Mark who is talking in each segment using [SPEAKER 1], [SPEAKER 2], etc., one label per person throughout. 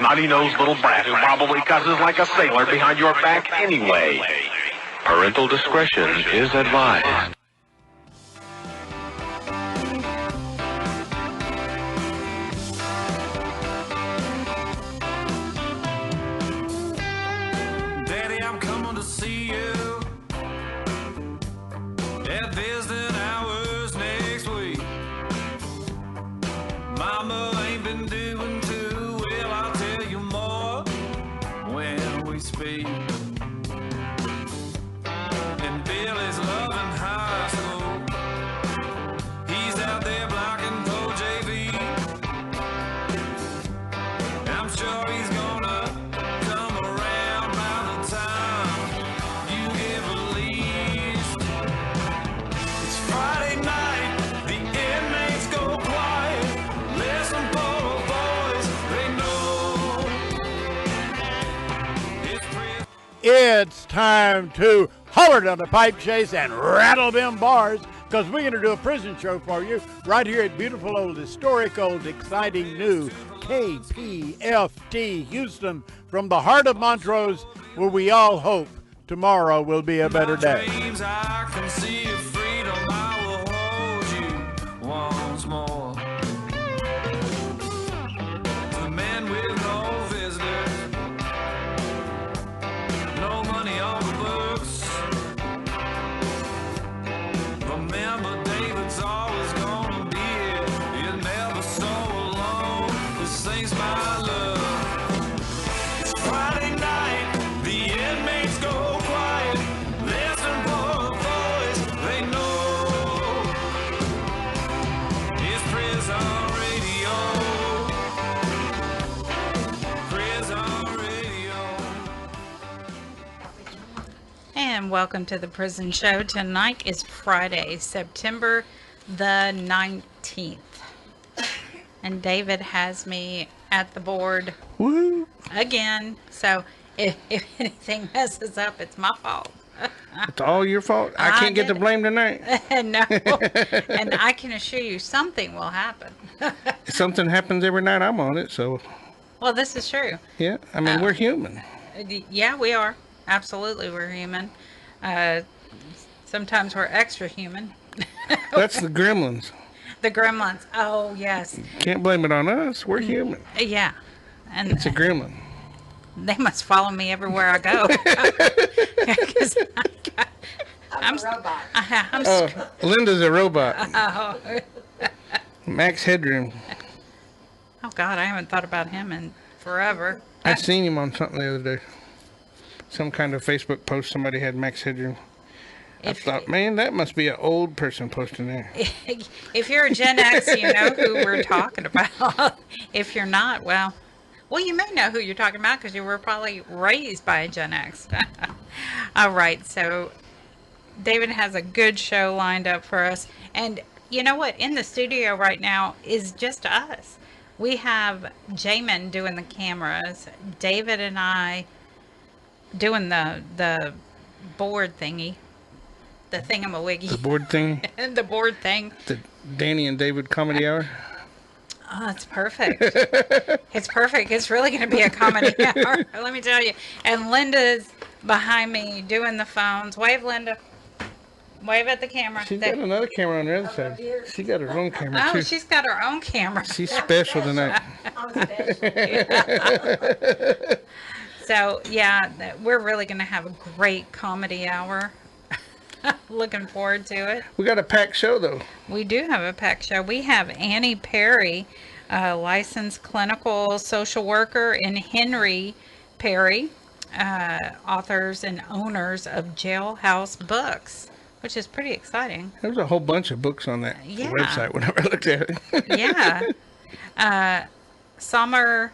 [SPEAKER 1] snotty-nosed little brat who probably cusses like a sailor behind your back anyway. Parental discretion is advised.
[SPEAKER 2] Daddy, I'm coming to see you at visiting hours next week. Mama ain't been doing too well, I'll tell you more when we speak. And Billy's loving high school. He's out there blocking for JV. I'm sure he's gonna come around by the time you get released. It's Friday night, the inmates go quiet. Listen for a voice they know.
[SPEAKER 3] It's time to holler down the pipe chase and rattle them bars, because we're going to do a prison show for you right here at beautiful old, historic old, exciting new KPFT Houston, from the heart of Montrose, where we all hope tomorrow will be a better day.
[SPEAKER 2] Dreams, I can see your freedom. I will hold you once more. The man with no visitors, no money on the books. Remember, David's always gonna be here. You're never so alone. This sings my love. It's Friday night, the inmates go quiet. Listen for a voice they know. It's prison radio. Prison radio.
[SPEAKER 4] And welcome to the prison show. Tonight is Friday, September the 19th. And David has me at the board
[SPEAKER 5] Woo!
[SPEAKER 4] again. So if anything messes up, it's my fault.
[SPEAKER 5] It's all your fault. I can't get the blame tonight.
[SPEAKER 4] No. And I can assure you something will happen.
[SPEAKER 5] If something happens every night, I'm on it. So,
[SPEAKER 4] Well, this is true.
[SPEAKER 5] yeah, I mean, we're human.
[SPEAKER 4] Yeah, we are. Absolutely, we're human. Sometimes we're extra human.
[SPEAKER 5] That's the gremlins.
[SPEAKER 4] The gremlins. Oh, yes.
[SPEAKER 5] Can't blame it on us. We're human.
[SPEAKER 4] Yeah. And
[SPEAKER 5] It's a gremlin.
[SPEAKER 4] they must follow me everywhere I go. 'Cause I'm a robot.
[SPEAKER 5] Oh, Linda's a robot.
[SPEAKER 4] Oh,
[SPEAKER 5] Max Headroom.
[SPEAKER 4] oh, God, I haven't thought about him in forever.
[SPEAKER 5] I seen him on something the other day. Some kind of Facebook post. Somebody had Max Headroom. I thought, man, that must be an old person posting there.
[SPEAKER 4] If you're a Gen X, you know who we're talking about. If you're not, well, you may know who you're talking about because you were probably raised by a Gen X. All right, so David has a good show lined up for us. And you know what? In the studio right now is just us. We have Jamin doing the cameras, David and I doing the board thingy. The thingamawiggy.
[SPEAKER 5] The board thing.
[SPEAKER 4] The board thing.
[SPEAKER 5] The Danny and David Comedy Hour.
[SPEAKER 4] Oh, it's perfect. It's perfect. It's really going to be a comedy hour, let me tell you. And Linda's behind me doing the phones. Wave, Linda. Wave at the camera.
[SPEAKER 5] She's got another camera on the other side. She got her own camera, too.
[SPEAKER 4] Oh, she's got her own camera.
[SPEAKER 5] She's special tonight.
[SPEAKER 4] So, yeah, we're really going to have a great comedy hour. Looking forward to it.
[SPEAKER 5] We got a packed show, though.
[SPEAKER 4] We do have a packed show. We have Annie Perry, a licensed clinical social worker, and Henry Perry, authors and owners of JailHouse Books, which is pretty exciting.
[SPEAKER 5] There was a whole bunch of books on that website whenever I looked at it.
[SPEAKER 4] Yeah. Sommer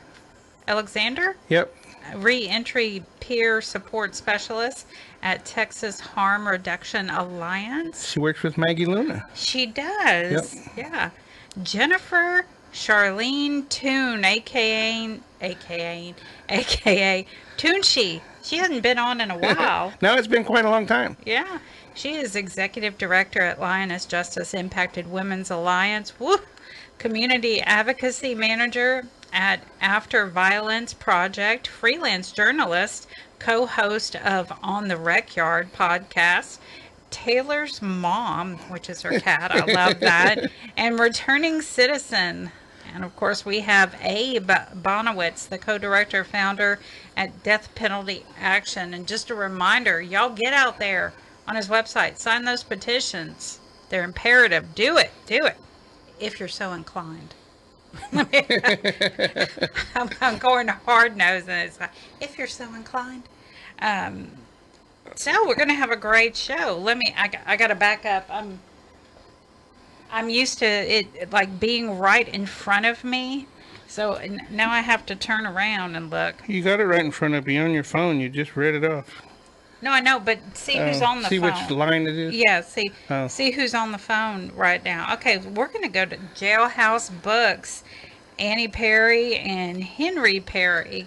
[SPEAKER 4] Alexander?
[SPEAKER 5] Yep.
[SPEAKER 4] Re-entry peer support specialist at Texas Harm Reduction Alliance.
[SPEAKER 5] She works with Maggie Luna.
[SPEAKER 4] She does.
[SPEAKER 5] Yep.
[SPEAKER 4] Yeah. Jennifer Charlene Toon, aka Toonche. She hasn't been on in a while.
[SPEAKER 5] No, it's been quite a long time.
[SPEAKER 4] Yeah. She is executive director at Lioness Justice Impacted Women's Alliance. Woo! Community advocacy manager at After Violence Project, freelance journalist, co-host of On the Rec Yard podcast, Taylor's mom, which is her cat, I love that, and returning citizen. And of course, we have Abe Bonowitz, the co-director, founder at Death Penalty Action. And just a reminder, y'all get out there on his website, sign those petitions. They're imperative. Do it. Do it. If you're so inclined. I'm going hard nosed, and it's like, if you're so inclined. So we're going to have a great show. I got to back up. I'm used to it like being right in front of me. So now I have to turn around and look.
[SPEAKER 5] You got it right in front of you on your phone. You just read it off.
[SPEAKER 4] No, I know, but see who's on the phone.
[SPEAKER 5] See which line it is?
[SPEAKER 4] Yeah, see who's on the phone right now. Okay, we're going to go to JailHouse Books, Annie Perry and Henry Perry.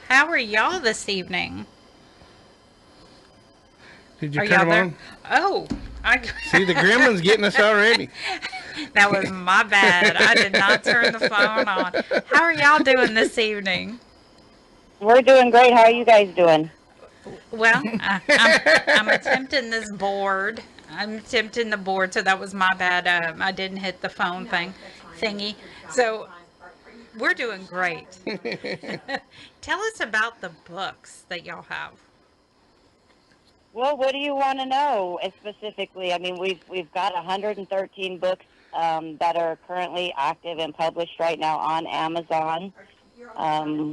[SPEAKER 4] How are y'all this evening?
[SPEAKER 5] Did you turn them on?
[SPEAKER 4] Oh.
[SPEAKER 5] See, the gremlin's getting us already.
[SPEAKER 4] That was my bad. I did not turn the phone on. How are y'all doing this evening?
[SPEAKER 6] We're doing great. How are you guys doing?
[SPEAKER 4] Well, I'm attempting this board. I'm attempting the board, so that was my bad. I didn't hit the phone thingy. So we're doing great. Tell us about the books that y'all have.
[SPEAKER 6] Well, what do you want to know specifically? I mean, we've got 113 books that are currently active and published right now on Amazon.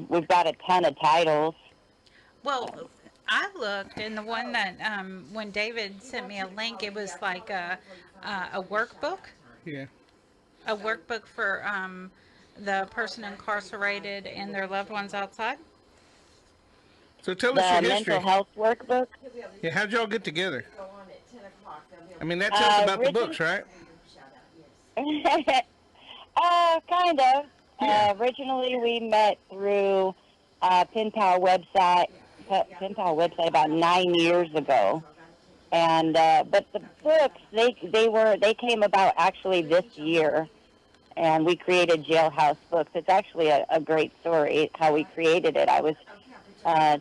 [SPEAKER 6] We've got a ton of titles.
[SPEAKER 4] Well, I looked, and the one that when David sent me a link, it was like a workbook.
[SPEAKER 5] Yeah.
[SPEAKER 4] A workbook for the person incarcerated and their loved ones outside.
[SPEAKER 5] So tell us your
[SPEAKER 6] The
[SPEAKER 5] history.
[SPEAKER 6] mental health workbook.
[SPEAKER 5] Yeah, how'd y'all get together? I mean, that tells about the books, right?
[SPEAKER 6] Kind of.
[SPEAKER 5] Yeah.
[SPEAKER 6] Originally, we met through Pen Pal website about 9 years ago, and but the books they came about actually this year, and we created JailHouse Books. It's actually a great story how we created it. I was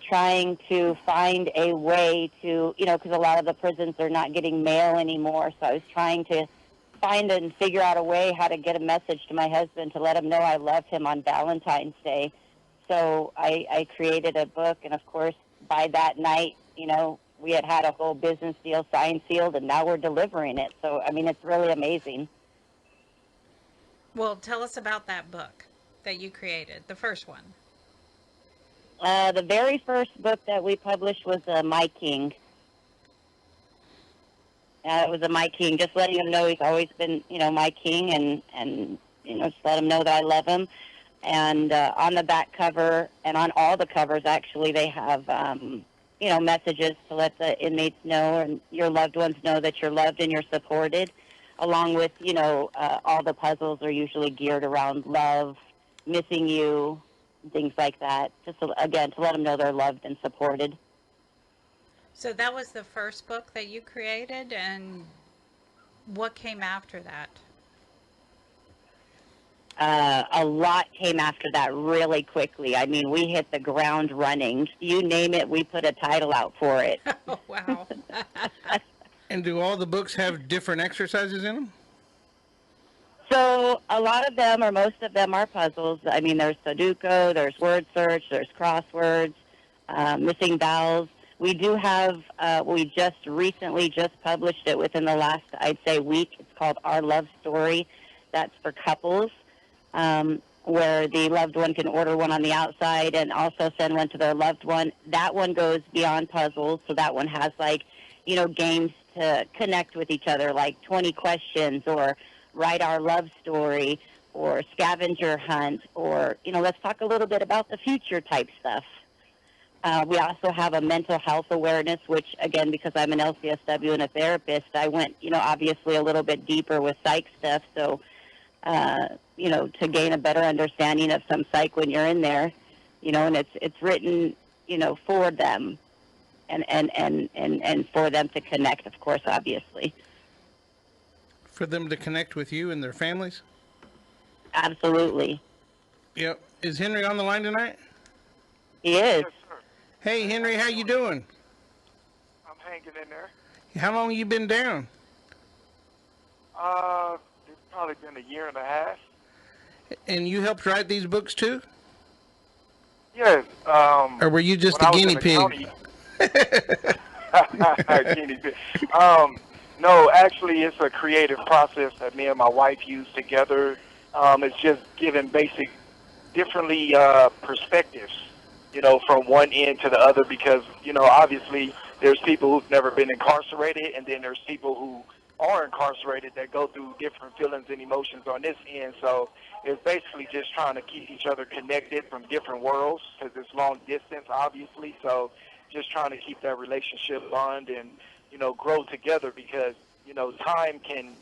[SPEAKER 6] trying to find a way to, because a lot of the prisons are not getting mail anymore, so I was trying to find and figure out a way how to get a message to my husband to let him know I loved him on Valentine's Day. So I created a book, and of course, by that night, we had a whole business deal signed, sealed, and now we're delivering it. So, I mean, it's really amazing.
[SPEAKER 4] Well, tell us about that book that you created, the first one.
[SPEAKER 6] The very first book that we published was My King. It was a My King, just letting him know he's always been, my king, and just let him know that I love him. And on the back cover, and on all the covers, actually, they have, messages to let the inmates know and your loved ones know that you're loved and you're supported, along with, all the puzzles are usually geared around love, missing you, things like that, just to, again, to let them know they're loved and supported.
[SPEAKER 4] So that was the first book that you created, and what came after that?
[SPEAKER 6] A lot came after that really quickly. I mean, we hit the ground running. You name it, we put a title out for it.
[SPEAKER 4] Oh, wow.
[SPEAKER 5] And do all the books have different exercises in them?
[SPEAKER 6] So a lot of them, or most of them, are puzzles. I mean, there's Sudoku, there's word search, there's crosswords, missing vowels. We do have, we recently just published it within the last, I'd say, week. It's called Our Love Story. That's for couples, where the loved one can order one on the outside and also send one to their loved one. That one goes beyond puzzles, so that one has, games to connect with each other, like 20 questions, or write our love story, or scavenger hunt, or, let's talk a little bit about the future type stuff. We also have a mental health awareness, which, again, because I'm an LCSW and a therapist, I went, obviously a little bit deeper with psych stuff. So, to gain a better understanding of some psych when you're in there, and it's written, for them and for them to connect, of course, obviously.
[SPEAKER 5] For them to connect with you and their families?
[SPEAKER 6] Absolutely.
[SPEAKER 5] Yep. Is Henry on the line tonight?
[SPEAKER 6] He is.
[SPEAKER 7] Yes, sir.
[SPEAKER 5] Hey, Henry, how you doing?
[SPEAKER 7] I'm hanging in there.
[SPEAKER 5] How long you been down?
[SPEAKER 7] It's probably been a year and a half.
[SPEAKER 5] And you helped write these books too?
[SPEAKER 7] Yes.
[SPEAKER 5] Or were you just
[SPEAKER 7] when
[SPEAKER 5] a
[SPEAKER 7] I was
[SPEAKER 5] guinea
[SPEAKER 7] in the
[SPEAKER 5] pig?
[SPEAKER 7] county- Guinea pig. No, actually, it's a creative process that me and my wife use together. It's just giving basic, differently perspectives, from one end to the other because, obviously there's people who've never been incarcerated and then there's people who are incarcerated that go through different feelings and emotions on this end. So it's basically just trying to keep each other connected from different worlds because it's long distance, obviously. So just trying to keep that relationship bond and, grow together because, time can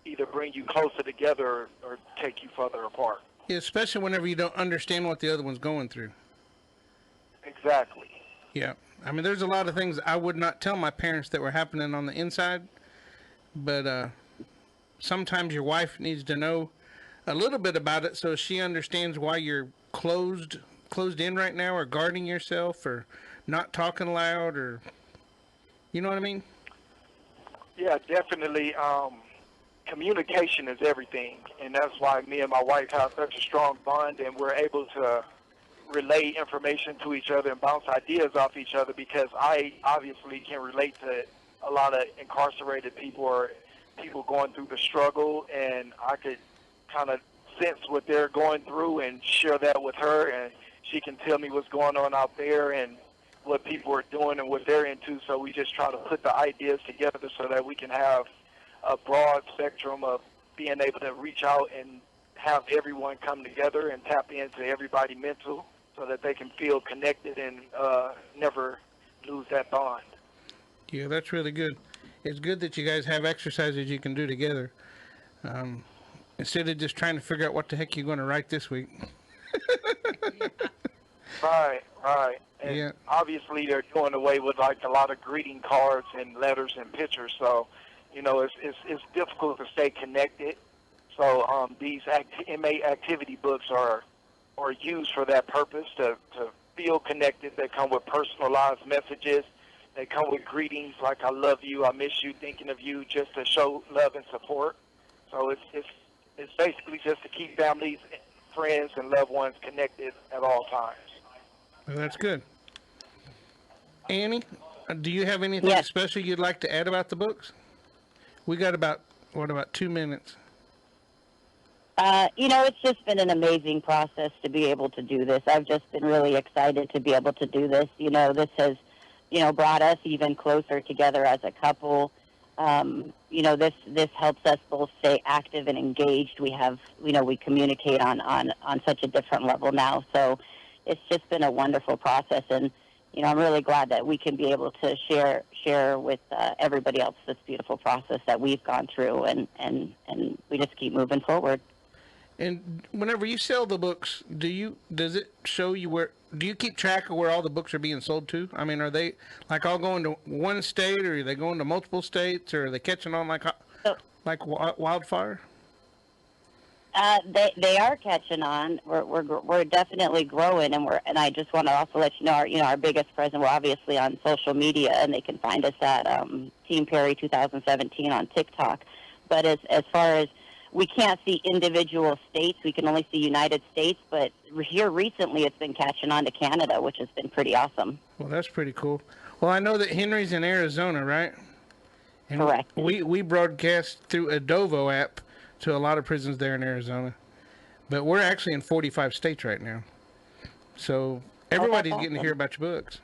[SPEAKER 7] either bring you closer together or take you further apart.
[SPEAKER 5] Yeah, especially whenever you don't understand what the other one's going through.
[SPEAKER 7] Exactly.
[SPEAKER 5] Yeah. I mean, there's a lot of things I would not tell my parents that were happening on the inside. But sometimes your wife needs to know a little bit about it so she understands why you're closed in right now or guarding yourself or not talking loud or, you know what I mean?
[SPEAKER 7] Yeah, definitely. Communication is everything, and that's why me and my wife have such a strong bond, and we're able to relay information to each other and bounce ideas off each other because I obviously can relate to a lot of incarcerated people or people going through the struggle, and I could kind of sense what they're going through and share that with her, and she can tell me what's going on out there and what people are doing and what they're into. So we just try to put the ideas together so that we can have a broad spectrum of being able to reach out and have everyone come together and tap into everybody mental so that they can feel connected and never lose that bond.
[SPEAKER 5] Yeah, that's really good. It's good that you guys have exercises you can do together. Instead of just trying to figure out what the heck you're going to write this week.
[SPEAKER 7] Right. And
[SPEAKER 5] Yeah.
[SPEAKER 7] obviously they're doing away with like a lot of greeting cards and letters and pictures. So, it's difficult to stay connected. So these inmate activity books are used for that purpose, to feel connected. They come with personalized messages. They come with greetings like "I love you," "I miss you," "thinking of you," just to show love and support. So it's basically just to keep families, friends, and loved ones connected at all times.
[SPEAKER 5] Well, that's good. Annie, do you have anything
[SPEAKER 6] Yes.
[SPEAKER 5] special you'd like to add about the books? We got about 2 minutes.
[SPEAKER 6] It's just been an amazing process to be able to do this. I've just been really excited to be able to do this. This has, brought us even closer together as a couple. This helps us both stay active and engaged. We have, we communicate on such a different level now. So it's just been a wonderful process. And, I'm really glad that we can be able to share with everybody else this beautiful process that we've gone through, and we just keep moving forward.
[SPEAKER 5] And whenever you sell the books, does it show you do you keep track of where all the books are being sold to? I mean, are they like all going to one state, or are they going to multiple states, or are they catching on like wildfire?
[SPEAKER 6] They are catching on. We're definitely growing, and I just want to also let you know our biggest presence. We're obviously on social media, and they can find us at Team Perry 2017 on TikTok. But as far as we can't see individual states, we can only see United States. But here recently, it's been catching on to Canada, which has been pretty awesome.
[SPEAKER 5] Well, that's pretty cool. Well, I know that Henry's in Arizona, right? And
[SPEAKER 6] Correct.
[SPEAKER 5] We broadcast through Edovo App to a lot of prisons there in Arizona. But we're actually in 45 states right now. So everybody's getting to hear about your books.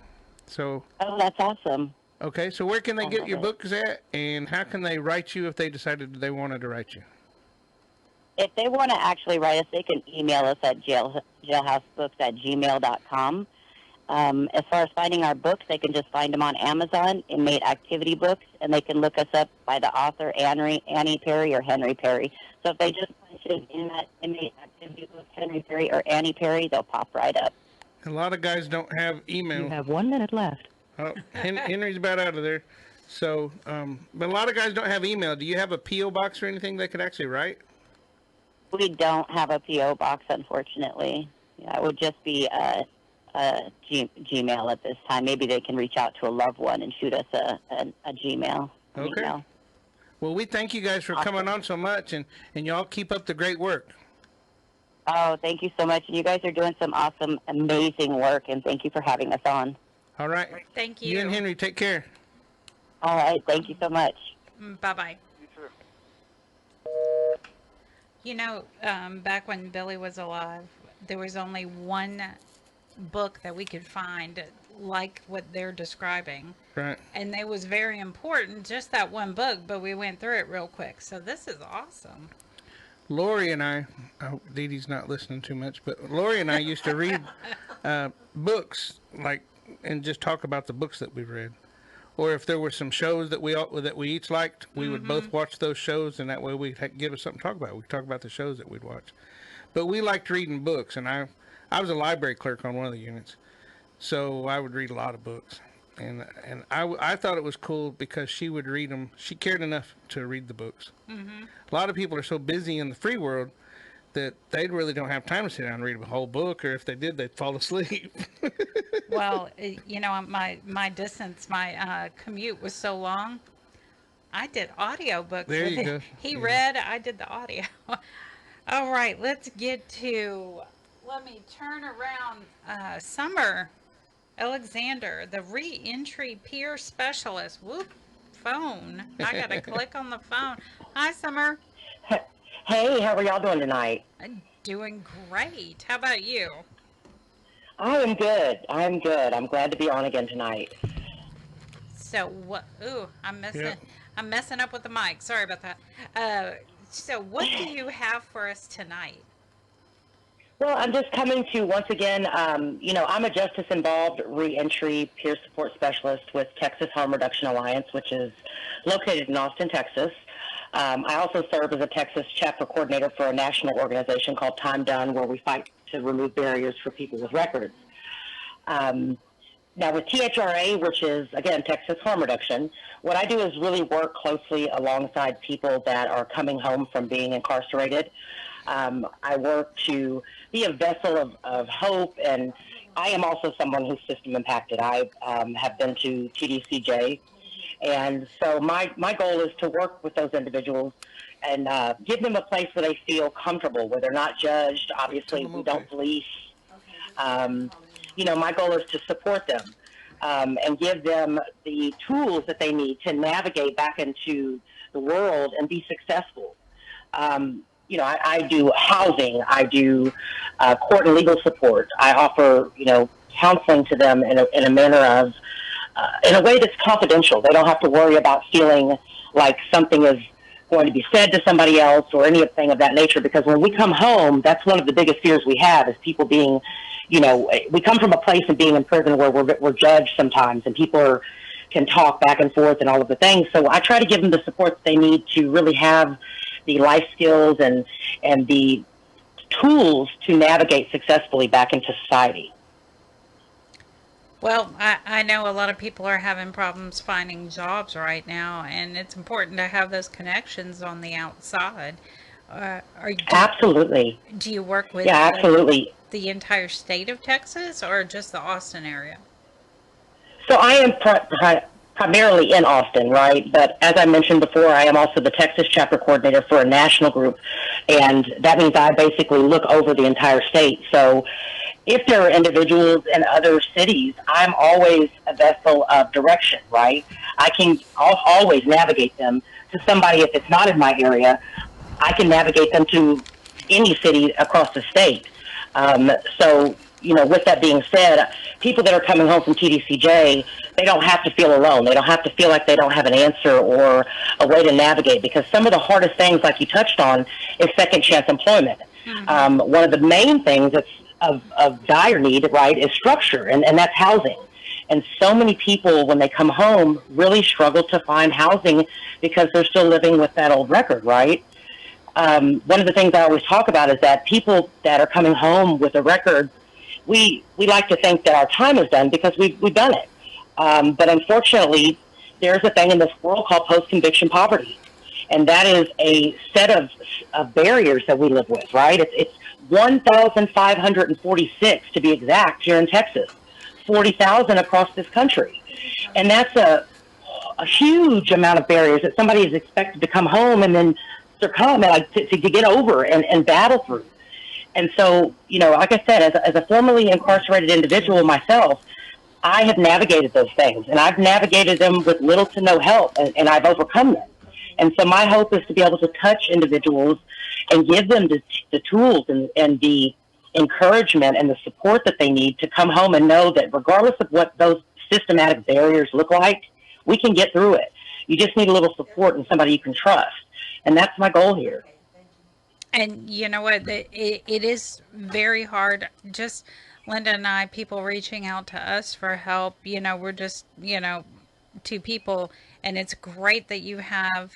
[SPEAKER 5] So.
[SPEAKER 6] Oh, that's awesome.
[SPEAKER 5] Okay, so where can they get your books at, and how can they write you if they decided they wanted to write you?
[SPEAKER 6] If they want to actually write us, they can email us at jailhousebooks@gmail.com. As far as finding our books, they can just find them on Amazon, Inmate Activity Books, and they can look us up by the author Annie Perry or Henry Perry. So if they just punch in that Inmate Activity Books, Henry Perry or Annie Perry, they'll pop right up.
[SPEAKER 5] A lot of guys don't have email.
[SPEAKER 8] You have 1 minute left.
[SPEAKER 5] Oh, Henry's about out of there. So, but a lot of guys don't have email. Do you have a P.O. box or anything they could actually write?
[SPEAKER 6] We don't have a P.O. box, unfortunately. Yeah, it would just be a Gmail at this time. Maybe they can reach out to a loved one and shoot us a Gmail.
[SPEAKER 5] Okay.
[SPEAKER 6] Email.
[SPEAKER 5] Well, we thank you guys for coming on so much, and y'all keep up the great work.
[SPEAKER 6] Oh, thank you so much. And you guys are doing some awesome, amazing work, and thank you for having us on.
[SPEAKER 5] All right.
[SPEAKER 4] Thank you.
[SPEAKER 5] You and Henry, take care.
[SPEAKER 6] All right. Thank you so much.
[SPEAKER 4] Bye-bye.
[SPEAKER 7] You too.
[SPEAKER 4] You know, back when Billy was alive, there was only one book that we could find like what they're describing.
[SPEAKER 5] Right.
[SPEAKER 4] And it was very important, just that one book, but we went through it real quick. So this is awesome.
[SPEAKER 5] Lori and I hope Dee Dee's not listening too much, but Lori and I used to read books, like, and just talk about the books that we read. Or if there were some shows that we each liked, we would both watch those shows, and that way we'd give us something to talk about. We'd talk about the shows that we'd watch. But we liked reading books, and I was a library clerk on one of the units, so I would read a lot of books. And I thought it was cool because she would read them. She cared enough to read the books. A lot of people are so busy in the free world that they really don't have time to sit down and read a whole book, or if they did, they'd fall asleep.
[SPEAKER 4] Well, you know, my distance, my commute was so long. I did audiobooks.
[SPEAKER 5] There you go.
[SPEAKER 4] He
[SPEAKER 5] Yeah.
[SPEAKER 4] read, I did the audio. All right, let me turn around. Sommer Alexander, the re-entry peer specialist. Whoop, phone. I got to click on the phone. Hi, Sommer.
[SPEAKER 8] Hey, how are y'all doing tonight?
[SPEAKER 4] I'm doing great. How about you?
[SPEAKER 8] I am good. I'm good. I'm glad to be on again tonight.
[SPEAKER 4] So what? Ooh, I'm messing.
[SPEAKER 5] Yep.
[SPEAKER 4] I'm messing up with the mic. Sorry about that. So what do you have for us tonight?
[SPEAKER 8] Well, I'm just coming to, once again, I'm a justice-involved reentry peer support specialist with Texas Harm Reduction Alliance, which is located in Austin, Texas. I also serve as a Texas chapter coordinator for a national organization called Time Done, where we fight to remove barriers for people with records. Now, with THRA, which is, again, Texas Harm Reduction, what I do is really work closely alongside people that are coming home from being incarcerated. I work to be a vessel of hope, and I am also someone who's system impacted. I have been to TDCJ, and so my goal is to work with those individuals and give them a place where they feel comfortable, where they're not judged. Obviously, we don't police. My goal is to support them and give them the tools that they need to navigate back into the world and be successful. I do housing, I do court and legal support. I offer, counseling to them in a manner of, in a way that's confidential. They don't have to worry about feeling like something is going to be said to somebody else or anything of that nature, because when we come home, that's one of the biggest fears we have, is people being, we come from a place of being in prison where we're judged sometimes, and people can talk back and forth and all of the things. So I try to give them the support that they need to really have the life skills and the tools to navigate successfully back into society.
[SPEAKER 4] Well, I know a lot of people are having problems finding jobs right now, and it's important to have those connections on the outside.
[SPEAKER 8] Absolutely.
[SPEAKER 4] Do you work with
[SPEAKER 8] absolutely.
[SPEAKER 4] The entire state of Texas, or just the Austin area?
[SPEAKER 8] So I am primarily in Austin, right? But as I mentioned before, I am also the Texas chapter coordinator for a national group, and that means I basically look over the entire state. So if there are individuals in other cities, I'm always a vessel of direction, right? I'll always navigate them to somebody. If it's not in my area, I can navigate them to any city across the state. With that being said, people that are coming home from TDCJ, they don't have to feel alone. They don't have to feel like they don't have an answer or a way to navigate, because some of the hardest things, like you touched on, is second chance employment. Mm-hmm. One of the main things that's of dire need, right, is structure, and that's housing. And so many people, when they come home, really struggle to find housing because they're still living with that old record, right? One of the things I always talk about is that people that are coming home with a record, we like to think that our time is done because we've done it. But unfortunately, there's a thing in this world called post-conviction poverty. And that is a set of barriers that we live with, right? It's 1,546 to be exact here in Texas, 40,000 across this country. And that's a huge amount of barriers that somebody is expected to come home and then succumb to get over and battle through. And so, you know, like I said, as a formerly incarcerated individual myself, I have navigated those things, and I've navigated them with little to no help, and I've overcome them. And so my hope is to be able to touch individuals and give them the tools and the encouragement and the support that they need to come home and know that regardless of what those systematic barriers look like, we can get through it. You just need a little support and somebody you can trust. And that's my goal here.
[SPEAKER 4] And you know what? It is very hard. Just Linda and I, people reaching out to us for help, you know, we're just, you know, two people. And it's great that you have,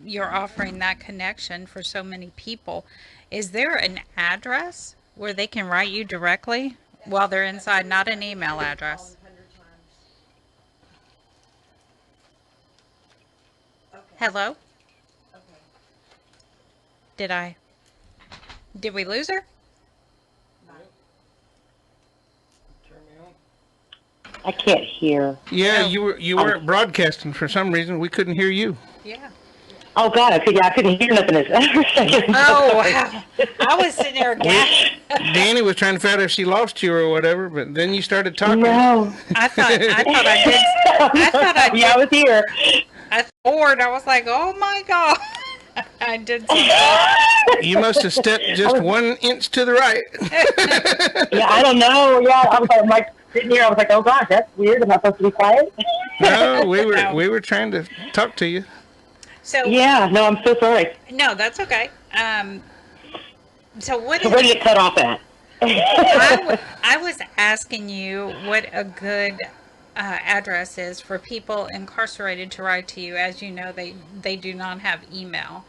[SPEAKER 4] you're offering that connection for so many people. Is there an address where they can write you directly while they're inside? Not an email address. Hello? Did we lose her?
[SPEAKER 8] I can't hear.
[SPEAKER 5] Yeah, you weren't broadcasting for some reason. We couldn't hear you.
[SPEAKER 4] Yeah.
[SPEAKER 8] Oh God, I couldn't hear nothing for a second.
[SPEAKER 4] Oh, I was sitting there gasping.
[SPEAKER 5] Danny was trying to find out if she lost you or whatever, but then you started talking.
[SPEAKER 8] No.
[SPEAKER 4] I thought I did.
[SPEAKER 8] Yeah, I was here.
[SPEAKER 4] I thought I was like, oh my God. I did.
[SPEAKER 5] You must have stepped just 1 inch to the right.
[SPEAKER 8] Yeah, I don't know. Yeah, I was like sitting here. I was like, oh gosh, that's weird. Am I supposed to be quiet?
[SPEAKER 5] No, we were trying to talk to you.
[SPEAKER 4] So
[SPEAKER 8] yeah, no, I'm so sorry.
[SPEAKER 4] No, that's okay. So what?
[SPEAKER 8] So where did it cut off at?
[SPEAKER 4] I was asking you what a good address is for people incarcerated to write to you. As you know, they do not have email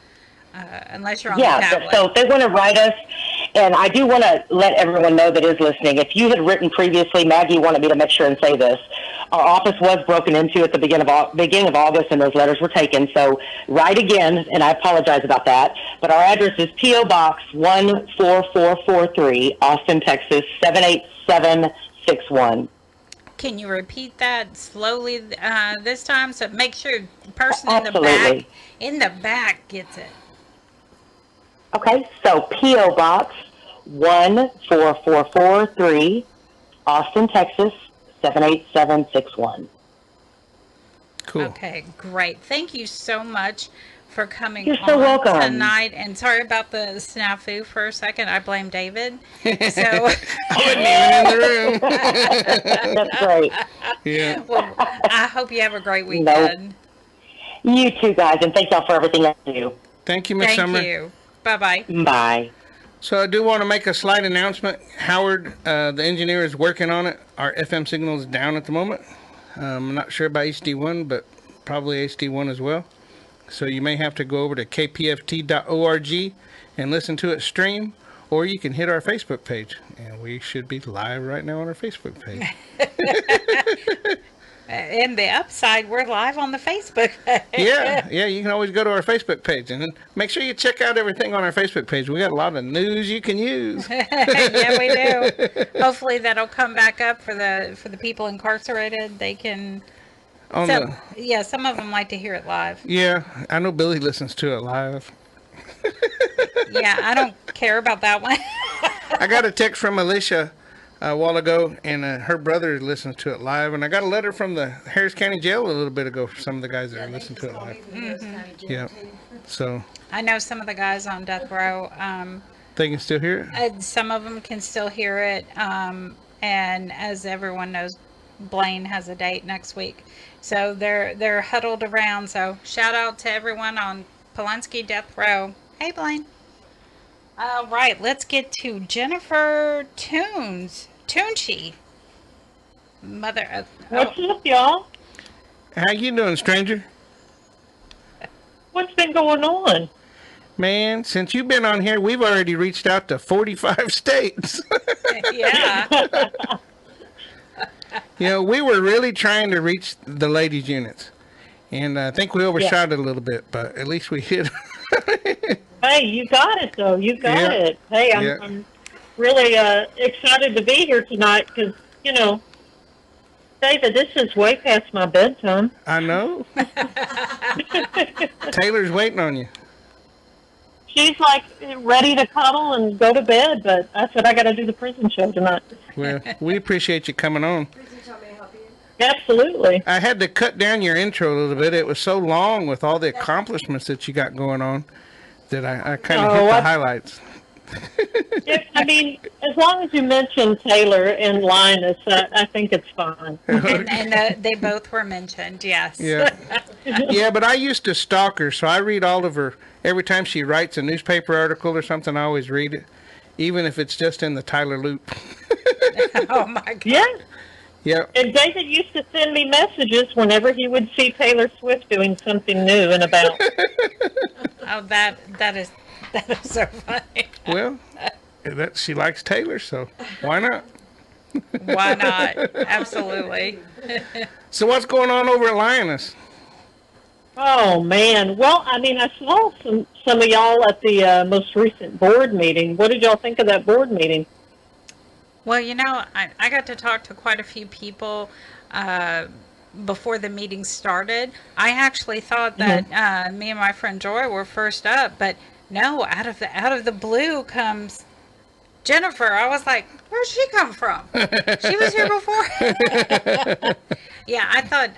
[SPEAKER 4] unless you're on the tablet.
[SPEAKER 8] So if they want to write us, and I do want to let everyone know that is listening, if you had written previously, Maggie wanted me to make sure and say this. Our office was broken into at the beginning of August, and those letters were taken. So write again, and I apologize about that. But our address is P.O. Box 14443, Austin, Texas 78761.
[SPEAKER 4] Can you repeat that slowly this time? So make sure the person
[SPEAKER 8] Absolutely.
[SPEAKER 4] in the back gets it.
[SPEAKER 8] Okay, so P.O. Box 14443, Austin, Texas 78761.
[SPEAKER 5] Cool.
[SPEAKER 4] Okay, great. Thank you so much for coming
[SPEAKER 8] You're so welcome.
[SPEAKER 4] tonight. And sorry about the snafu for a second. I blame David. So
[SPEAKER 5] I wasn't even in the room.
[SPEAKER 8] That's great.
[SPEAKER 5] Yeah.
[SPEAKER 4] well, I hope you have a great weekend.
[SPEAKER 8] You too, guys, and thank y'all for everything I do.
[SPEAKER 5] Thank you, Miss
[SPEAKER 4] Thank
[SPEAKER 5] Sommer.
[SPEAKER 4] you. Bye-bye.
[SPEAKER 8] Bye.
[SPEAKER 5] So I do want to make a slight announcement. Howard, the engineer, is working on it. Our FM signal is down at the moment. I'm not sure about HD1, but probably HD1 as well. So you may have to go over to kpft.org and listen to it stream, or you can hit our Facebook page. And we should be live right now on our Facebook page.
[SPEAKER 4] And the upside, we're live on the Facebook page.
[SPEAKER 5] Yeah, you can always go to our Facebook page and make sure you check out everything on our Facebook page. We got a lot of news you can use.
[SPEAKER 4] Yeah, we do. Hopefully that'll come back up for the people incarcerated. They can. Yeah, some of them like to hear it live.
[SPEAKER 5] Yeah, I know Billy listens to it live.
[SPEAKER 4] Yeah, I don't care about that one.
[SPEAKER 5] I got a text from Alicia a while ago, and her brother listens to it live. And I got a letter from the Harris County Jail a little bit ago for some of the guys that are listening to it live. Yeah, so.
[SPEAKER 4] I know some of the guys on death row.
[SPEAKER 5] They can still hear it?
[SPEAKER 4] Some of them can still hear it. And as everyone knows, Blaine has a date next week. So they're huddled around. So shout out to everyone on Pulaski Death Row. Hey, Blaine. All right, let's get to Jennifer Toonche. Mother.
[SPEAKER 9] What's up, y'all?
[SPEAKER 5] How you doing, stranger?
[SPEAKER 9] What's been going on?
[SPEAKER 5] Man, since you've been on here, we've already reached out to 45 states.
[SPEAKER 4] Yeah.
[SPEAKER 5] You know, we were really trying to reach the ladies' units. And I think we overshot it a little bit, but at least we hit.
[SPEAKER 9] Hey, you got it, though. You got
[SPEAKER 5] Yeah.
[SPEAKER 9] it. Hey,
[SPEAKER 5] Yeah.
[SPEAKER 9] I'm really excited to be here tonight because, you know, David, this is way past my bedtime.
[SPEAKER 5] I know. Taylor's waiting on you.
[SPEAKER 9] She's like ready to cuddle and go to bed, but I said I got to do the prison show tonight.
[SPEAKER 5] Well, we appreciate you coming on.
[SPEAKER 9] Absolutely.
[SPEAKER 5] I had to cut down your intro a little bit. It was so long with all the accomplishments that you got going on that I kind of hit the highlights.
[SPEAKER 9] I mean, as long as you mention Taylor and Lioness, I think it's fine.
[SPEAKER 4] And they both were mentioned, yes.
[SPEAKER 5] Yeah. Yeah, but I used to stalk her, so I read all of her. Every time she writes a newspaper article or something, I always read it, even if it's just in the Tyler loop.
[SPEAKER 4] Oh, my God.
[SPEAKER 9] Yeah.
[SPEAKER 5] Yeah.
[SPEAKER 9] And David used to send me messages whenever he would see Taylor Swift doing something new and about.
[SPEAKER 4] Oh, that is so funny.
[SPEAKER 5] Well, she likes Taylor, so why not?
[SPEAKER 4] Why not? Absolutely.
[SPEAKER 5] So what's going on over at Lioness?
[SPEAKER 9] Oh, man. Well, I mean, I saw some of y'all at the most recent board meeting. What did y'all think of that board meeting?
[SPEAKER 4] Well, you know, I got to talk to quite a few people before the meeting started. I actually thought that me and my friend Joy were first up, but no, out of the blue comes Jennifer. I was like, where'd she come from? She was here before. Yeah, I thought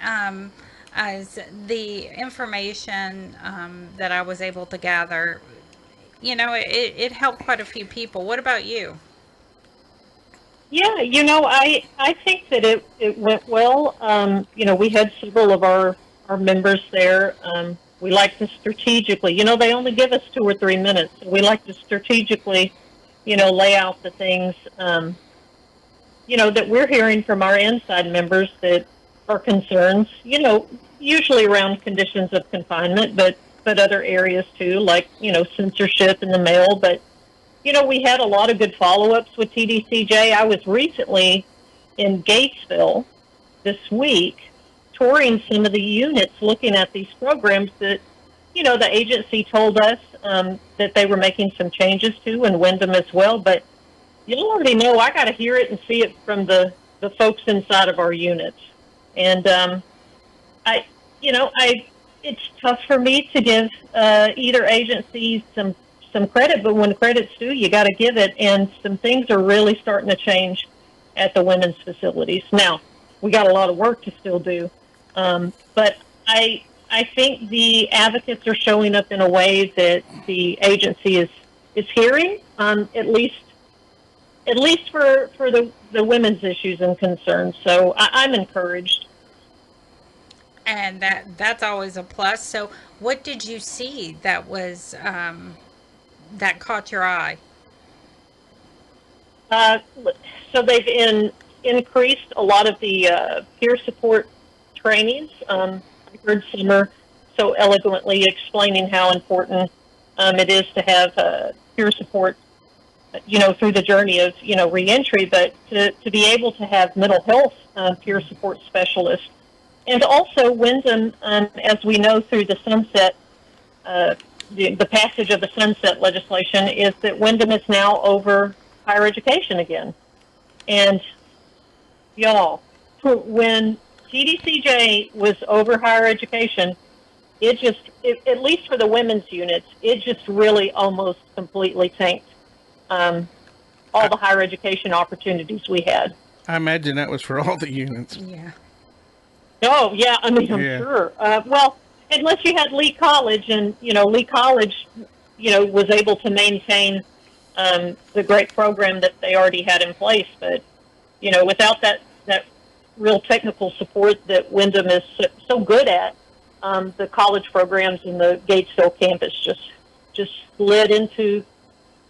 [SPEAKER 4] as the information that I was able to gather, you know, it helped quite a few people. What about you?
[SPEAKER 9] Yeah, you know, I think that it went well. You know, we had several of our members there. We like to strategically, you know, they only give us 2 or 3 minutes. So we like to strategically, you know, lay out the things, you know, that we're hearing from our inside members that are concerns, you know, usually around conditions of confinement, but other areas too, like, you know, censorship in the mail. But, you know, we had a lot of good follow-ups with TDCJ. I was recently in Gatesville this week touring some of the units looking at these programs that, you know, the agency told us that they were making some changes to, and Wyndham as well. But you already know I got to hear it and see it from the folks inside of our units. And it's tough for me to give either agency some credit, but when credit's due, you got to give it. And some things are really starting to change at the women's facilities. Now, we got a lot of work to still do, but I think the advocates are showing up in a way that the agency is hearing, at least for the women's issues and concerns. So I'm encouraged.
[SPEAKER 4] And that's always a plus. So what did you see that was that caught your eye?
[SPEAKER 9] So they've increased a lot of the peer support trainings. I heard Sommer so eloquently explaining how important it is to have peer support, you know, through the journey of, you know, reentry, but to be able to have mental health peer support specialists. And also Wyndham, as we know through the sunset, the passage of the sunset legislation, is that Wyndham is now over higher education again. And y'all, when TDCJ was over higher education, at least for the women's units, it just really almost completely tanked all the higher education opportunities we had.
[SPEAKER 5] I imagine that was for all the units.
[SPEAKER 4] Yeah.
[SPEAKER 9] Oh, yeah, I mean, I'm sure. Well, unless you had Lee College, and, you know, Lee College, you know, was able to maintain the great program that they already had in place. But, you know, without that real technical support that Wyndham is so good at, the college programs in the Gatesville campus just slid into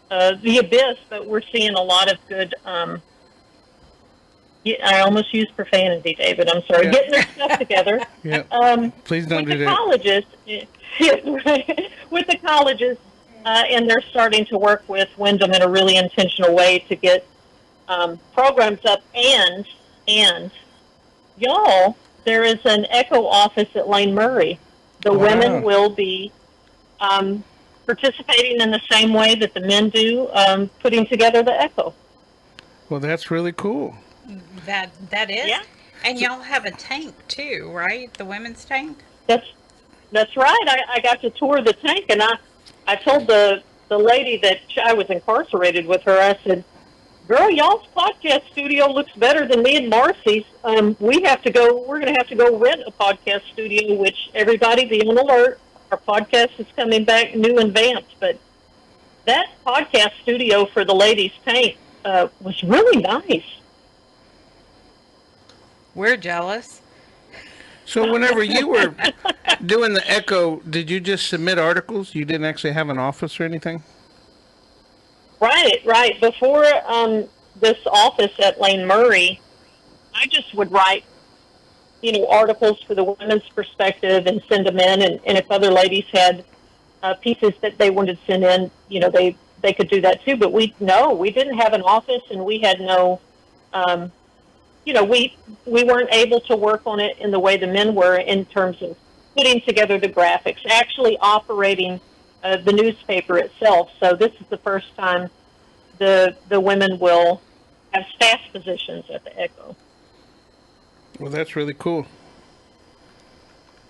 [SPEAKER 9] the abyss. But we're seeing a lot of good I almost used profanity, David. I'm sorry. Getting their stuff together.
[SPEAKER 5] Yeah. Please don't do that.
[SPEAKER 9] With the colleges, and they're starting to work with Wyndham in a really intentional way to get programs up. And y'all, there is an Echo office at Lane Murray. The
[SPEAKER 5] Wow.
[SPEAKER 9] women will be participating in the same way that the men do, putting together the Echo.
[SPEAKER 5] Well, that's really cool.
[SPEAKER 4] That is.
[SPEAKER 9] Yeah.
[SPEAKER 4] And y'all have a tank too, right? The women's tank?
[SPEAKER 9] That's right. I got to tour the tank, and I told the lady that I was incarcerated with her, I said, "Girl, y'all's podcast studio looks better than me and Marcy's. We're going to have to go rent a podcast studio," which everybody be on alert. Our podcast is coming back new and vamped, but that podcast studio for the ladies' tank was really nice.
[SPEAKER 4] We're jealous.
[SPEAKER 5] So whenever you were doing the Echo, did you just submit articles? You didn't actually have an office or anything?
[SPEAKER 9] Right. Before this office at Lane Murray, I just would write, articles for the women's perspective and send them in. And if other ladies had pieces that they wanted to send in, they could do that too. But we didn't have an office, and we had no, we weren't able to work on it in the way the men were in terms of putting together the graphics, actually operating the newspaper itself. So this is the first time the women will have staff positions at the Echo.
[SPEAKER 5] Well, that's really cool.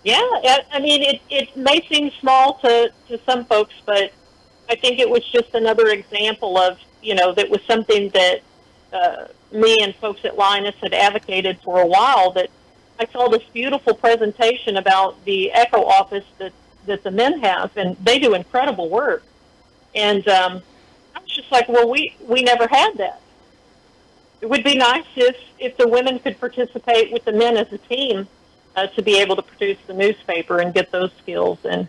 [SPEAKER 9] Yeah, I mean, it may seem small to some folks, but I think it was just another example of, that was something that me and folks at Lioness had advocated for a while, that I saw this beautiful presentation about the Echo office that the men have, and they do incredible work. And I was just like, well, we never had that. It would be nice if the women could participate with the men as a team to be able to produce the newspaper and get those skills. And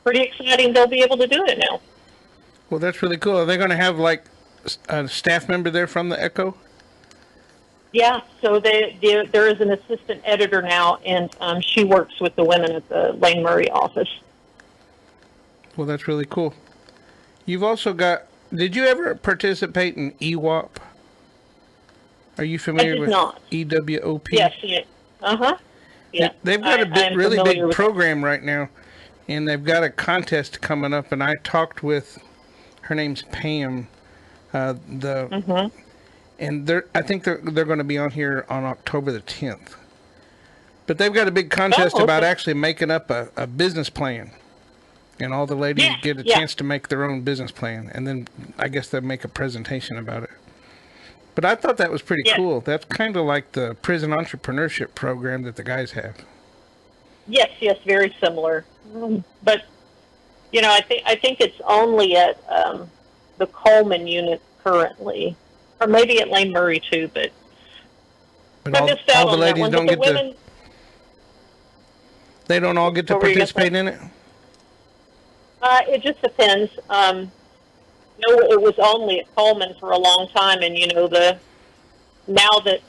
[SPEAKER 9] pretty exciting they'll be able to do it now.
[SPEAKER 5] Well, that's really cool. Are they going to have like a staff member there from the Echo?
[SPEAKER 9] Yeah, so there is an assistant editor now, and she works with the women at the Lane Murray office.
[SPEAKER 5] Well, that's really cool. You've also got, did you ever participate in EWOP? Are you familiar with
[SPEAKER 9] not.
[SPEAKER 5] EWOP?
[SPEAKER 9] Yes, uh-huh. Yeah.
[SPEAKER 5] They've got a really big
[SPEAKER 9] with
[SPEAKER 5] program right now, and they've got a contest coming up, and I talked with, her name's Pam, and I think they're going to be on here on October the 10th. But they've got a big contest about actually making up a business plan. And all the ladies get a chance to make their own business plan. And then I guess they'll make a presentation about it. But I thought that was pretty cool. That's kind of like the prison entrepreneurship program that the guys have.
[SPEAKER 9] Yes, very similar. But, I think it's only at the Coleman unit currently. Or maybe at Lane Murray too, but
[SPEAKER 5] all the ladies don't get to. They don't all get to participate in it.
[SPEAKER 9] It just depends. It was only at Coleman for a long time, and now that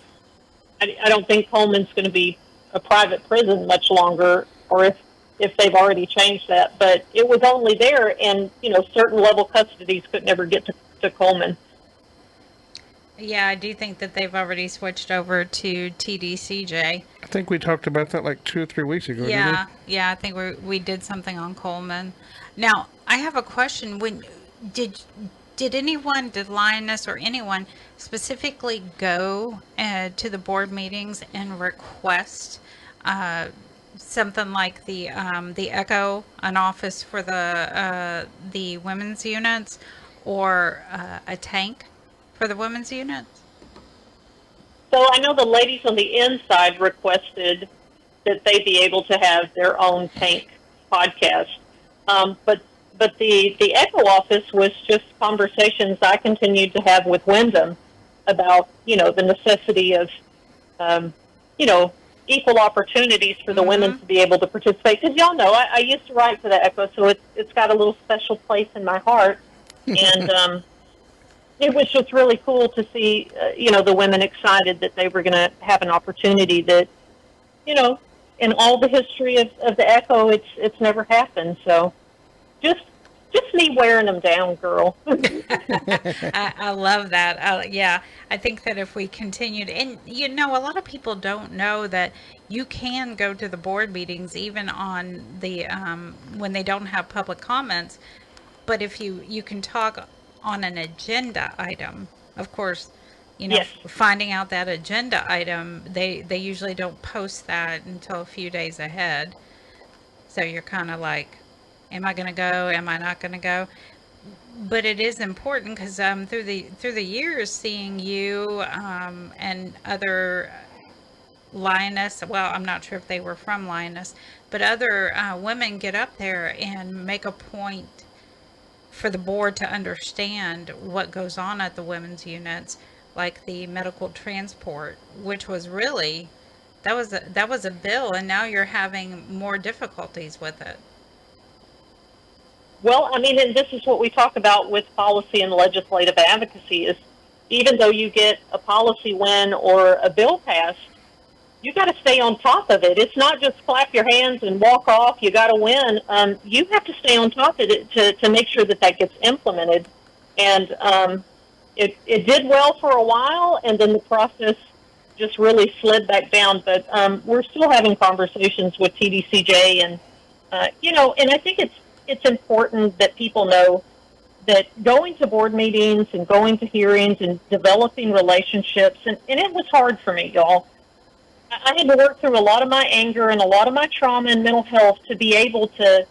[SPEAKER 9] I don't think Coleman's going to be a private prison much longer, or if they've already changed that. But it was only there, and certain level custodies could never get to Coleman.
[SPEAKER 4] Yeah, I do think that they've already switched over to TDCJ.
[SPEAKER 5] I think we talked about that like 2 or 3 weeks ago.
[SPEAKER 4] Yeah, I think we did something on Coleman. Now, I have a question. Did Lioness or anyone specifically go to the board meetings and request something like the Echo, an office for the women's units, or a tank for the women's units?
[SPEAKER 9] So I know the ladies on the inside requested that they be able to have their own tank podcast. But the Echo office was just conversations I continued to have with Wyndham about, the necessity of, equal opportunities for the women to be able to participate. Because y'all know, I used to write for the Echo, so it's got a little special place in my heart. And it was just really cool to see, the women excited that they were going to have an opportunity that, in all the history of the Echo, it's never happened. So just just me wearing them down, girl.
[SPEAKER 4] I love that. Yeah, I think that if we continued, and a lot of people don't know that you can go to the board meetings even on the when they don't have public comments. But if you can talk on an agenda item, of course,
[SPEAKER 9] Yes.
[SPEAKER 4] finding out that agenda item, they usually don't post that until a few days ahead. So you're kind of like, am I going to go? Am I not going to go? But it is important because through the years, seeing you and other Lioness, well, I'm not sure if they were from Lioness, but other women get up there and make a point for the board to understand what goes on at the women's units, like the medical transport, which was really, that was a bill, and now you're having more difficulties with it.
[SPEAKER 9] Well, I mean, and this is what we talk about with policy and legislative advocacy is even though you get a policy win or a bill passed, you got to stay on top of it. It's not just clap your hands and walk off. You got to win. You have to stay on top of it to make sure that gets implemented. And it did well for a while, and then the process just really slid back down. But we're still having conversations with TDCJ, and and I think it's important that people know that going to board meetings and going to hearings and developing relationships, and it was hard for me, y'all. I had to work through a lot of my anger and a lot of my trauma and mental health to be able to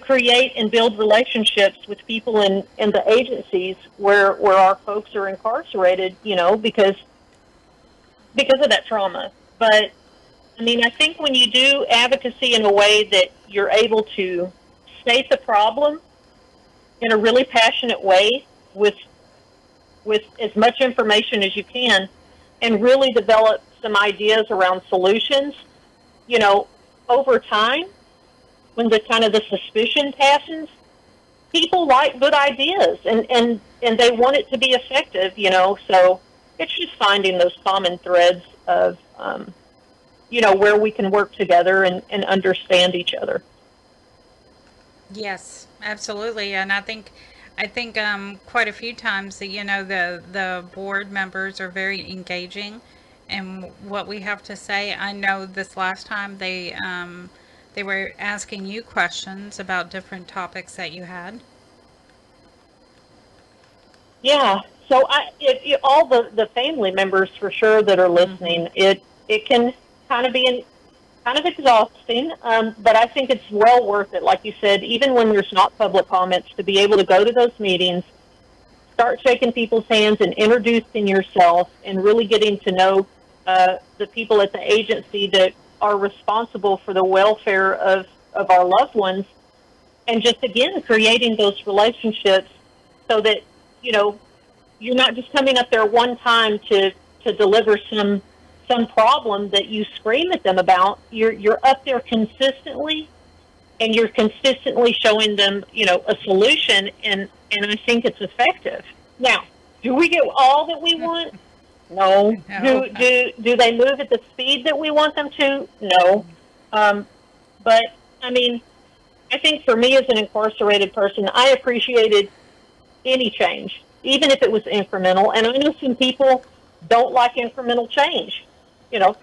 [SPEAKER 9] create and build relationships with people in the agencies where our folks are incarcerated, because of that trauma. But, I mean, I think when you do advocacy in a way that you're able to state the problem in a really passionate way with as much information as you can and really develop some ideas around solutions, over time, when the suspicion passes, people like good ideas and they want it to be effective, so it's just finding those common threads of, where we can work together and understand each other.
[SPEAKER 4] Yes, absolutely. And I think quite a few times, the board members are very engaging in what we have to say. I know this last time they were asking you questions about different topics that you had. Yeah.
[SPEAKER 9] So all the family members for sure that are listening, it can kind of be kind of exhausting, but I think it's well worth it. Like you said, even when there's not public comments, to be able to go to those meetings, start shaking people's hands and introducing yourself and really getting to know the people at the agency that are responsible for the welfare of our loved ones, and just, again, creating those relationships so that, you're not just coming up there one time to deliver some problem that you scream at them about. You're up there consistently, and you're consistently showing them, a solution, and I think it's effective. Now, do we get all that we want? No. Do they move at the speed that we want them to? No. But, I mean, I think for me as an incarcerated person, I appreciated any change, even if it was incremental. And I know some people don't like incremental change.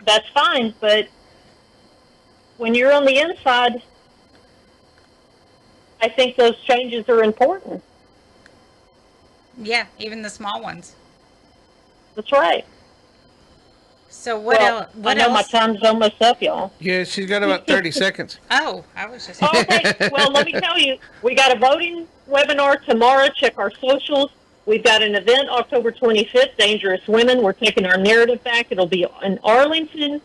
[SPEAKER 9] That's fine. But when you're on the inside, I think those changes are important.
[SPEAKER 4] Yeah, even the small ones.
[SPEAKER 9] That's right.
[SPEAKER 4] So what else?
[SPEAKER 9] I know my time's almost up, y'all.
[SPEAKER 5] Yeah, she's got about 30 seconds.
[SPEAKER 4] Oh, I was just...
[SPEAKER 9] Okay, well, let me tell you, we got a voting webinar tomorrow. Check our socials. We've got an event October 25th, Dangerous Women. We're taking our narrative back. It'll be in Arlington.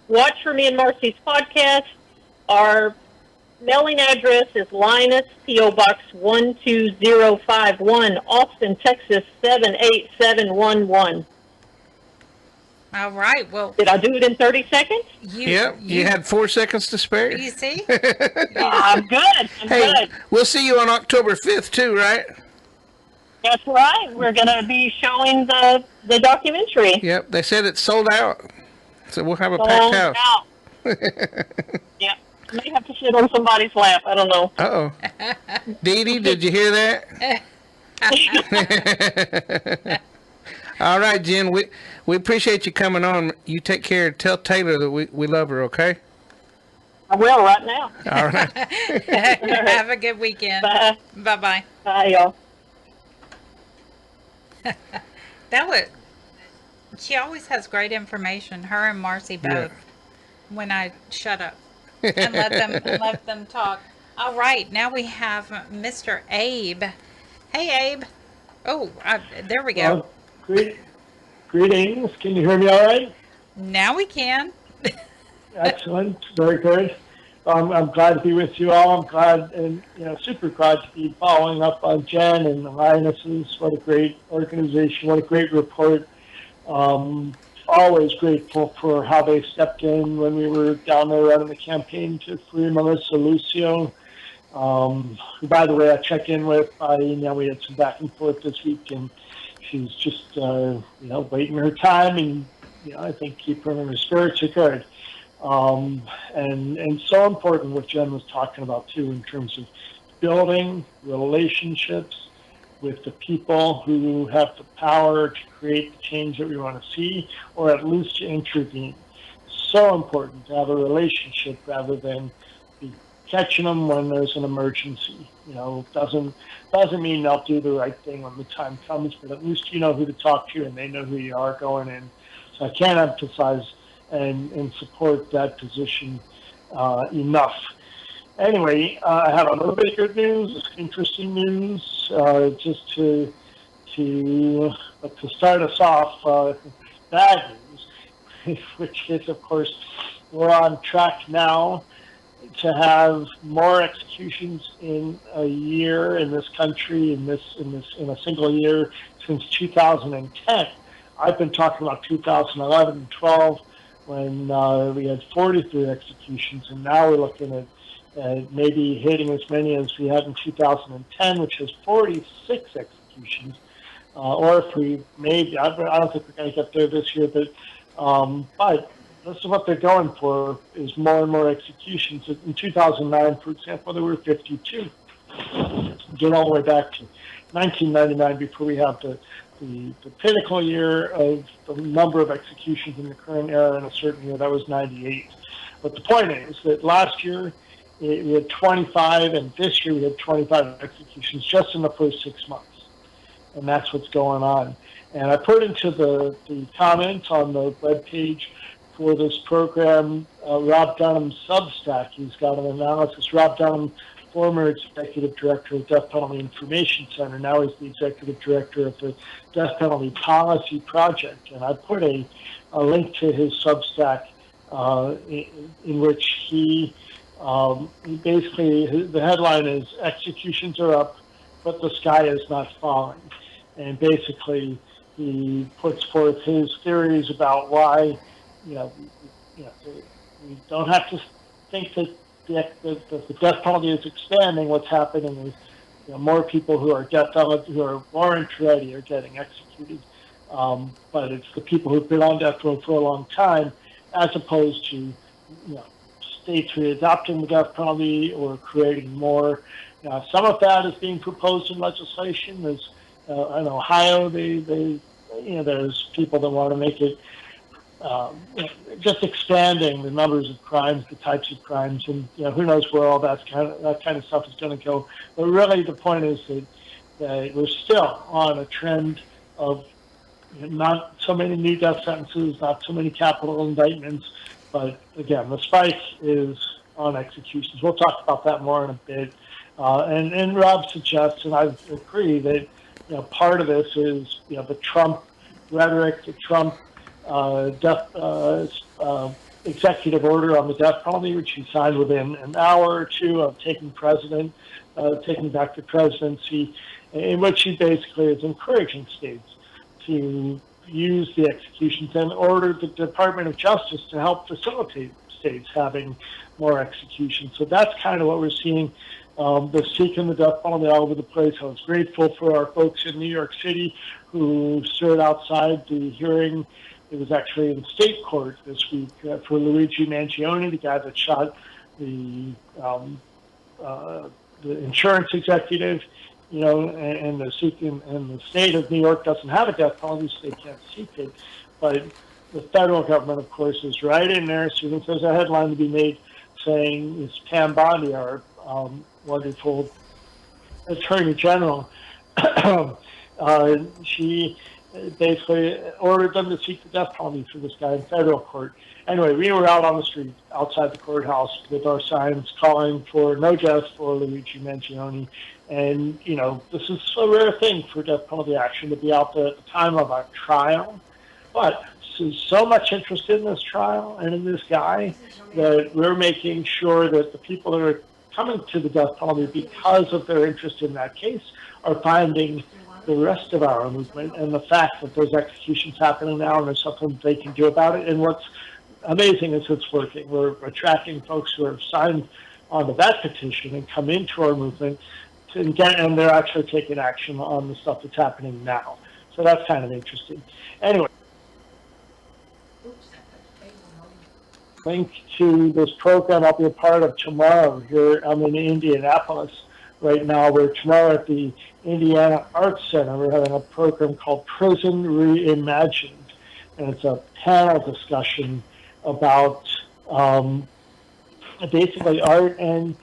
[SPEAKER 9] Watch for me and Marcy's podcast. Our mailing address is Lioness, P.O. Box 12051, Austin, Texas 78711.
[SPEAKER 4] All right. Well,
[SPEAKER 9] did I do it in 30 seconds?
[SPEAKER 5] You had 4 seconds to spare.
[SPEAKER 4] You see?
[SPEAKER 9] I'm good. I'm good.
[SPEAKER 5] We'll see you on October 5th too, right?
[SPEAKER 9] That's right. We're going to be showing the documentary.
[SPEAKER 5] Yep. They said it's sold out, so we'll have a packed house.
[SPEAKER 9] Yep. may have to sit on somebody's lap. I don't know.
[SPEAKER 5] Uh-oh. Dee Dee, did you hear that? All right, Jen, we appreciate you coming on. You take care. Tell Taylor that we love her, okay?
[SPEAKER 9] I will right now.
[SPEAKER 5] All right.
[SPEAKER 4] Have a good weekend.
[SPEAKER 9] Bye.
[SPEAKER 4] Bye-bye.
[SPEAKER 9] Bye, y'all.
[SPEAKER 4] She always has great information, her and Marcy both, when I shut up and let them talk. All right, now we have Mr. Abe. Hey, Abe. Oh, there we go.
[SPEAKER 10] Greetings. Can you hear me all right?
[SPEAKER 4] Now we can.
[SPEAKER 10] Excellent. Very good. I'm glad to be with you all. I'm glad and super glad to be following up on Jen and the Lionesses. What a great organization. What a great report. Always grateful for how they stepped in when we were down there running the campaign to free Melissa Lucio. Who, by the way, I checked in with by email. We had some back and forth this week, and she's just waiting her time, and I think keeping her spirits are good. And so important what Jen was talking about too, in terms of building relationships with the people who have the power to create the change that we want to see, or at least to intervene. So important to have a relationship rather than be catching them when there's an emergency. Doesn't mean they'll do the right thing when the time comes, but at least you know who to talk to and they know who you are going in. So I can't emphasize and support that position enough. Anyway, I have a little bit of good news, interesting news, just to start us off. Bad news, which is, of course, we're on track now to have more executions in a year in this country in a single year since 2010. I've been talking about 2011 and 12 when we had 43 executions, and now we're looking at maybe hitting as many as we had in 2010, which is 46 executions. Or if we maybe, I don't think we're going to get there this year, but this is what they're going for, is more and more executions. In 2009, for example, there were 52. Get all the way back to 1999 before we have the pinnacle year of the number of executions in the current era in a certain year. That was 98. But the point is that last year we had 25, and this year we had 25 executions just in the first 6 months. And that's what's going on. And I put into the comments on the webpage for this program, Rob Dunham's Substack. He's got an analysis. Rob Dunham, former executive director of Death Penalty Information Center, now he's the executive director of the Death Penalty Policy Project. And I put a link to his Substack in which he basically, the headline is "Executions are up, but the sky is not falling." And basically, he puts forth his theories about why, we don't have to think that the death penalty is expanding. What's happening is, more people who are who are warrant ready are getting executed. But it's the people who've been on death row for a long time, as opposed to, states adopting the death penalty or creating more. Some of that is being proposed in legislation. There's in Ohio, there's people that want to make it just expanding the numbers of crimes, the types of crimes, and who knows where all that kind of stuff is going to go. But really, the point is that we're still on a trend of not so many new death sentences, not so many capital indictments, but again, the spike is on executions. We'll talk about that more in a bit. And Rob suggests, and I agree, that part of this is the Trump rhetoric, the Trump executive order on the death penalty, which he signed within an hour or two of taking back the presidency, in which he basically is encouraging states to use the executions and ordered the Department of Justice to help facilitate states having more executions. So that's kind of what we're seeing. They're seeking the death penalty all over the place. I was grateful for our folks in New York City who stood outside the hearing. It was actually in state court this week for Luigi Mangione, the guy that shot the insurance executive, and the state of New York doesn't have a death penalty, so they can't seek it. But the federal government, of course, is right in there. As soon as there's a headline to be made saying it's Pam Bondi, our wonderful Attorney General, she basically ordered them to seek the death penalty for this guy in federal court. Anyway, we were out on the street outside the courthouse with our signs calling for no death for Luigi Mangione. And, this is a rare thing for death penalty action to be out there at the time of our trial. But there's so much interest in this trial and in this guy that we're making sure that the people that are coming to the death penalty because of their interest in that case are finding the rest of our movement and the fact that there's executions happening now and there's something they can do about it. And what's amazing is it's working. We're attracting folks who have signed onto that petition and come into our movement and they're actually taking action on the stuff that's happening now. So that's kind of interesting. Anyway, link to this program I'll be a part of tomorrow here. I'm in Indianapolis right now. We're tomorrow at the Indiana Arts Center. We're having a program called Prison Reimagined, and it's a panel discussion about basically art and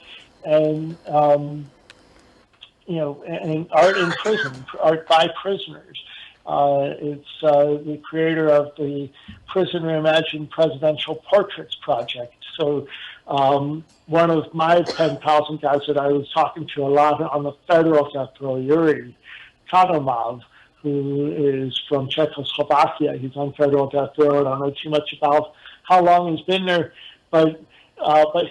[SPEAKER 10] art in prison, art by prisoners. It's the creator of the Prison Reimagined Presidential Portraits Project. So one of my pen pals and guys that I was talking to a lot on the federal death row, Yuri Kadomov, who is from Czechoslovakia. He's on federal death row. I don't know too much about how long he's been there, but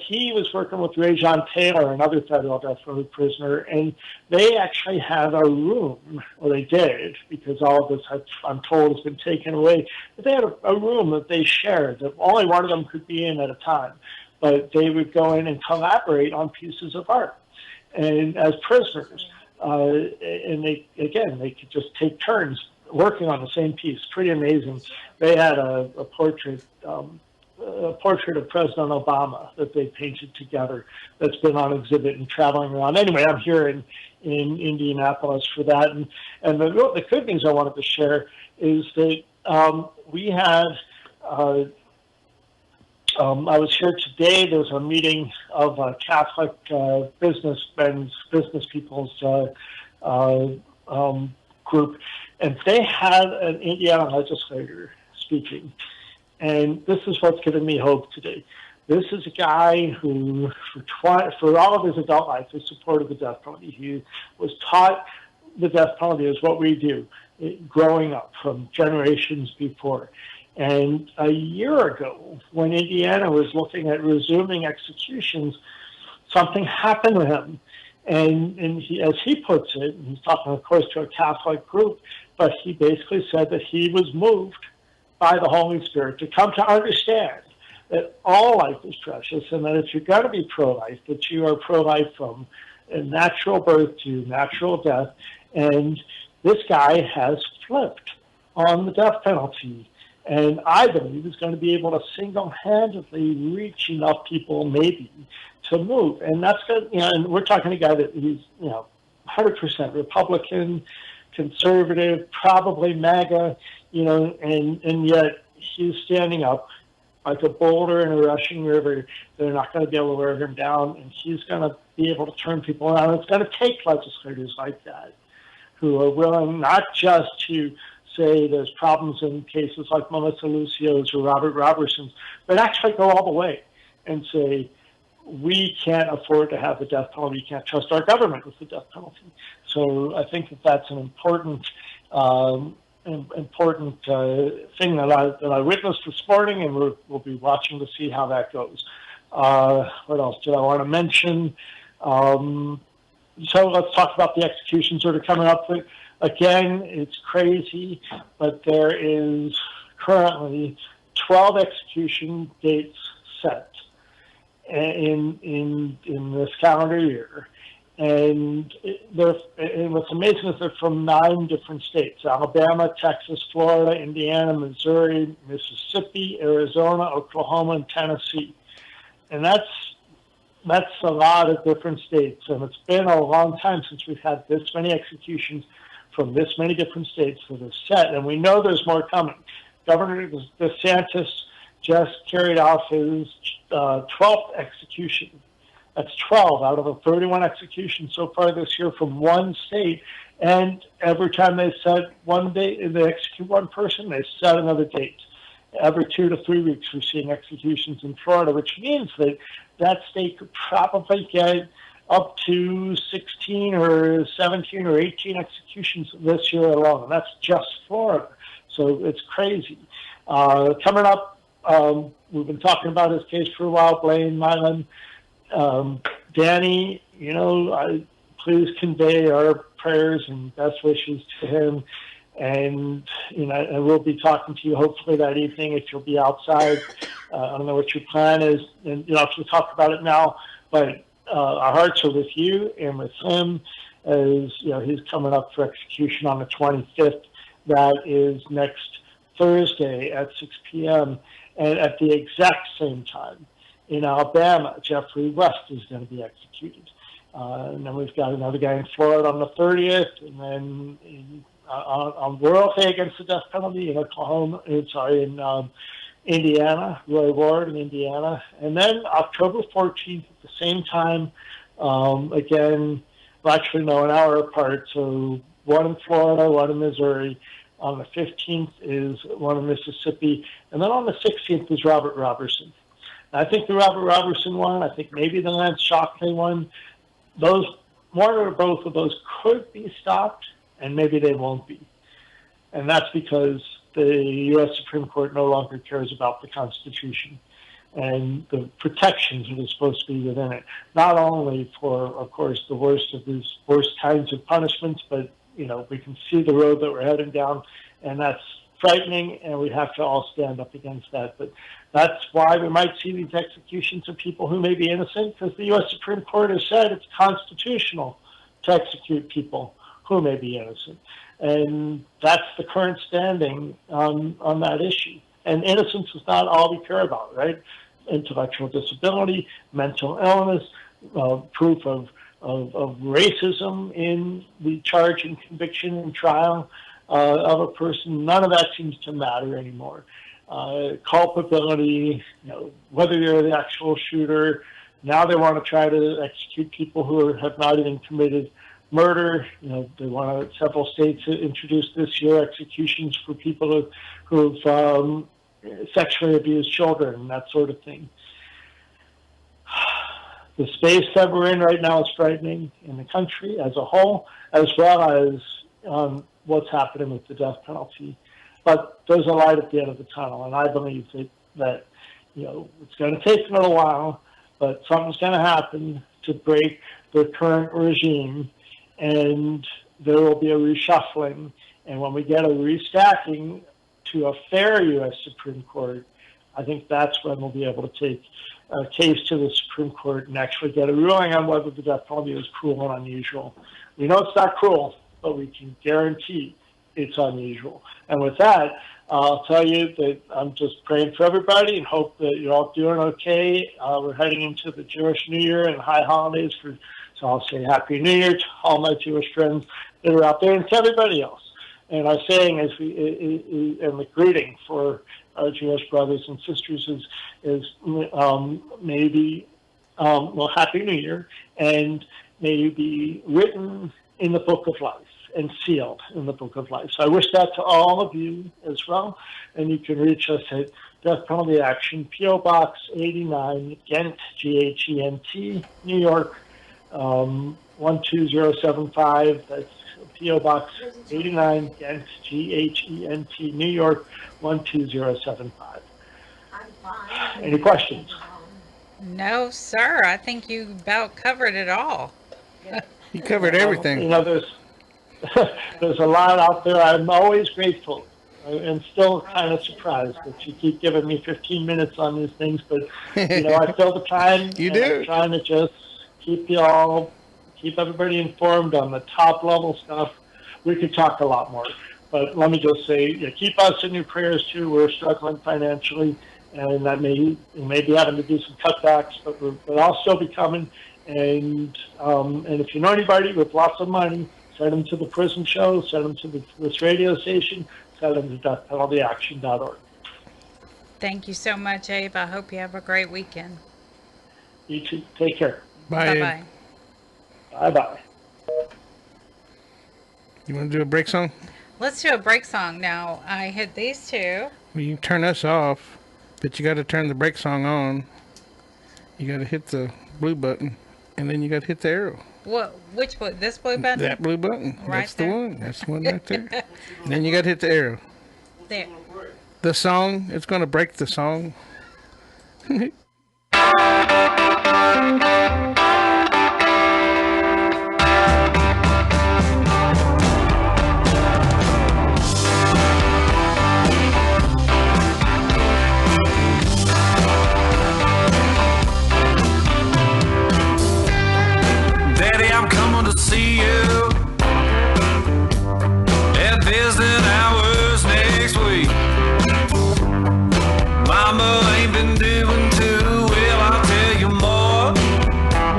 [SPEAKER 10] he was working with Rajon Taylor, another federal death row prisoner, and they actually had a room, or they did, because all of this, I'm told, has been taken away. But they had a room that they shared that only one of them could be in at a time. But they would go in and collaborate on pieces of art, and as prisoners, and they could just take turns working on the same piece. Pretty amazing. They had a portrait of President Obama that they painted together that's been on exhibit and traveling around. Anyway, I'm here in Indianapolis for that. And the good news I wanted to share is that we had, I was here today. There was a meeting of Catholic business people's group, and they had an Indiana legislator speaking. And this is what's given me hope today. This is a guy who, for all of his adult life, has supported the death penalty. He was taught the death penalty is what we do, growing up from generations before. And a year ago, when Indiana was looking at resuming executions, something happened to him. And he, as he puts it, and he's talking, of course, to a Catholic group, but he basically said that he was moved by the Holy Spirit to come to understand that all life is precious, and that if you're going to be pro-life, that you are pro-life from a natural birth to natural death. And this guy has flipped on the death penalty, and I believe is going to be able to single-handedly reach enough people, maybe, to move. And that's good. And we're talking a guy that he's 100% Republican, conservative, probably MAGA, and yet he's standing up like a boulder in a rushing river. They're not going to be able to wear him down, and he's going to be able to turn people around. It's going to take legislators like that who are willing not just to say there's problems in cases like Melissa Lucio's or Robert Robertson's, but actually go all the way and say, we can't afford to have the death penalty. We can't trust our government with the death penalty. So I think that that's an important thing that I witnessed this morning, and we'll be watching to see how that goes. What else did I want to mention? So let's talk about the executions that are coming up. Again, it's crazy, but there is currently 12 execution dates set in this calendar year. And what's amazing is they're from 9 different states: Alabama, Texas, Florida, Indiana, Missouri, Mississippi, Arizona, Oklahoma, and Tennessee. And that's that's a lot of different states, and it's been a long time since we've had this many executions from this many different states that are set, and we know there's more coming. Governor DeSantis just carried off his 12th execution. That's 12 out of the 31 executions so far this year from one state. And every time they set one date, they execute one person, they set another date. Every 2 to 3 weeks, we're seeing executions in Florida, which means that that state could probably get up to 16 or 17 or 18 executions this year alone. And that's just Florida. So it's crazy. Coming up, we've been talking about his case for a while, Blaine Mylan. Danny, please convey our prayers and best wishes to him. And, and we'll be talking to you hopefully that evening if you'll be outside. I don't know what your plan is, and, if we talk about it now, but our hearts are with you and with him as, he's coming up for execution on the 25th. That is next Thursday at 6 p.m. And at the exact same time in Alabama, Jeffrey West is going to be executed. And then we've got another guy in Florida on the 30th, and then on royalty against the death penalty in Oklahoma, in Indiana, Roy Ward in Indiana. And then October 14th at the same time, again, well, actually, no, an hour apart. So one in Florida, one in Missouri. On the 15th is one in Mississippi. And then on the 16th is Robert Robertson. I think the Robert Robertson one, I think maybe the Lance Shockley one, those, one or both of those could be stopped, and maybe they won't be. And that's because the U.S. Supreme Court no longer cares about the Constitution and the protections that are supposed to be within it. Not only for, of course, the worst of these worst kinds of punishments, but, we can see the road that we're heading down, and that's frightening, and we have to all stand up against that. But that's why we might see these executions of people who may be innocent, because the U.S. Supreme Court has said it's constitutional to execute people who may be innocent. And that's the current standing on that issue. And innocence is not all we care about, right? Intellectual disability, mental illness, proof of racism in the charge and conviction and trial of a person. None of that seems to matter anymore. Culpability, whether you're the actual shooter. Now they want to try to execute people who have not even committed murder. They want to, several states introduce this year executions for people who've sexually abused children and that sort of thing. The space that we're in right now is frightening in the country as a whole, as well as what's happening with the death penalty. But there's a light at the end of the tunnel, and I believe that it's going to take a little while, but something's going to happen to break the current regime, and there will be a reshuffling. And when we get a restacking to a fair U.S. Supreme Court, I think that's when we'll be able to take a case to the Supreme Court and actually get a ruling on whether the death penalty is cruel and unusual. We know it's not cruel, but we can guarantee it's unusual. And with that, I'll tell you that I'm just praying for everybody and hope that you're all doing okay. We're heading into the Jewish New Year and high holidays, so I'll say Happy New Year to all my Jewish friends that are out there and to everybody else. And our saying and the greeting for our Jewish brothers and sisters is maybe, Happy New Year, and may you be written in the book of life and sealed in the book of life. So I wish that to all of you as well. And you can reach us at Death Penalty Action, P.O. Box 89, Ghent, G-H-E-N-T, New York, 12075. That's P.O. Box 89, Ghent, G-H-E-N-T, New York, 12075. Any questions?
[SPEAKER 4] No, sir. I think you about covered it all.
[SPEAKER 5] You covered everything.
[SPEAKER 10] There's a lot out there. I'm always grateful and still kind of surprised that you keep giving me 15 minutes on these things, but I fill the time.
[SPEAKER 5] You do.
[SPEAKER 10] I'm trying to just keep everybody informed on the top level stuff. We could talk a lot more, but let me just say, keep us in your prayers too. We're struggling financially, and we may be having to do some cutbacks, but I'll still be coming. And if you know anybody with lots of money, send them to the prison show, send them to this radio station, send them to deathpenaltyaction.org.
[SPEAKER 4] Thank you so much, Abe. I hope you have a great weekend.
[SPEAKER 10] You too. Take care.
[SPEAKER 5] Bye.
[SPEAKER 4] Bye-bye.
[SPEAKER 10] Bye-bye.
[SPEAKER 5] You want to do a break song?
[SPEAKER 4] Let's do a break song now. I hit these two.
[SPEAKER 5] Well, you can turn us off, but you got to turn the break song on. You got to hit the blue button, and then you got to hit the arrow.
[SPEAKER 4] What? Which one? This blue button?
[SPEAKER 5] That blue button.
[SPEAKER 4] Right
[SPEAKER 5] That's
[SPEAKER 4] there?
[SPEAKER 5] the one. That's the one right there. And then you got to hit the arrow.
[SPEAKER 4] There.
[SPEAKER 5] The song, it's going to break the song.
[SPEAKER 2] Daddy, I'm coming to see you at visiting hours next week. Mama ain't been doing too well, I'll tell you more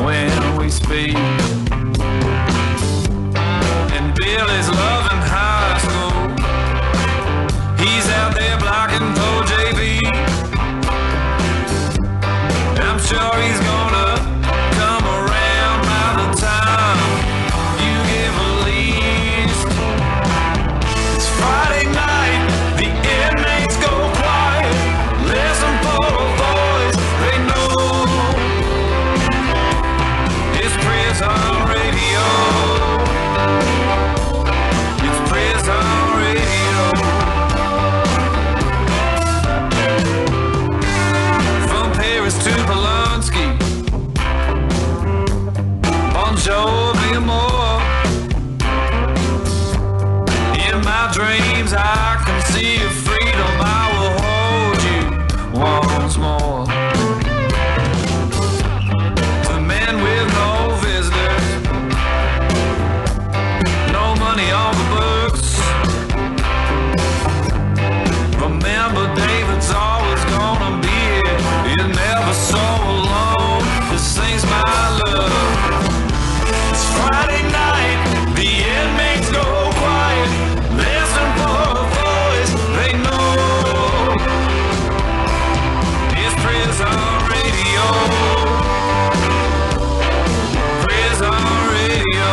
[SPEAKER 2] when we speak. And Billy's loving high school. He's out there blocking for JV. I'm sure he's gonna come around by the time you give a least. It's Friday night, the inmates go quiet. Listen for a voice they know. It's prison radio. It's prison radio. From Paris to Polanski, Bon Jovi and more. In my dreams I can see a freedom. I will hold you once more. To men with no visitors, no money on the books. Remember, David's always gonna be here. You're never so alone. This thing's my love. It's Friday night, the inmates go quiet. Listen for a voice they know. It's prison radio. Prison radio.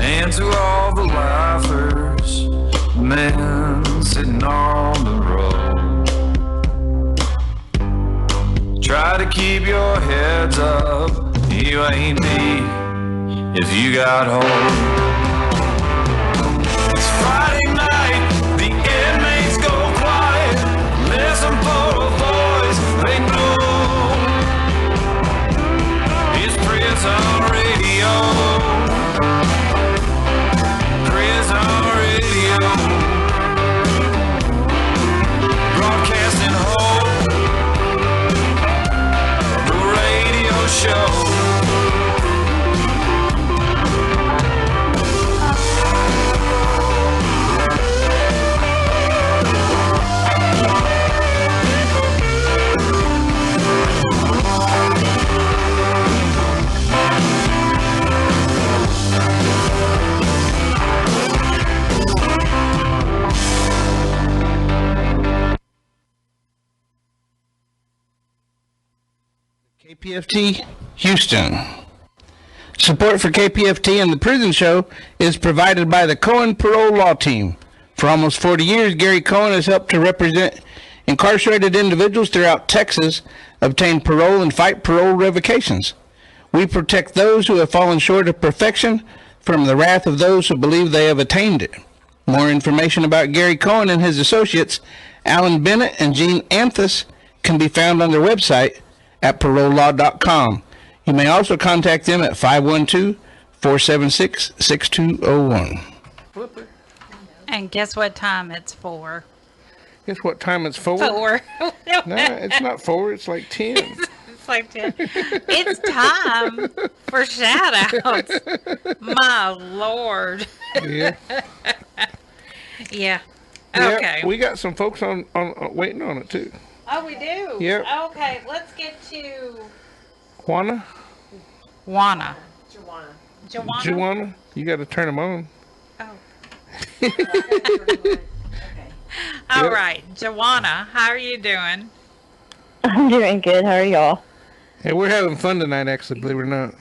[SPEAKER 2] And to all the laughers, men sitting on the road, try to keep your heads up. You ain't me if you got hope. It's Friday night, the inmates go quiet. Listen for a voice they know. It's prison radio. Prison radio. Broadcasting hope. The radio show.
[SPEAKER 5] KPFT Houston. Support for KPFT and the Prison Show is provided by the Cohen Parole Law Team, For almost 40 years, Gary Cohen has helped to represent incarcerated individuals throughout Texas obtain parole and fight parole revocations. We protect those who have fallen short of perfection from the wrath of those who believe they have attained it. More information about Gary Cohen and his associates, Alan Bennett and Gene Anthus, can be found on their website at parolelaw.com. You may also contact them at 512-476-6201.
[SPEAKER 4] And guess what time it's for?
[SPEAKER 5] Guess what time it's for?
[SPEAKER 4] 4.
[SPEAKER 5] No, it's not 4. It's like 10.
[SPEAKER 4] It's like 10. It's time for shout-outs. My Lord.
[SPEAKER 5] Yeah.
[SPEAKER 4] Yeah.
[SPEAKER 5] Yeah,
[SPEAKER 4] Okay.
[SPEAKER 5] we got some folks on waiting on it too.
[SPEAKER 4] Oh, we do?
[SPEAKER 5] Yep.
[SPEAKER 4] Okay, let's get to
[SPEAKER 5] Juana?
[SPEAKER 4] Juana.
[SPEAKER 5] Juana? You got to turn them on.
[SPEAKER 4] Oh. All right, Joanna, how are you doing?
[SPEAKER 6] I'm doing good. How are y'all?
[SPEAKER 5] Hey, we're having fun tonight, actually, believe it or not.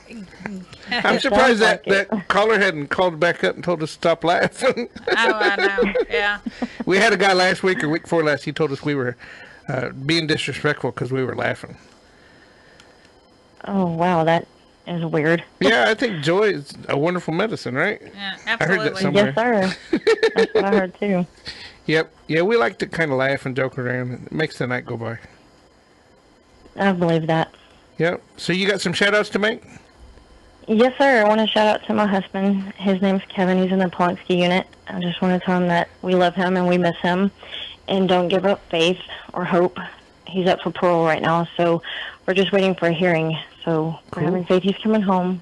[SPEAKER 5] I'm surprised that caller hadn't called back up and told us to stop laughing.
[SPEAKER 4] Oh, I know. Yeah.
[SPEAKER 5] We had a guy last week or week before last. He told us we were being disrespectful because we were laughing.
[SPEAKER 6] Oh, wow. That is weird.
[SPEAKER 5] Yeah, I think joy is a wonderful medicine, right?
[SPEAKER 4] Yeah,
[SPEAKER 5] I heard that
[SPEAKER 4] absolutely.
[SPEAKER 5] somewhere.
[SPEAKER 6] Yes, sir. That's what I heard, too.
[SPEAKER 5] Yep. Yeah, we like to kind of laugh and joke around. It makes the night go by.
[SPEAKER 6] I believe that.
[SPEAKER 5] Yep. So you got some shout-outs to make?
[SPEAKER 6] Yes, sir. I want to shout out to my husband. His name's Kevin. He's in the Polanski unit. I just want to tell him that we love him and we miss him. And don't give up faith or hope. He's up for parole right now, so we're just waiting for a hearing. So we're having faith he's coming home.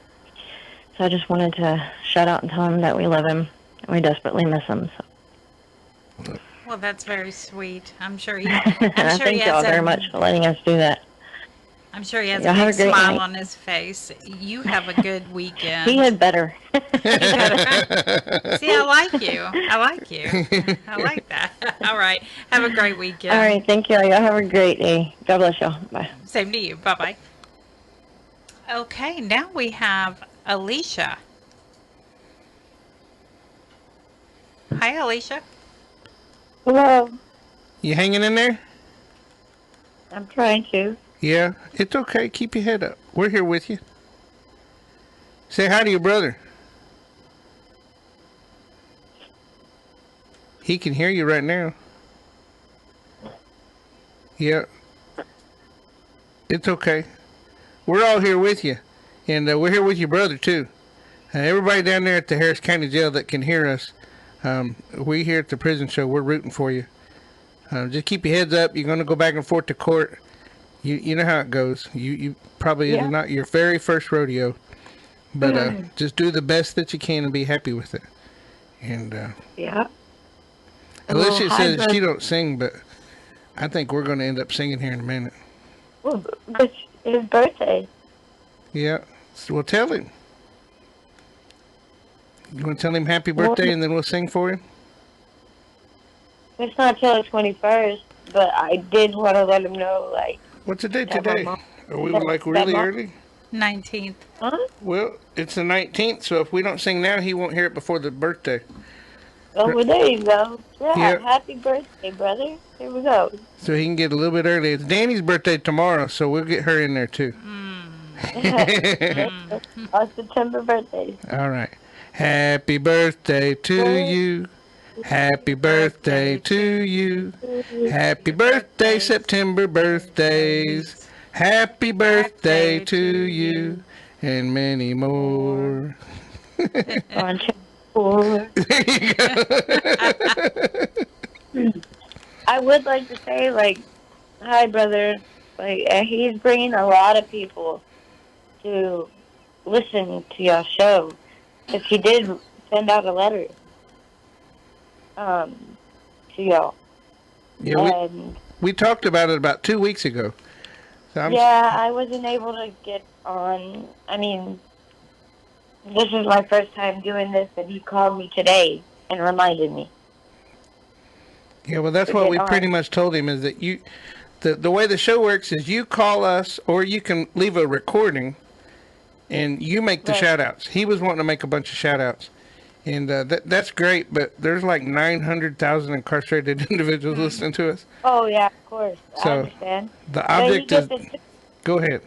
[SPEAKER 6] So I just wanted to shout out and tell him that we love him and we desperately miss him. So.
[SPEAKER 4] Well, that's very sweet. I'm sure he.
[SPEAKER 6] I
[SPEAKER 4] I'm sure he
[SPEAKER 6] thank y'all
[SPEAKER 4] has
[SPEAKER 6] very
[SPEAKER 4] a,
[SPEAKER 6] much for letting us do that.
[SPEAKER 4] I'm sure he has
[SPEAKER 6] Y'all
[SPEAKER 4] a
[SPEAKER 6] have
[SPEAKER 4] big
[SPEAKER 6] a great
[SPEAKER 4] smile
[SPEAKER 6] night.
[SPEAKER 4] on his face. You have a good weekend.
[SPEAKER 6] He had better.
[SPEAKER 4] See, I like you. I like you. I like that. All right. Have a great weekend.
[SPEAKER 6] All right. Thank y'all. Y'all have a great day. God bless y'all. Bye.
[SPEAKER 4] Same to you. Bye-bye. Okay, now we have Alicia. Hi, Alicia.
[SPEAKER 11] Hello.
[SPEAKER 5] You hanging in there?
[SPEAKER 11] I'm trying to.
[SPEAKER 5] Yeah, it's okay. Keep your head up. We're here with you. Say hi to your brother. He can hear you right now. Yeah. It's okay. We're all here with you. And we're here with your brother, too. Everybody down there at the Harris County Jail that can hear us, we here at the prison show, we're rooting for you. Just keep your heads up. You're going to go back and forth to court. You know how it goes. You probably is not your very first rodeo. But just do the best that you can and be happy with it. And
[SPEAKER 11] Yeah.
[SPEAKER 5] Alicia says she don't sing, but I think we're going to end up singing here in a minute.
[SPEAKER 11] Well, it's his birthday.
[SPEAKER 5] Yeah. So we'll tell him. You want to tell him happy birthday and then we'll sing for him?
[SPEAKER 11] It's not till the 21st, but I did want to let him know, like...
[SPEAKER 5] What's the date
[SPEAKER 11] that
[SPEAKER 5] today?
[SPEAKER 11] my mom-
[SPEAKER 5] Are we
[SPEAKER 11] that-
[SPEAKER 5] like
[SPEAKER 11] that
[SPEAKER 5] really
[SPEAKER 11] mom-
[SPEAKER 5] early?
[SPEAKER 4] 19th.
[SPEAKER 11] Huh?
[SPEAKER 5] Well, it's the 19th, so if we don't sing now, he won't hear it before the birthday.
[SPEAKER 11] Oh, well, there you go. Yeah,
[SPEAKER 5] Yeah.
[SPEAKER 11] happy birthday, brother. Here we go.
[SPEAKER 5] So he can get a little bit early. It's Danny's birthday tomorrow, so we'll get her in there too.
[SPEAKER 11] Our September birthdays.
[SPEAKER 5] All right. Happy birthday to you. Happy birthday to you. Happy birthday, September birthdays. Happy birthday to you. And many more.
[SPEAKER 11] On four.
[SPEAKER 5] There you go.
[SPEAKER 11] I would like to say, like, hi, brother. Like, he's bringing a lot of people to listen to your show. Because he did send out a letter to y'all.
[SPEAKER 5] Yeah,
[SPEAKER 11] And
[SPEAKER 5] we talked about it about 2 weeks ago. So
[SPEAKER 11] yeah, I wasn't able to get on. I mean, this is my first time doing this, and he called me today and reminded me.
[SPEAKER 5] Yeah, well, that's what we pretty much told him is that the way the show works is you call us or you can leave a recording and you make the
[SPEAKER 11] Right.
[SPEAKER 5] shout outs. He was wanting to make a bunch of shout outs. And that's great, but there's like 900,000 incarcerated individuals listening to us.
[SPEAKER 11] Oh yeah, of course. I
[SPEAKER 5] So
[SPEAKER 11] understand.
[SPEAKER 5] the
[SPEAKER 11] But he
[SPEAKER 5] object
[SPEAKER 11] gets
[SPEAKER 5] is.
[SPEAKER 11] it.
[SPEAKER 5] Go ahead.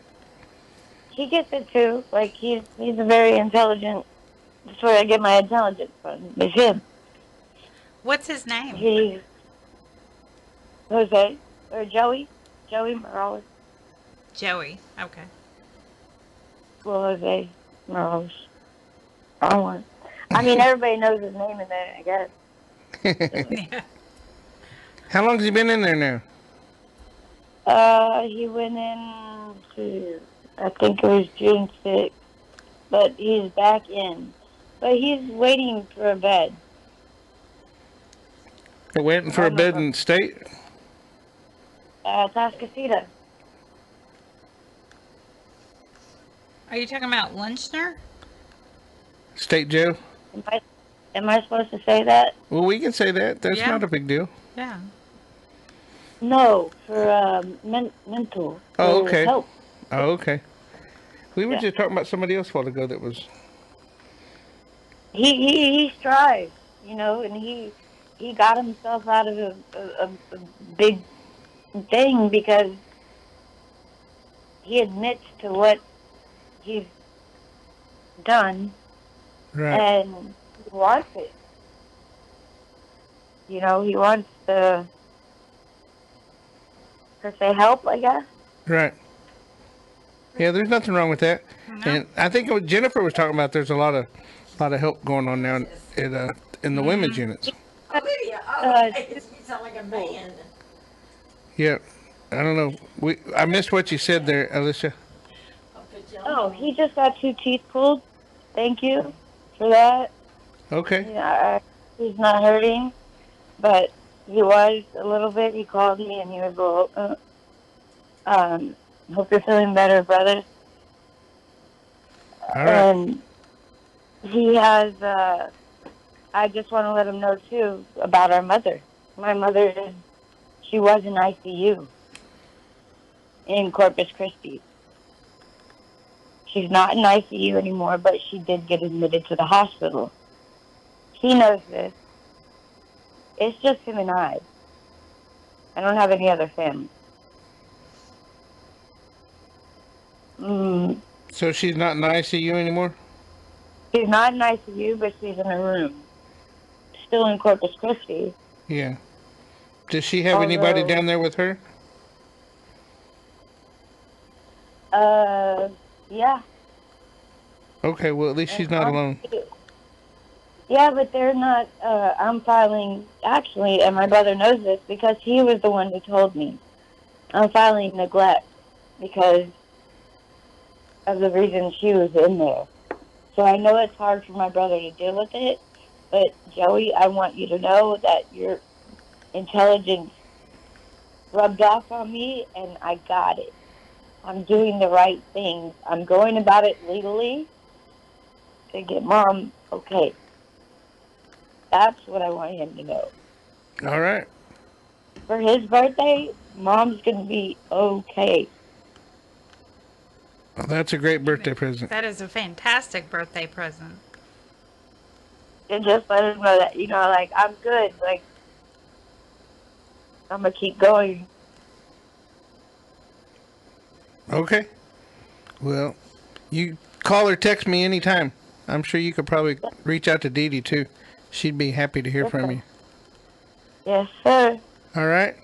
[SPEAKER 11] He gets it too. Like he's a very intelligent. That's where I get my intelligence from. It's him.
[SPEAKER 4] What's his name?
[SPEAKER 11] He's Jose or Joey Morales.
[SPEAKER 4] Joey. Okay.
[SPEAKER 11] Well, Jose Morales. I mean, everybody knows his name in there, I guess.
[SPEAKER 4] Yeah.
[SPEAKER 5] How long has he been in there now?
[SPEAKER 11] He went in to, I think it was June 6th, but he's back in. But he's waiting for a bed.
[SPEAKER 5] They're waiting for a bed in state?
[SPEAKER 11] Tascasita.
[SPEAKER 4] Are you talking about Lynchner?
[SPEAKER 5] State jail?
[SPEAKER 11] Am I supposed to say that?
[SPEAKER 5] Well, we can say that. That's
[SPEAKER 4] Yeah.
[SPEAKER 5] not a big deal.
[SPEAKER 4] Yeah.
[SPEAKER 11] No, for mental.
[SPEAKER 5] Oh,
[SPEAKER 11] for
[SPEAKER 5] okay.
[SPEAKER 11] Help.
[SPEAKER 5] Oh, okay. We were
[SPEAKER 11] Yeah.
[SPEAKER 5] just talking about somebody else a while ago that was.
[SPEAKER 11] He strives, and he got himself out of a big thing because he admits to what he's done.
[SPEAKER 5] Right.
[SPEAKER 11] And he wants it. He wants to, per se, help, I guess.
[SPEAKER 5] Right. Yeah, there's nothing wrong with that. And I think what Jennifer was talking about, there's a lot of help going on now in the women's units.
[SPEAKER 12] Olivia, you sound like a man.
[SPEAKER 5] Yeah. I don't know. I missed what you said there, Alicia.
[SPEAKER 11] Oh, he just got 2 teeth pulled. Thank you for that.
[SPEAKER 5] Okay.
[SPEAKER 11] Yeah, he's not hurting, but he was a little bit. He called me and he was a little, hope you're feeling better, brother.
[SPEAKER 5] All right.
[SPEAKER 11] And he has, I just want to let him know, too, about our mother. My mother, she was in ICU in Corpus Christi. She's not in ICU anymore, but she did get admitted to the hospital. He knows this. It's just him and I. I don't have any other family.
[SPEAKER 5] So she's not in the ICU anymore?
[SPEAKER 11] She's not in ICU, but she's in a room. Still in Corpus Christi.
[SPEAKER 5] Yeah. Does she have anybody down there with her?
[SPEAKER 11] Yeah.
[SPEAKER 5] Okay, well, at least she's not alone.
[SPEAKER 11] Yeah, but they're not, I'm filing, actually, and my brother knows this because he was the one who told me. I'm filing neglect because of the reason she was in there. So I know it's hard for my brother to deal with it, but Joey, I want you to know that your intelligence rubbed off on me, and I got it. I'm doing the right things. I'm going about it legally to get Mom okay. That's what I want him to know.
[SPEAKER 5] All right.
[SPEAKER 11] For his birthday, Mom's going to be okay.
[SPEAKER 5] Well, that's a great birthday present.
[SPEAKER 4] That is a fantastic birthday present.
[SPEAKER 11] And just let him know that, I'm good. Like, I'm going to keep going.
[SPEAKER 5] Okay. Well, you call or text me anytime. I'm sure you could probably reach out to Dee Dee, too. She'd be happy to hear from you.
[SPEAKER 11] Yes, sir.
[SPEAKER 5] All right.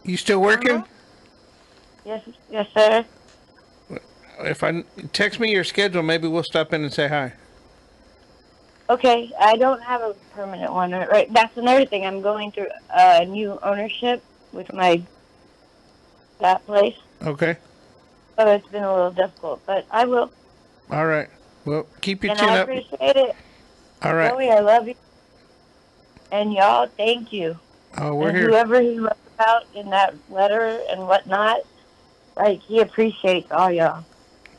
[SPEAKER 5] You still working?
[SPEAKER 11] Yes, sir.
[SPEAKER 5] If I text me your schedule, maybe we'll stop in and say hi.
[SPEAKER 11] Okay, I don't have a permanent one. Right, that's another thing. I'm going through new ownership with that place.
[SPEAKER 5] Okay.
[SPEAKER 11] So it's been a little difficult, but I will.
[SPEAKER 5] All right. Well, keep your
[SPEAKER 11] And
[SPEAKER 5] chin
[SPEAKER 11] I
[SPEAKER 5] up.
[SPEAKER 11] appreciate it.
[SPEAKER 5] All right.
[SPEAKER 11] Joey, I love you. And y'all, thank you.
[SPEAKER 5] Oh, we're
[SPEAKER 11] and
[SPEAKER 5] here.
[SPEAKER 11] Whoever he wrote about in that letter and whatnot, he appreciates all y'all.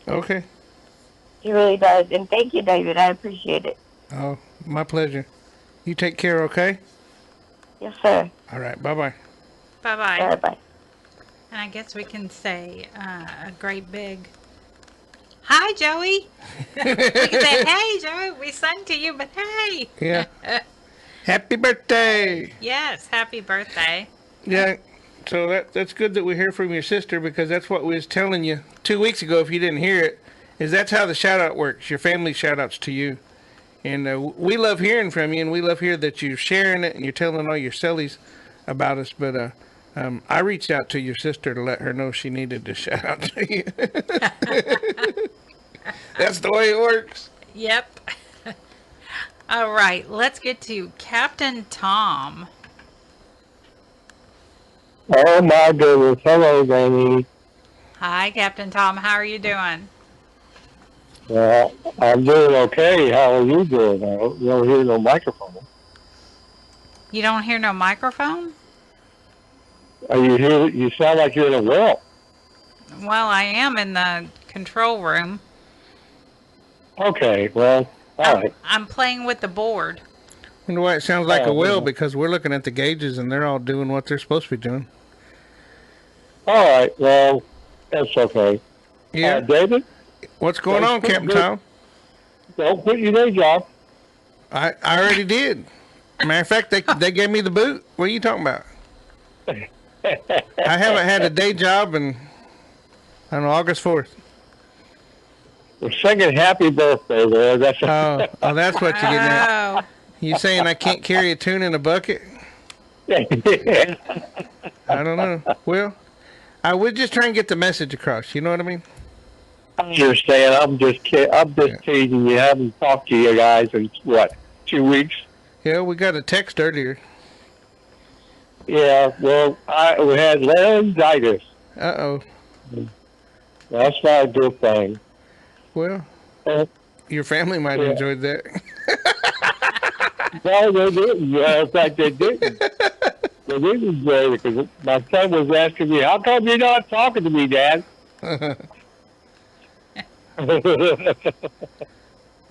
[SPEAKER 5] Okay.
[SPEAKER 11] He really does. And thank you, David. I appreciate it.
[SPEAKER 5] Oh, my pleasure. You take care, okay?
[SPEAKER 11] Yes, sir.
[SPEAKER 5] All right. Bye-bye.
[SPEAKER 4] Bye-bye.
[SPEAKER 11] Bye.
[SPEAKER 4] And I guess we can say a great big Hi, Joey. We can say, hey, Joey, we sung to you, but hey.
[SPEAKER 5] Yeah. Happy birthday.
[SPEAKER 4] Yes, happy birthday.
[SPEAKER 5] Yeah. So that's good that we hear from your sister, because that's what we was telling you 2 weeks ago, if you didn't hear it, is that's how the shout-out works. Your family shout-outs to you. And we love hearing from you, and we love hearing that you're sharing it and you're telling all your sillies about us. But I reached out to your sister to let her know she needed to shout out to you. That's the way it works.
[SPEAKER 4] Yep. All right, let's get to Captain Tom.
[SPEAKER 13] Oh my goodness. Hello, Danny.
[SPEAKER 4] Hi, Captain Tom. How are you doing?
[SPEAKER 13] I'm doing okay. How are you doing? I don't hear no microphone.
[SPEAKER 4] You don't hear no microphone?
[SPEAKER 13] You sound like you're in a well.
[SPEAKER 4] Well, I am in the control room.
[SPEAKER 13] Okay, well, all right.
[SPEAKER 4] I'm playing with the board.
[SPEAKER 5] Wonder why it sounds like a well, because we're looking at the gauges and they're all doing what they're supposed to be doing.
[SPEAKER 13] All right, well, that's okay.
[SPEAKER 5] Yeah.
[SPEAKER 13] David?
[SPEAKER 5] What's going on, Captain Tom?
[SPEAKER 13] Don't quit your day job.
[SPEAKER 5] I already did. Matter of fact, they gave me the boot. What are you talking about? I haven't had a day job on August 4th.
[SPEAKER 13] We're singing happy birthday there. That's
[SPEAKER 5] that's what you're getting at. You saying I can't carry a tune in a bucket? I don't know. Well, I would just try and get the message across. You know what I mean?
[SPEAKER 13] I understand. I'm just teasing you. I haven't talked to you guys in, 2 weeks?
[SPEAKER 5] Yeah, we got a text earlier.
[SPEAKER 13] Yeah, well, we had laryngitis.
[SPEAKER 5] Uh-oh.
[SPEAKER 13] That's not a good thing.
[SPEAKER 5] Well, your family might have enjoyed that.
[SPEAKER 13] No, they didn't. In fact, they didn't. They didn't enjoy it, because my son was asking me, how come you're not talking to me, Dad?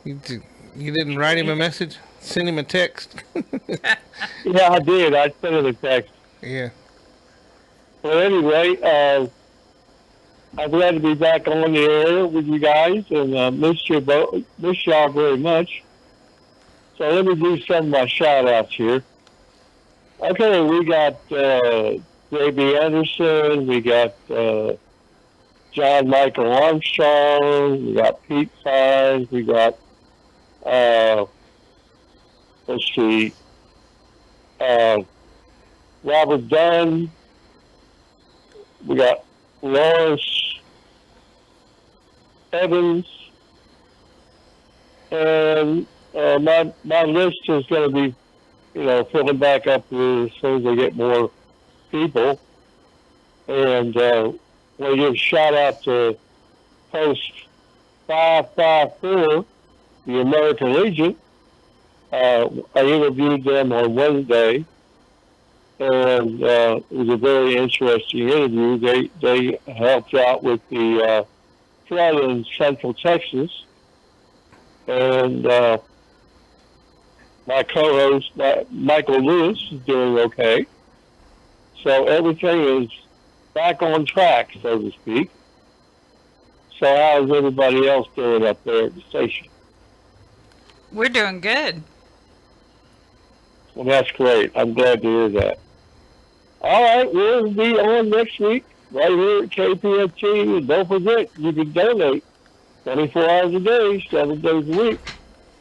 [SPEAKER 5] You didn't write him a message? Send him a text?
[SPEAKER 13] Yeah, I did. I sent him a text.
[SPEAKER 5] Yeah.
[SPEAKER 13] Well, anyway, I'm glad to be back on the air with you guys, and miss y'all very much. So let me do some of my shout-outs here. Okay, we got J.B. Anderson, we got John Michael Armstrong, we got Pete Fines, we got, let's see, Robert Dunn, we got Lawrence Evans, and my list is going to be, filling back up as soon as I get more people. And want to give a shout out to Post 554, the American Legion. I interviewed them on Wednesday, and it was a very interesting interview. They helped out with the flood in Central Texas, and my co-host Michael Lewis is doing okay. So everything is back on track, so to speak. So how's everybody else doing up there at the station?
[SPEAKER 4] We're doing good.
[SPEAKER 13] Well, that's great. I'm glad to hear that. All right, we'll be on next week right here at KPFT. And don't forget, you can donate 24 hours a day, 7 days a week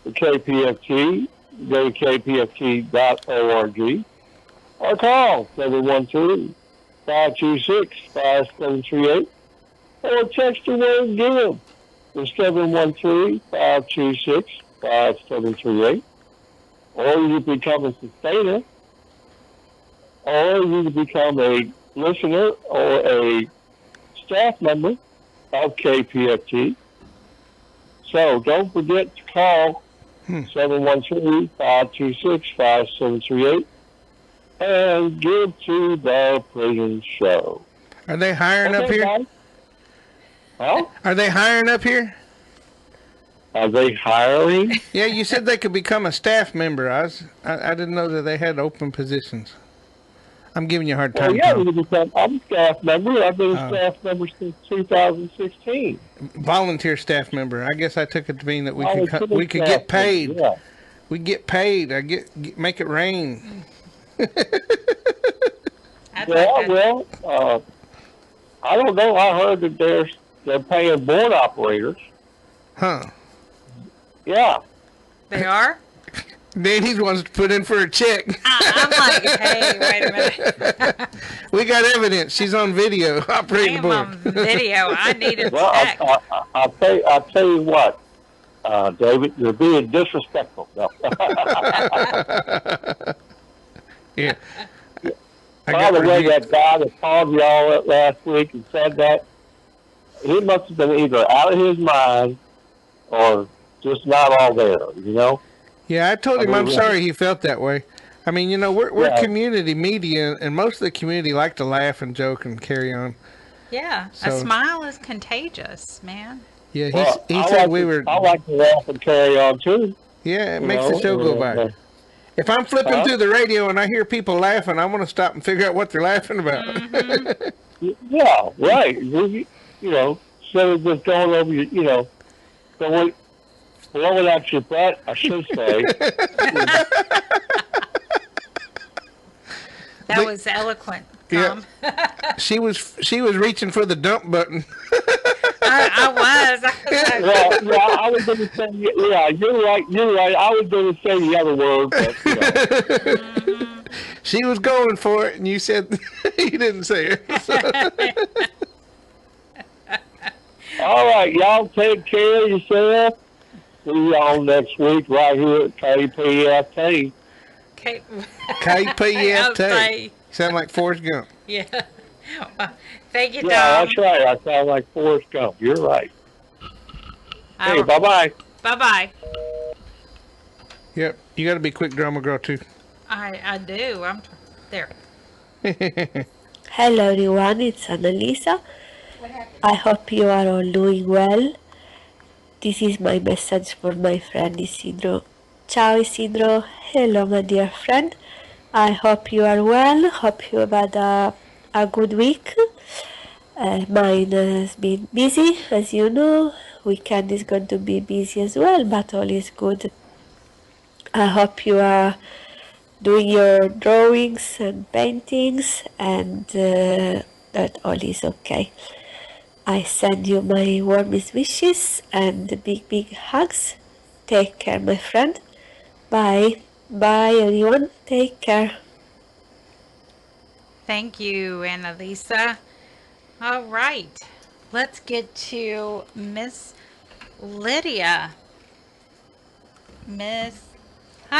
[SPEAKER 13] to KPFT. Go to kpft.org or call 713-526-5738 or text the word GIVE to 713-526-5738. Or you become a sustainer, or you can become a listener or a staff member of KPFT. So don't forget to call 713-526-5738 and give to the prison show.
[SPEAKER 5] Are they hiring up here?
[SPEAKER 13] Guys? Huh?
[SPEAKER 5] Are they hiring up here?
[SPEAKER 13] Are they hiring?
[SPEAKER 5] Yeah, you said they could become a staff member. I didn't know that they had open positions. I'm giving you a hard
[SPEAKER 13] Well,
[SPEAKER 5] time.
[SPEAKER 13] yeah,
[SPEAKER 5] Tom.
[SPEAKER 13] I'm a staff member. I've been a staff member since 2016.
[SPEAKER 5] Volunteer staff member. I guess I took it to mean that we could
[SPEAKER 13] staff
[SPEAKER 5] get paid.
[SPEAKER 13] member, yeah.
[SPEAKER 5] We get paid. I make it rain.
[SPEAKER 13] I don't know. I heard that they're paying board operators.
[SPEAKER 5] Huh.
[SPEAKER 13] Yeah.
[SPEAKER 4] They are?
[SPEAKER 5] Danny wants to put in for a check.
[SPEAKER 4] I'm like, hey, wait a minute.
[SPEAKER 5] We got evidence. She's on video. Operating board.
[SPEAKER 4] on video. I need a
[SPEAKER 13] Well,
[SPEAKER 4] check.
[SPEAKER 13] I'll tell you what, David, you're being disrespectful. No.
[SPEAKER 5] Yeah.
[SPEAKER 13] By the way, that guy that called y'all last week and said that, he must have been either out of his mind or just not all there, you know?
[SPEAKER 5] Yeah, I told him I'm sorry he felt that way. I mean, you know, we're community media, and most of the community like to laugh and joke and carry on.
[SPEAKER 4] Yeah,
[SPEAKER 5] So-
[SPEAKER 4] a smile is contagious, man.
[SPEAKER 5] Yeah, he
[SPEAKER 13] I
[SPEAKER 5] said
[SPEAKER 13] like
[SPEAKER 5] we
[SPEAKER 13] to-
[SPEAKER 5] were.
[SPEAKER 13] I like to laugh and carry on, too.
[SPEAKER 5] Yeah, it
[SPEAKER 13] You
[SPEAKER 5] makes
[SPEAKER 13] know,
[SPEAKER 5] the show go by. If I'm flipping through the radio and I hear people laughing, I want to stop and figure out what they're laughing about.
[SPEAKER 13] Yeah, right. You know, instead of just going over your, you know, blowing out your butt, I should say.
[SPEAKER 4] That was eloquent, Tom.
[SPEAKER 5] She was reaching for the dump button.
[SPEAKER 4] I was.
[SPEAKER 13] Well, I was going to say, yeah, you're right. I was going to say the other word, but, you know.
[SPEAKER 5] She was going for it, and you said you didn't say it.
[SPEAKER 13] All right, y'all take care of yourself. See y'all next week right here at KPFT.
[SPEAKER 5] KPFT. Sound like Forrest Gump.
[SPEAKER 4] Yeah. Thank you, Tom.
[SPEAKER 13] Yeah, that's right. I sound like Forrest Gump. You're right. Hey, bye-bye.
[SPEAKER 4] Bye-bye.
[SPEAKER 5] Yep, you got to be quick drama girl, too.
[SPEAKER 4] I do. I'm there.
[SPEAKER 14] Hello everyone, it's Annalisa. I hope you are all doing well. This is my message for my friend Isidro. Ciao Isidro. Hello my dear friend. I hope you are well. Hope you have had a good week. Mine has been busy, as you know. Weekend is going to be busy as well, but all is good. I hope you are doing your drawings and paintings and that all is okay. I send you my warmest wishes and big hugs. Take care, my friend. Bye. Bye, everyone. Take care.
[SPEAKER 4] Thank you, Annalisa. All right. Let's get to Miss Lydia. Hi,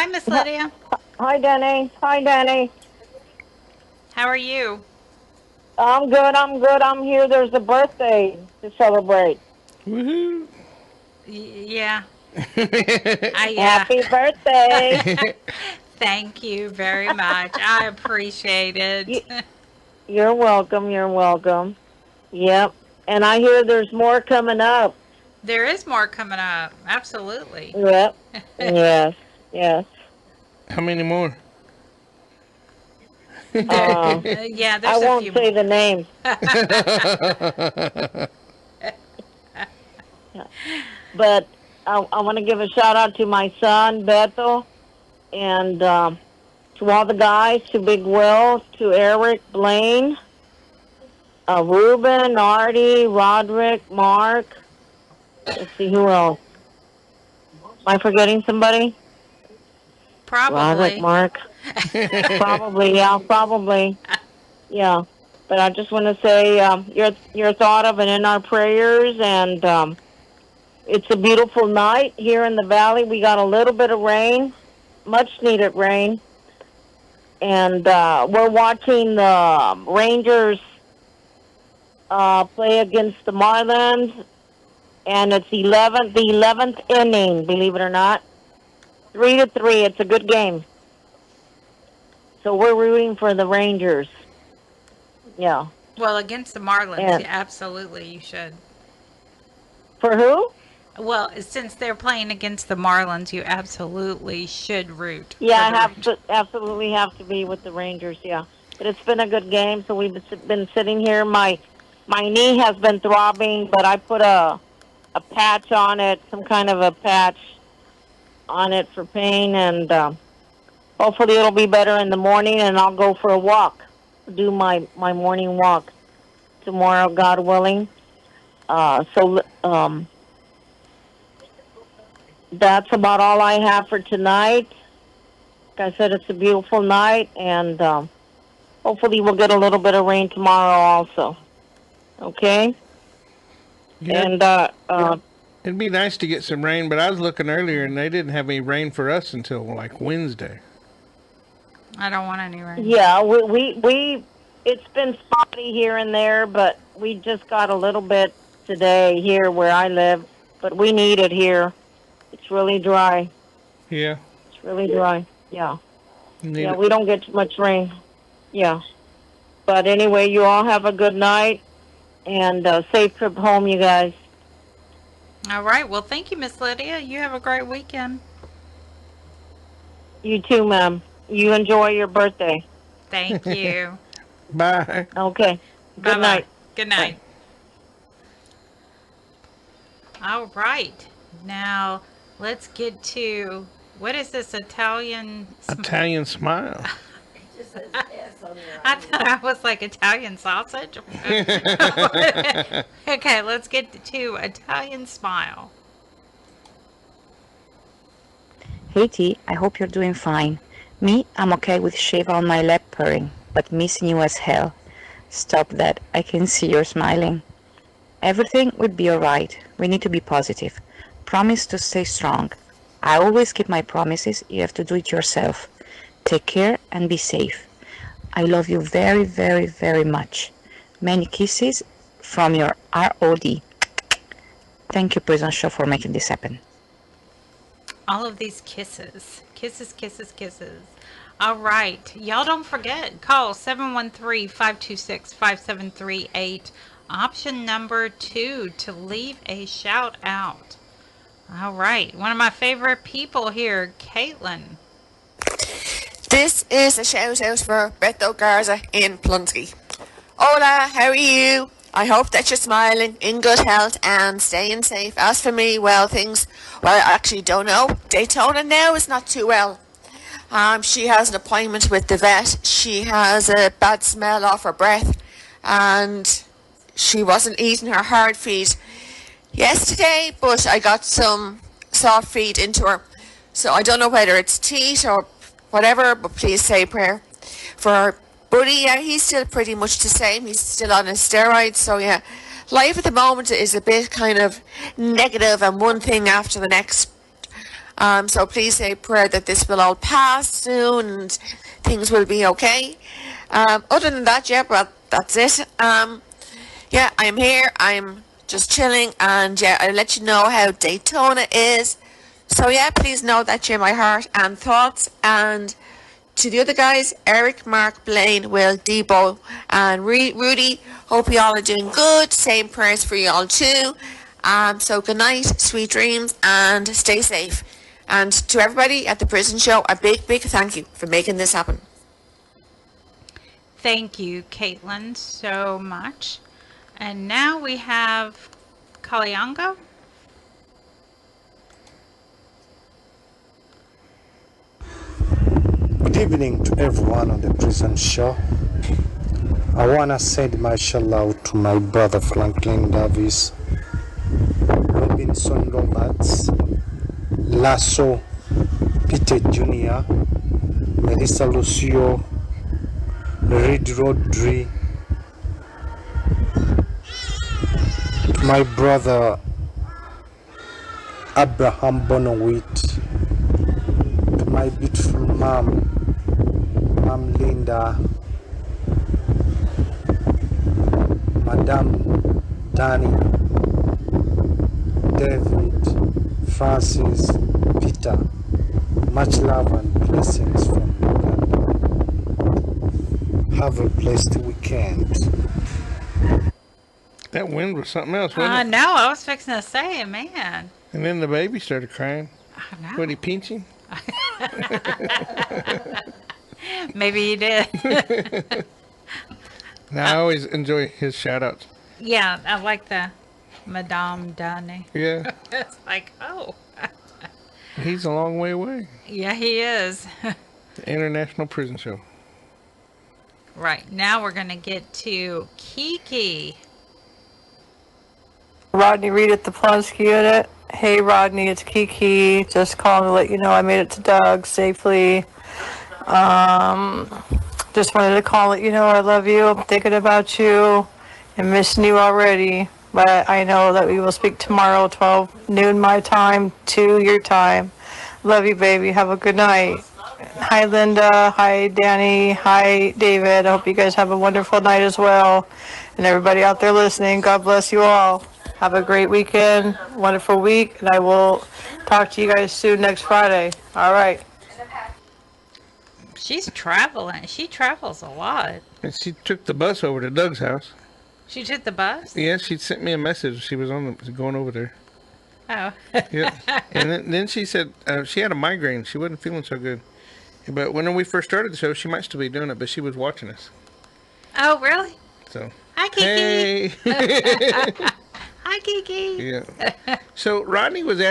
[SPEAKER 4] Miss Lydia.
[SPEAKER 15] Hi, Danny. Hi, Danny.
[SPEAKER 4] How are you?
[SPEAKER 15] I'm good. I'm here. There's a birthday to celebrate.
[SPEAKER 5] Woohoo.
[SPEAKER 4] Yeah.
[SPEAKER 15] Happy birthday.
[SPEAKER 4] Thank you very much. I appreciate it.
[SPEAKER 15] You're welcome. You're welcome. Yep. And I hear there's more coming up.
[SPEAKER 4] There is more coming up. Absolutely.
[SPEAKER 15] Yep. Yes.
[SPEAKER 5] How many more?
[SPEAKER 4] Yeah, there's
[SPEAKER 15] I
[SPEAKER 4] a
[SPEAKER 15] won't
[SPEAKER 4] few
[SPEAKER 15] say
[SPEAKER 4] more.
[SPEAKER 15] the names. But I want to give a shout out to my son, Beto, and to all the guys, to Big Will, to Eric, Blaine, Ruben, Artie, Roderick, Mark. Let's see, who else? Am I forgetting somebody?
[SPEAKER 4] Probably.
[SPEAKER 15] Roderick, Mark. Probably. Yeah. But I just want to say you're thought of and in our prayers, and it's a beautiful night here in the valley. We got a little bit of rain, much needed rain, and we're watching the Rangers play against the Marlins, and it's the 11th inning, believe it or not. 3-3. It's a good game. So we're rooting for the Rangers. Yeah.
[SPEAKER 4] Well, against the Marlins,
[SPEAKER 15] Yeah.
[SPEAKER 4] absolutely, you should.
[SPEAKER 15] For who?
[SPEAKER 4] Well, since they're playing against the Marlins, you absolutely should root.
[SPEAKER 15] Yeah,
[SPEAKER 4] for the
[SPEAKER 15] I have to absolutely have to be with the Rangers. Yeah. But it's been a good game, so we've been sitting here. My knee has been throbbing, but I put a patch on it, some kind of a patch on it for pain, and hopefully it'll be better in the morning, and I'll go for a walk, do my morning walk tomorrow, God willing. That's about all I have for tonight. Like I said, it's a beautiful night, and hopefully we'll get a little bit of rain tomorrow also. Okay?
[SPEAKER 5] Yeah. And it'd be nice to get some rain, but I was looking earlier, and they didn't have any rain for us until, like, Wednesday.
[SPEAKER 4] I don't want any rain.
[SPEAKER 15] Yeah, we it's been spotty here and there, but we just got a little bit today here where I live, but we need it here. It's really dry.
[SPEAKER 5] Yeah.
[SPEAKER 15] It's really dry. Yeah.
[SPEAKER 5] Yeah,
[SPEAKER 15] we don't get much rain. Yeah. But anyway, you all have a good night and safe trip home, you guys.
[SPEAKER 4] All right. Well, thank you, Miss Lydia. You have a great weekend.
[SPEAKER 15] You too, ma'am. You enjoy your birthday.
[SPEAKER 4] Thank you.
[SPEAKER 5] Bye.
[SPEAKER 15] Okay. Good night.
[SPEAKER 4] Good night. All right. Now, let's get to, what is this, Italian
[SPEAKER 5] smile?
[SPEAKER 4] I thought I was like Italian sausage. Okay, let's get to Italian smile.
[SPEAKER 16] Hey T, I hope you're doing fine. Me, I'm okay with Shiva on my lap purring, but missing you as hell. Stop that, I can see you're smiling. Everything will be alright, we need to be positive. Promise to stay strong. I always keep my promises, you have to do it yourself. Take care and be safe. I love you very, very, very much. Many kisses from your ROD. Thank you, Prison Show, for making this happen.
[SPEAKER 4] All of these kisses. Kisses, kisses, kisses. All right. Y'all don't forget. Call 713-526-5738. Option number 2 to leave a shout out. All right. One of my favorite people here, Caitlin.
[SPEAKER 17] This is a shout out for Beto Garza in Plunski. Hola, how are you? I hope that you're smiling, in good health and staying safe. As for me, well, I actually don't know. Daytona now is not too well. She has an appointment with the vet. She has a bad smell off her breath, and she wasn't eating her hard feed yesterday, but I got some soft feed into her. So I don't know whether it's teat or whatever, but please say a prayer for her. Buddy, yeah, he's still pretty much the same. He's still on his steroids. So yeah, life at the moment is a bit kind of negative and one thing after the next. So please say a prayer that this will all pass soon and things will be okay. Other than that, yeah, well, that's it. Yeah, I'm here. I'm just chilling, and yeah, I'll let you know how Daytona is. So yeah, please know that you're my heart and thoughts. And to the other guys, Eric, Mark, Blaine, Will, Debo, and Rudy, hope you all are doing good. Same prayers for you all too. So good night, sweet dreams, and stay safe. And to everybody at the Prison Show, a big, big thank you for making this happen.
[SPEAKER 4] Thank you, Caitlin, so much. And now we have Kalyango.
[SPEAKER 18] Good evening to everyone on the Prison Show. I want to send my shout out to my brother Franklin Davis, Robinson Roberts, Lasso, Peter Jr., Melissa Lucio, Reed Rodri, to my brother Abraham Bonowit, to my beautiful mom, Mom Linda, Madame Danny, David, Francis, Peter. Much love and blessings from Uganda. Have a blessed weekend.
[SPEAKER 5] That wind was something else, wasn't it?
[SPEAKER 4] No, I was fixing to say it, man.
[SPEAKER 5] And then the baby started crying.
[SPEAKER 4] I know.
[SPEAKER 5] What, he pinching?
[SPEAKER 4] Maybe he did.
[SPEAKER 5] Now, I always enjoy his shout-outs.
[SPEAKER 4] Yeah, I like the Madame Donny.
[SPEAKER 5] Yeah.
[SPEAKER 4] It's like, oh.
[SPEAKER 5] He's a long way away.
[SPEAKER 4] Yeah, he is.
[SPEAKER 5] The International Prison Show.
[SPEAKER 4] Right, now we're going to get to Kiki.
[SPEAKER 19] Rodney Reed at the Plonsky unit. Hey Rodney, it's Kiki. Just calling to let you know I made it to Doug safely. Just wanted to call and let you know I love you. I'm thinking about you and missing you already. But I know that we will speak tomorrow, 12 noon my time, 2 your time. Love you, baby. Have a good night. Hi, Linda. Hi, Danny. Hi, David. I hope you guys have a wonderful night as well. And everybody out there listening, God bless you all. Have a great weekend, wonderful week, and I will talk to you guys soon next Friday. All right.
[SPEAKER 4] She's traveling. She travels a lot.
[SPEAKER 5] And she took the bus over to Doug's house.
[SPEAKER 4] She took the bus?
[SPEAKER 5] Yeah, she sent me a message. She was going over there.
[SPEAKER 4] Oh.
[SPEAKER 5] Yeah. And then she said she had a migraine. She wasn't feeling so good. But when we first started the show, she might still be doing it, but she was watching us.
[SPEAKER 4] Oh, really?
[SPEAKER 5] So.
[SPEAKER 4] Hi, Kiki.
[SPEAKER 5] Hey.
[SPEAKER 4] Hi, Kiki.
[SPEAKER 5] Yeah. So Rodney was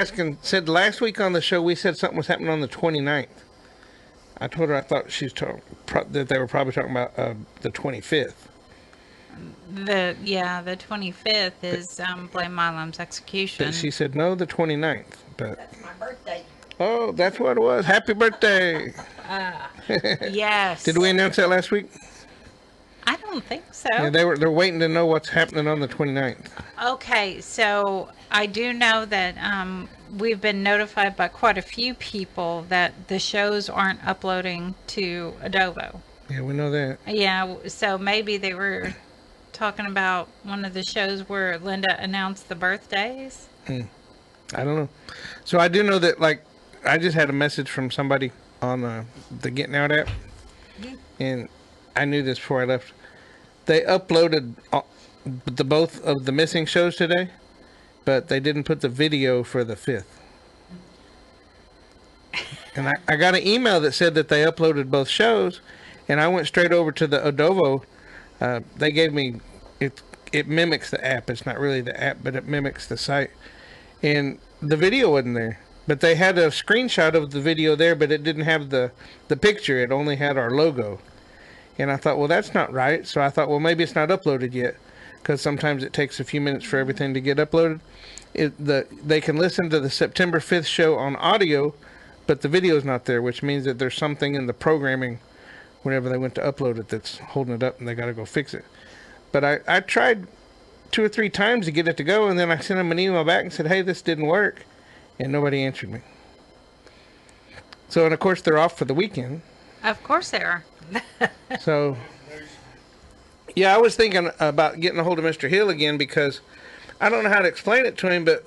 [SPEAKER 5] said last week on the show, we said something was happening on the 29th. I told her I thought that they were probably talking about the 25th.
[SPEAKER 4] The 25th is Blame Milam's execution.
[SPEAKER 5] But she said, no, the 29th. But
[SPEAKER 12] That's my birthday.
[SPEAKER 5] oh, that's what it was. Happy birthday.
[SPEAKER 4] Yes.
[SPEAKER 5] Did we announce that last week?
[SPEAKER 4] I don't think so.
[SPEAKER 5] Yeah, they're waiting to know what's happening on the 29th.
[SPEAKER 4] Okay, so I do know that we've been notified by quite a few people that the shows aren't uploading to Edovo.
[SPEAKER 5] Yeah, we know that.
[SPEAKER 4] Yeah, so maybe they were talking about one of the shows where Linda announced the birthdays.
[SPEAKER 5] I don't know. So I do know that, like, I just had a message from somebody on the Getting Out app, and I knew this before I left. They uploaded both of the missing shows today, but they didn't put the video for the 5th. And I got an email that said that they uploaded both shows, and I went straight over to the Edovo. They gave me, it mimics the app. It's not really the app, but it mimics the site. And the video wasn't there. But they had a screenshot of the video there, but it didn't have the picture. It only had our logo. And I thought, well, that's not right. So I thought, well, maybe it's not uploaded yet, because sometimes it takes a few minutes for everything to get uploaded. They can listen to the September 5th show on audio, but the video's not there, which means that there's something in the programming whenever they went to upload it that's holding it up, and they got to go fix it. But I tried 2 or 3 times to get it to go, and then I sent them an email back and said, hey, this didn't work, and nobody answered me. So, and of course, they're off for the weekend.
[SPEAKER 4] Of course they are.
[SPEAKER 5] So, yeah, I was thinking about getting a hold of Mr. Hill again, because I don't know how to explain it to him, but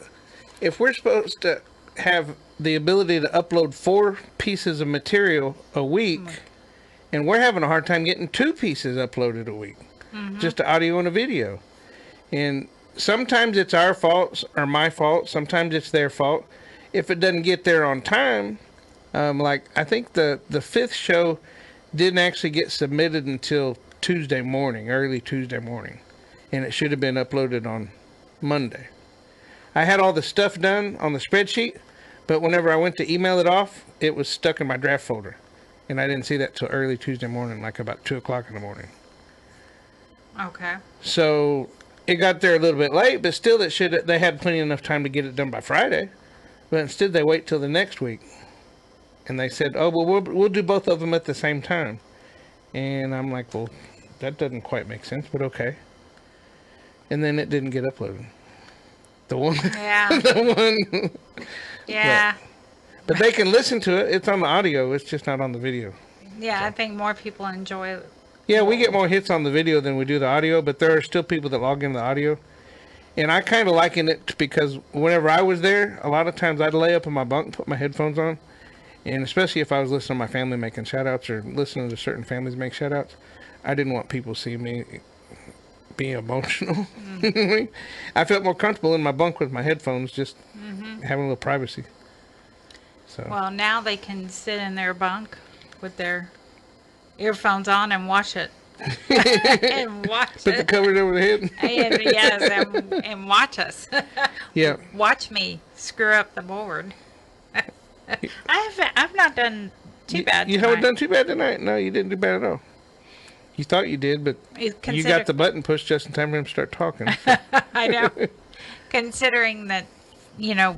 [SPEAKER 5] if we're supposed to have the ability to upload 4 pieces of material a week, and we're having a hard time getting 2 pieces uploaded a week, just the audio and a video. And sometimes it's our fault or my fault. Sometimes it's their fault. If it doesn't get there on time, like I think the 5th show didn't actually get submitted until Tuesday morning, early Tuesday morning. And it should have been uploaded on Monday. I had all the stuff done on the spreadsheet, but whenever I went to email it off, it was stuck in my draft folder. And I didn't see that till early Tuesday morning, like about 2 o'clock in the morning.
[SPEAKER 4] Okay.
[SPEAKER 5] So it got there a little bit late, but still they had plenty enough time to get it done by Friday. But instead they wait till the next week. And they said, oh, well, we'll do both of them at the same time. And I'm like, well, that doesn't quite make sense, but okay. And then it didn't get uploaded. The one.
[SPEAKER 4] Yeah.
[SPEAKER 5] The one.
[SPEAKER 4] Yeah.
[SPEAKER 5] But they can listen to it. It's on the audio. It's just not on the video.
[SPEAKER 4] Yeah, I think more people enjoy it.
[SPEAKER 5] Yeah, we get more hits on the video than we do the audio, but there are still people that log in the audio. And I kind of liken it because whenever I was there, a lot of times I'd lay up in my bunk, put my headphones on, and especially if I was listening to my family making shout-outs or listening to certain families make shout-outs, I didn't want people to see me being emotional. I felt more comfortable in my bunk with my headphones, just having a little privacy. So.
[SPEAKER 4] Well, now they can sit in their bunk with their earphones on and watch it. And watch
[SPEAKER 5] Put the covers over the head.
[SPEAKER 4] And yes, and watch us.
[SPEAKER 5] Yeah.
[SPEAKER 4] Watch me screw up the board. I've not done too bad.
[SPEAKER 5] You haven't done too bad tonight. No, you didn't do bad at all. You thought you did, but you got the button pushed just in time for him to start talking. So.
[SPEAKER 4] I know. Considering that, you know,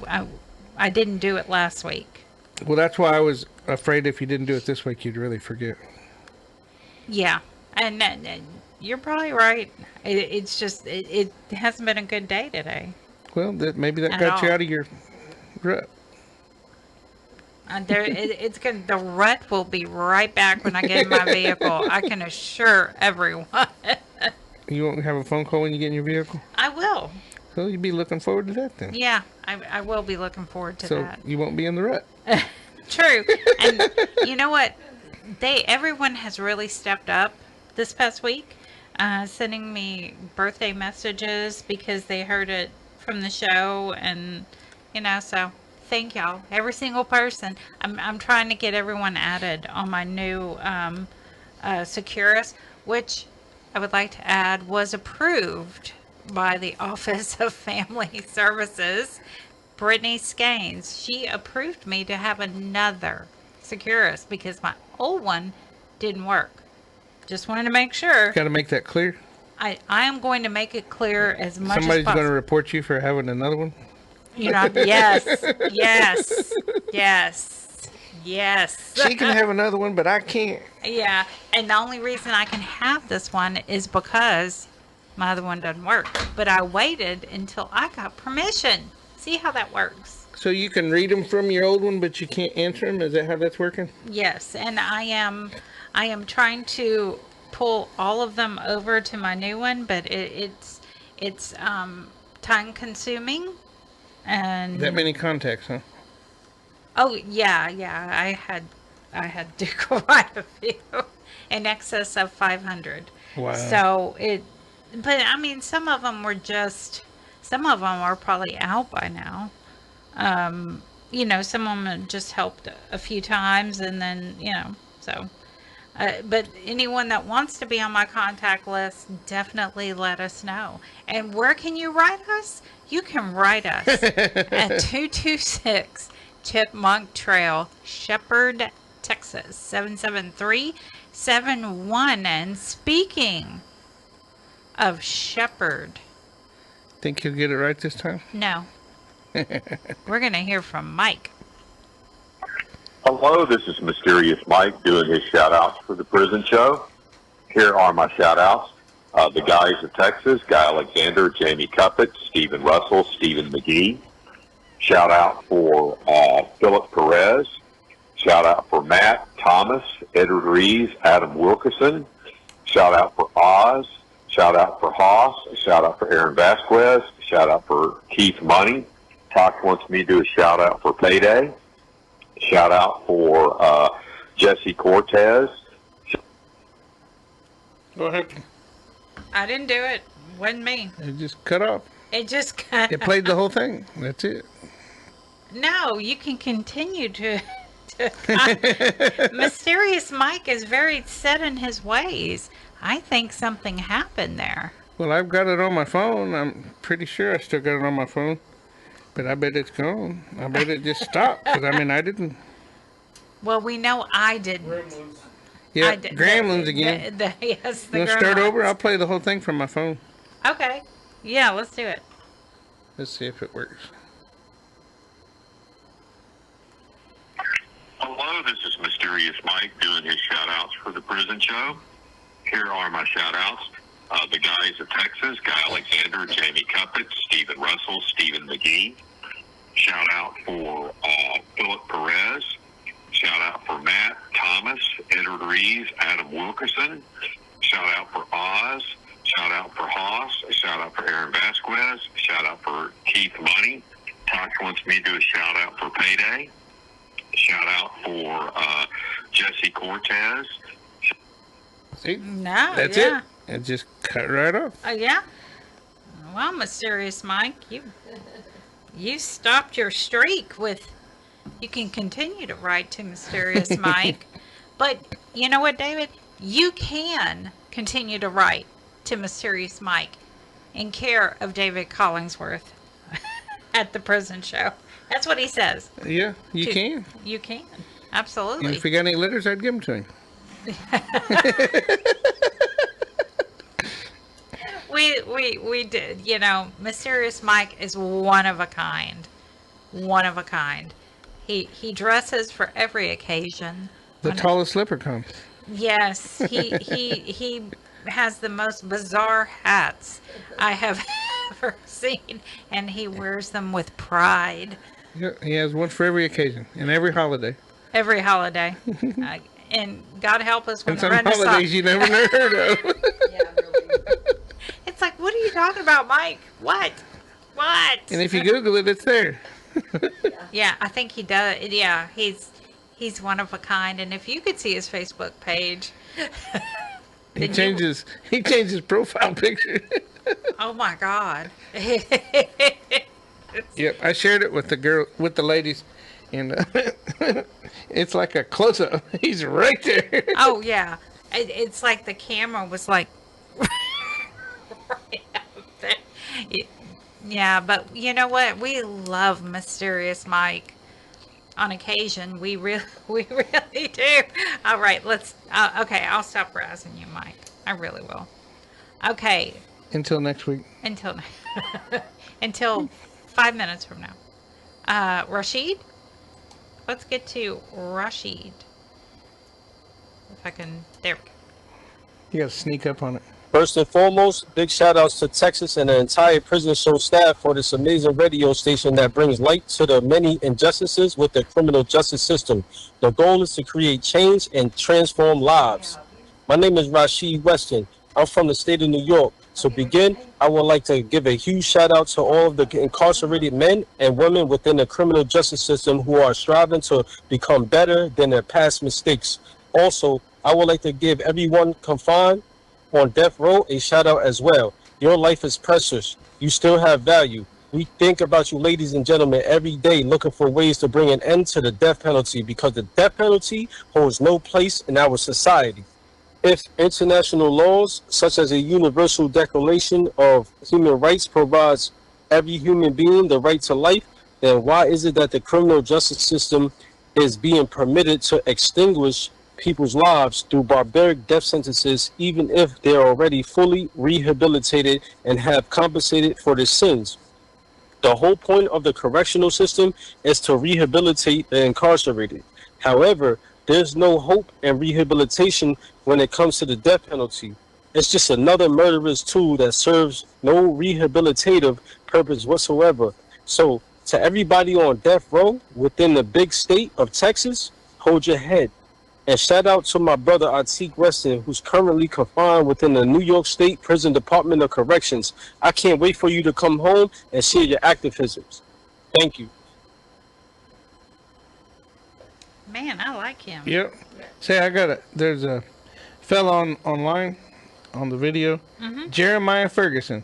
[SPEAKER 4] I didn't do it last week.
[SPEAKER 5] Well, that's why I was afraid if you didn't do it this week, you'd really forget.
[SPEAKER 4] Yeah, and you're probably right. It's just it hasn't been a good day today.
[SPEAKER 5] Well, maybe that
[SPEAKER 4] At
[SPEAKER 5] got you
[SPEAKER 4] all.
[SPEAKER 5] out of your rut.
[SPEAKER 4] The rut will be right back when I get in my vehicle. I can assure everyone.
[SPEAKER 5] You won't have a phone call when you get in your vehicle?
[SPEAKER 4] I will.
[SPEAKER 5] So you'll be looking forward to that then.
[SPEAKER 4] Yeah, I will be looking forward to that.
[SPEAKER 5] So you won't be in the rut.
[SPEAKER 4] True. And you know what? Everyone has really stepped up this past week, sending me birthday messages because they heard it from the show, and you know, so thank y'all, every single person. I'm trying to get everyone added on my new Securus, which I would like to add was approved by the Office of Family Services. Brittany Scaines, she approved me to have another Securus because my old one didn't work. Just wanted to make sure.
[SPEAKER 5] Got to make that clear.
[SPEAKER 4] I am going to make it clear as much
[SPEAKER 5] Somebody's
[SPEAKER 4] as possible.
[SPEAKER 5] going to report you for having another one?
[SPEAKER 4] You know, yes, yes, yes, yes.
[SPEAKER 5] She can have another one, but I can't.
[SPEAKER 4] Yeah, and the only reason I can have this one is because my other one doesn't work. But I waited until I got permission. See how that works?
[SPEAKER 5] So you can read them from your old one, but you can't answer them? Is that how that's working?
[SPEAKER 4] Yes, and I am trying to pull all of them over to my new one, but it's time consuming. And
[SPEAKER 5] That many contacts, huh?
[SPEAKER 4] oh yeah, I had to quite a few, in excess of 500.
[SPEAKER 5] Wow.
[SPEAKER 4] So but I mean, some of them are probably out by now. You know, some of them just helped a few times, and then, you know, so. But anyone that wants to be on my contact list, definitely let us know. And where can you write us? You can write us at 226 Chipmunk Trail, Shepherd, Texas, 77371. And speaking of Shepherd.
[SPEAKER 5] Think you'll get it right this time?
[SPEAKER 4] No. We're going to hear from Mike.
[SPEAKER 1] Hello, this is Mysterious Mike doing his shout-outs for the prison show. Here are my shout-outs. The guys of Texas, Guy Alexander, Jamie Cuppett, Stephen Russell, Stephen McGee. Shout-out for Philip Perez. Shout-out for Matt Thomas, Edward Reeves, Adam Wilkerson. Shout-out for Oz. Shout-out for Haas. Shout-out for Aaron Vasquez. Shout-out for Keith Money. Talk wants me to do a shout-out for Payday. Shout out for Jesse Cortez.
[SPEAKER 5] Go ahead.
[SPEAKER 4] I didn't do it. Wasn't me.
[SPEAKER 5] It just cut off.
[SPEAKER 4] It just cut
[SPEAKER 5] It played the whole thing. That's it.
[SPEAKER 4] No, you can continue to Mysterious Mike is very set in his ways. I think something happened there.
[SPEAKER 5] Well, I've got it on my phone. I'm pretty sure I still got it on my phone. But I bet it's gone. I bet it just stopped. Because, I mean, I didn't.
[SPEAKER 4] Well, we know I didn't.
[SPEAKER 5] Yeah, Gremlins again.
[SPEAKER 4] Yes, the
[SPEAKER 5] You want to start
[SPEAKER 4] Gremlins.
[SPEAKER 5] over? I'll play the whole thing from my phone.
[SPEAKER 4] Okay. Yeah, let's do it.
[SPEAKER 5] Let's see if it works.
[SPEAKER 1] Hello, this is Mysterious Mike doing his shout-outs for the prison show. Here are my shout-outs. The guys of Texas, Guy Alexander, Jamie Cuppett, Stephen Russell, Stephen McGee. Shout-out for Philip Perez. Shout-out for Matt Thomas, Edward Reeves, Adam Wilkerson. Shout-out for Oz. Shout-out for Haas. Shout-out for Aaron Vasquez. Shout-out for Keith Money. Tosh wants me to do a shout-out for Payday. Shout-out for Jesse Cortez.
[SPEAKER 5] See?
[SPEAKER 4] No,
[SPEAKER 5] That's
[SPEAKER 4] yeah.
[SPEAKER 5] it. It just cut right off.
[SPEAKER 4] Oh, yeah? Well, Mysterious Mike, you stopped your streak with... You can continue to write to Mysterious Mike. But you know what, David? you can continue to write to Mysterious Mike in care of David Collingsworth at the prison show. That's what he says.
[SPEAKER 5] Yeah, you can.
[SPEAKER 4] You can.
[SPEAKER 5] And
[SPEAKER 4] Absolutely.
[SPEAKER 5] if we got any letters, I'd give them to him.
[SPEAKER 4] We did. You know, Mysterious Mike is one of a kind. One of a kind. He dresses for every occasion.
[SPEAKER 5] The tallest leprechaun.
[SPEAKER 4] Yes, he has the most bizarre hats I have ever seen, and he wears them with pride.
[SPEAKER 5] Yeah, he has one for every occasion and every holiday.
[SPEAKER 4] Every holiday. And God help us when
[SPEAKER 5] And
[SPEAKER 4] the
[SPEAKER 5] some
[SPEAKER 4] Renaissance.
[SPEAKER 5] holidays you never heard of.
[SPEAKER 4] It's like, what are you talking about, Mike? What?
[SPEAKER 5] And if you Google it, it's there.
[SPEAKER 4] Yeah, I think he does. Yeah, he's one of a kind. And if you could see his Facebook page,
[SPEAKER 5] He changes profile picture.
[SPEAKER 4] oh my God.
[SPEAKER 5] Yep, I shared it with the ladies, and it's like a close up. He's right there.
[SPEAKER 4] Oh yeah, it's like the camera was like right up there. Yeah, but you know what? We love Mysterious Mike. On occasion, we really do. All right, let's. Okay, I'll stop razzing you, Mike. I really will. Okay.
[SPEAKER 5] Until next week.
[SPEAKER 4] Until 5 minutes from now. Rashid? Let's get to Rashid. If I can. There we go.
[SPEAKER 5] You got to sneak up on it.
[SPEAKER 20] First and foremost, big shout outs to Texas and the entire prison show staff for this amazing radio station that brings light to the many injustices with the criminal justice system. The goal is to create change and transform lives. My name is Rashid Weston. I'm from the state of New York. To begin, I would like to give a huge shout out to all of the incarcerated men and women within the criminal justice system who are striving to become better than their past mistakes. Also, I would like to give everyone confined on death row a shout out as well. Your life is precious. You still have value. We think about you, ladies and gentlemen, every day, looking for ways to bring an end to the death penalty, because the death penalty holds no place in our society. If international laws, such as a Universal Declaration of Human Rights, provides every human being the right to life, then why is it that the criminal justice system is being permitted to extinguish people's lives through barbaric death sentences, even if they're already fully rehabilitated and have compensated for their sins? The whole point of the correctional system is to rehabilitate the incarcerated. However, there's no hope and rehabilitation when it comes to the death penalty. It's just another murderous tool that serves no rehabilitative purpose whatsoever. So, to everybody on death row within the big state of Texas, hold your head. And shout out to my brother Atiq Weston, who's currently confined within the New York State Prison Department of Corrections. I can't wait for you to come home and share your activisms. Thank you.
[SPEAKER 4] Man, I like him.
[SPEAKER 5] Yep. Say, there's a fella online on the video, Jeremiah Ferguson,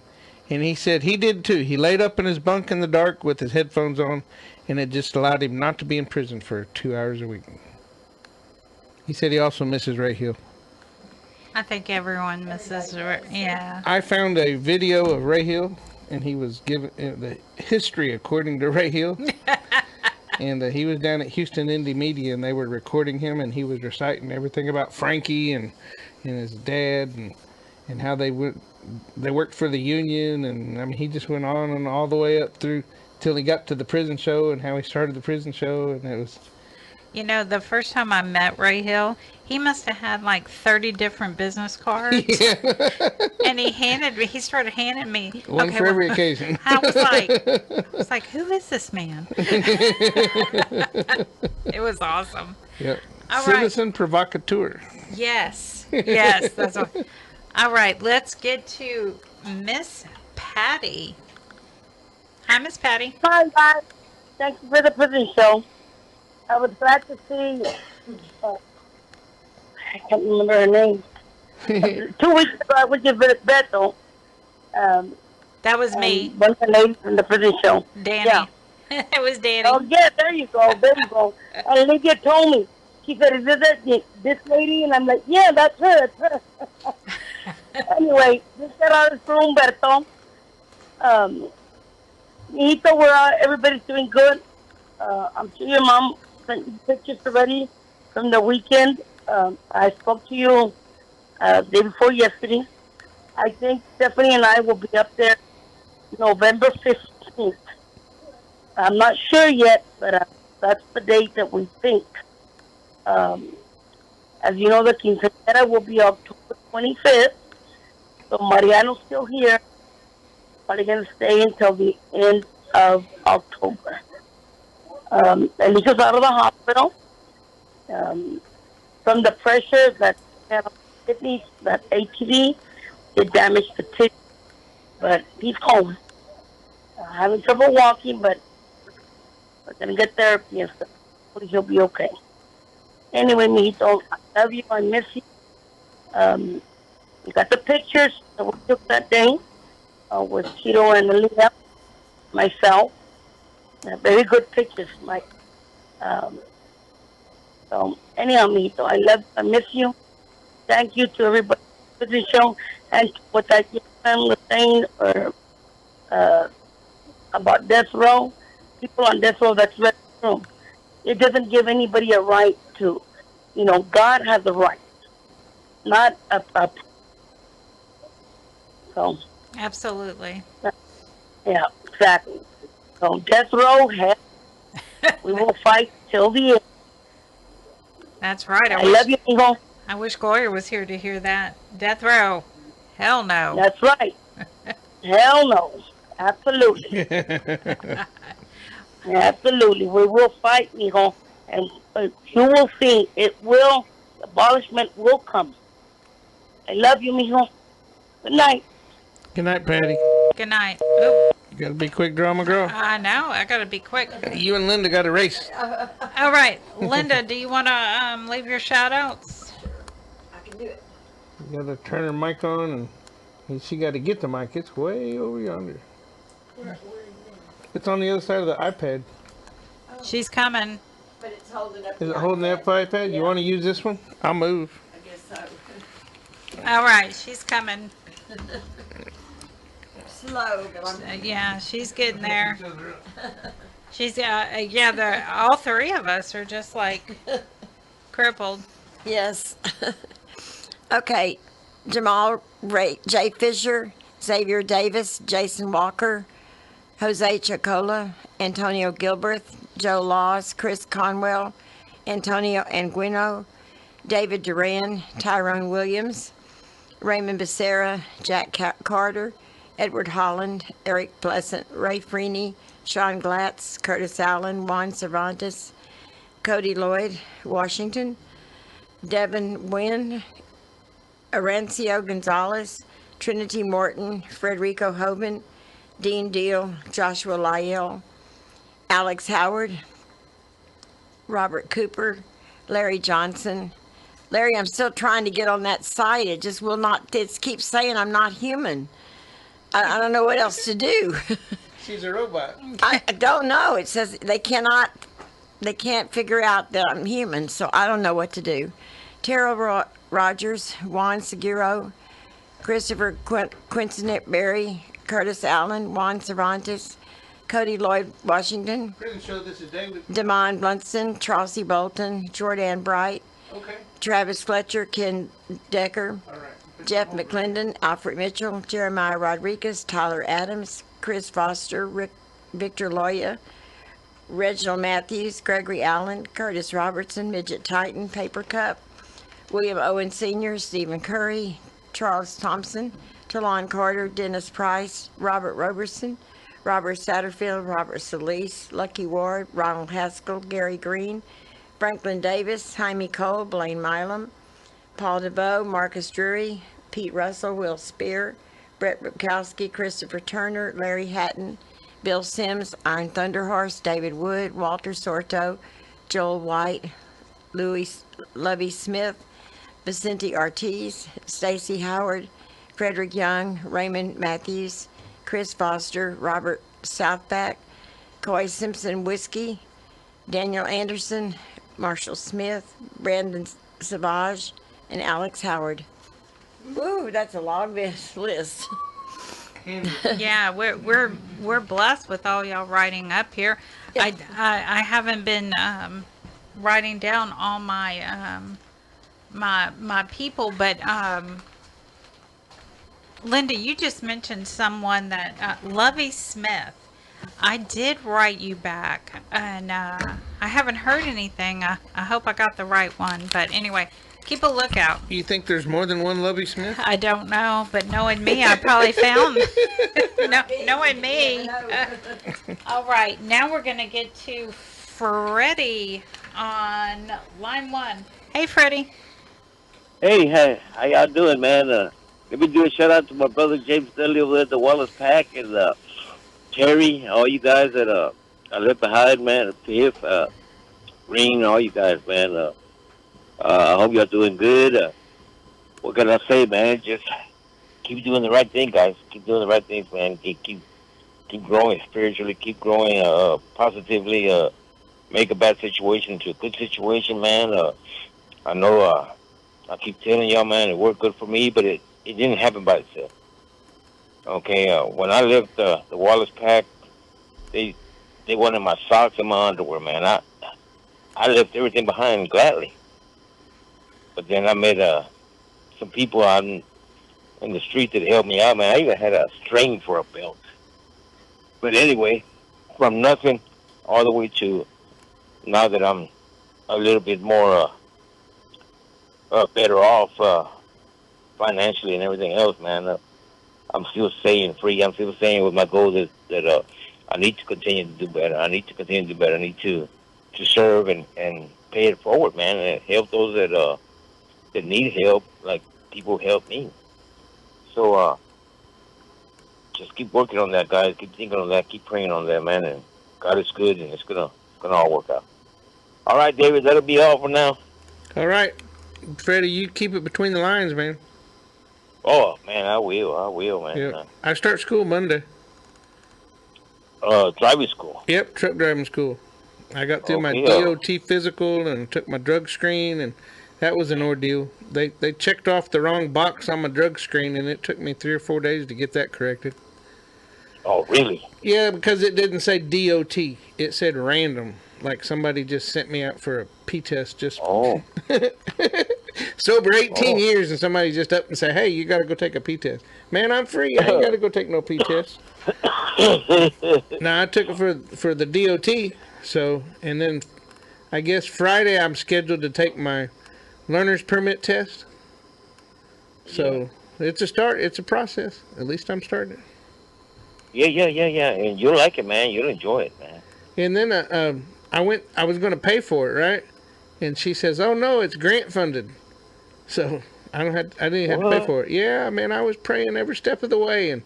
[SPEAKER 5] and he said he did too. He laid up in his bunk in the dark with his headphones on, and it just allowed him not to be in prison for 2 hours a week. He said he also misses Ray Hill.
[SPEAKER 4] I think everyone misses. Yeah.
[SPEAKER 5] I found a video of Ray Hill, and he was given the history according to Ray Hill. And he was down at Houston Indie Media, and they were recording him, and he was reciting everything about Frankie and his dad and how they worked for the union, and I mean he just went on and all the way up through till he got to the prison show and how he started the prison show, and it was.
[SPEAKER 4] You know, the first time I met Ray Hill, he must have had like 30 different business cards. Yeah. And he started handing me.
[SPEAKER 5] One for every occasion.
[SPEAKER 4] I was like, who is this man? It was awesome.
[SPEAKER 5] Yep.
[SPEAKER 4] All
[SPEAKER 5] Citizen provocateur.
[SPEAKER 4] Yes. Yes. That's what. All right. Let's get to Miss Patty. Hi, Miss Patty.
[SPEAKER 15] Hi, guys. Thank you for the prison show. I was glad to see, I can't remember her name. 2 weeks ago, I went to visit Bethel.
[SPEAKER 4] That was me.
[SPEAKER 15] One of the ladies from the prison show.
[SPEAKER 4] Danny.
[SPEAKER 15] Yeah.
[SPEAKER 4] It was Danny.
[SPEAKER 15] Oh, yeah, there you go. There you go. And Lydia told me,
[SPEAKER 21] She said, is this lady? And I'm like, yeah, that's her. That's her. Anyway, this is Humberto. Nito, everybody's doing good. I'm sure your mom sent you pictures already from the weekend. I spoke to you day before yesterday. I think Stephanie and I will be up there November 15th. I'm not sure yet, but that's the date that we think. As you know, the quinceañera will be October 25th. So Mariano's still here. Probably going to stay until the end of October. Alicia's out of the hospital. From the pressure that had on the kidneys, that ATV, it damaged the tissue. But he's home. Having trouble walking, but we're going to get therapy and stuff. Hopefully he'll be okay. Anyway, Mijito, I love you. I miss you. You got the pictures that we took that day with Tito and Alina, myself. Very good pictures, Mike. So anyhow, Mijito, I miss you. Thank you to everybody for the show and what that young man was saying about death row. People on death row, that's right. It doesn't give anybody a right to, God has a right, not a so.
[SPEAKER 4] Absolutely.
[SPEAKER 21] Yeah, exactly. So death row, hell, we will fight till the end.
[SPEAKER 4] That's right.
[SPEAKER 21] I love you, Hijo.
[SPEAKER 4] I wish Gloria was here to hear that. Death row. Hell no.
[SPEAKER 21] That's right. Hell no. Absolutely. Absolutely. We will fight, Hijo. And you will see, abolishment will come. I love you, Mijo. Good night.
[SPEAKER 5] Good night, Patty.
[SPEAKER 4] Good night. Oop.
[SPEAKER 5] You gotta be quick, drama girl.
[SPEAKER 4] I know. I gotta be quick.
[SPEAKER 5] You and Linda got a race.
[SPEAKER 4] All right. Linda, do you want to leave your shout-outs?
[SPEAKER 12] I can do it.
[SPEAKER 5] You gotta turn her mic on, and she gotta get the mic. It's way over yonder.
[SPEAKER 12] Where
[SPEAKER 5] It's on the other side of the iPad.
[SPEAKER 4] She's coming.
[SPEAKER 12] But it's holding up.
[SPEAKER 5] Is it holding up the iPad? Yeah. You want to use this one? I'll move.
[SPEAKER 12] I guess so.
[SPEAKER 4] All right. She's coming.
[SPEAKER 12] Slow, but I'm...
[SPEAKER 4] Yeah, she's getting there. She's, all three of us are just like crippled.
[SPEAKER 12] Yes. Okay. Jamal Ray, Jay Fisher, Xavier Davis, Jason Walker, Jose Chocola, Antonio Gilbert, Joe Laws, Chris Conwell, Antonio Anguino, David Duran, Tyrone Williams, Raymond Becerra, Jack Carter, Edward Holland, Eric Pleasant, Ray Freeney, Sean Glatz, Curtis Allen, Juan Cervantes, Cody Lloyd, Washington, Devin Wynn, Arancio Gonzalez, Trinity Morton, Frederico Hoban, Dean Deal, Joshua Lyell, Alex Howard, Robert Cooper, Larry Johnson. Larry, I'm still trying to get on that site. It just will not, it keeps saying I'm not human. I don't know what else to do.
[SPEAKER 5] She's a robot.
[SPEAKER 12] I don't know. It says they can't figure out that I'm human, so I don't know what to do. Tara Rogers, Juan Seguro, Christopher Quincenet Berry, Curtis Allen, Juan Cervantes, Cody Lloyd Washington, Damon Blunston, Chauncey Bolton, Jordan Bright, Travis Fletcher, Ken Decker, Jeff McClendon, Alfred Mitchell, Jeremiah Rodriguez, Tyler Adams, Chris Foster, Victor Loya, Reginald Matthews, Gregory Allen, Curtis Robertson, Midget Titan, Paper Cup, William Owen Sr., Stephen Curry, Charles Thompson, Talon Carter, Dennis Price, Robert Roberson, Robert Satterfield, Robert Solis, Lucky Ward, Ronald Haskell, Gary Green, Franklin Davis, Jaime Cole, Blaine Milam, Paul DeVoe, Marcus Drury, Pete Russell, Will Spear, Brett Rupkowski, Christopher Turner, Larry Hatton, Bill Sims, Iron Thunderhorse, David Wood, Walter Sorto, Joel White, Lovey Smith, Vicente Ortiz, Stacy Howard, Frederick Young, Raymond Matthews, Chris Foster, Robert Southback, Coy Simpson Whiskey, Daniel Anderson, Marshall Smith, Brandon Savage, and Alex Howard. Woo, that's a long list.
[SPEAKER 4] Yeah, we're blessed with all y'all writing up here. I haven't been writing down all my my people, but Linda, you just mentioned someone that Lovey Smith. I did write you back, and I haven't heard anything. I hope I got the right one, but anyway, keep a lookout.
[SPEAKER 5] You think there's more than one Lovey Smith?
[SPEAKER 4] I don't know, but knowing me, I probably found. Knowing me. All right, now we're going to get to Freddie on line 1. Hey, Freddie.
[SPEAKER 3] Hey, how y'all doing, man? Let me do a shout out to my brother James Dudley over there at the Wallace Pack, and Terry, all you guys that I left behind, man. Piff, Green, all you guys, man. I hope y'all doing good. What can I say, man? Just keep doing the right thing, guys. Keep doing the right things, man. Keep growing spiritually. Keep growing positively. Make a bad situation into a good situation, man. I know I keep telling y'all, man, it worked good for me, but it didn't happen by itself. Okay, when I left the Wallace Pack, they wanted my socks and my underwear, man. I left everything behind gladly. But then I met some people out in the street that helped me out, man. I even had a string for a belt. But anyway, from nothing all the way to now that I'm a little bit more better off financially and everything else, man. I'm still staying free. I'm still staying with my goals that I need to continue to do better. I need to continue to do better. I need to serve and pay it forward, man, and help those that need help, like people help me. So just keep working on that, guys. Keep thinking on that. Keep praying on that, man. And God is good, and it's gonna all work out. All right, David, that'll be all for now.
[SPEAKER 5] All right, Freddie, you keep it between the lines, man.
[SPEAKER 3] Oh man, I will, man.
[SPEAKER 5] Yep. I start school Monday.
[SPEAKER 3] Driving school.
[SPEAKER 5] Yep, truck driving school. I got through my DOT physical and took my drug screen, and that was an ordeal. They checked off the wrong box on my drug screen, and it took me 3 or 4 days to get that corrected.
[SPEAKER 3] Oh, really?
[SPEAKER 5] Yeah, because it didn't say DOT. It said random. Like somebody just sent me out for a P test. Just sober 18 years, and somebody just up and say, "Hey, you got to go take a P test." Man, I'm free. I ain't got to go take no P test. Now I took it for the DOT. So, and then I guess Friday I'm scheduled to take my learner's permit test. So it's a start. It's a process. At least I'm starting.
[SPEAKER 3] Yeah. And you'll like it, man. You'll enjoy it, man.
[SPEAKER 5] And then I was going to pay for it, right? And she says, "Oh no, it's grant funded." So I didn't have to pay for it. Yeah, man, I was praying every step of the way, and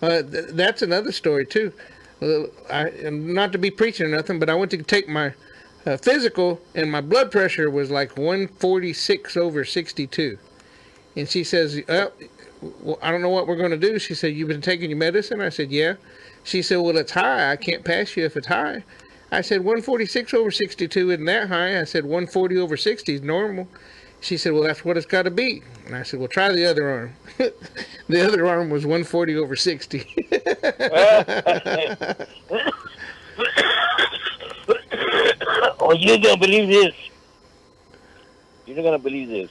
[SPEAKER 5] that's another story too. Not to be preaching or nothing, but I went to take my physical, and my blood pressure was like 146/62. And she says, well, I don't know what we're going to do. She said, "You've been taking your medicine?" I said, "Yeah." She said, "Well, it's high. I can't pass you if it's high." I said, 146/62 isn't that high. I said, 140/60 is normal. She said, "Well, that's what it's got to be." And I said, "Well, try the other arm." The other arm was 140/60.
[SPEAKER 3] Oh, you're going to believe this. You're not going to believe this.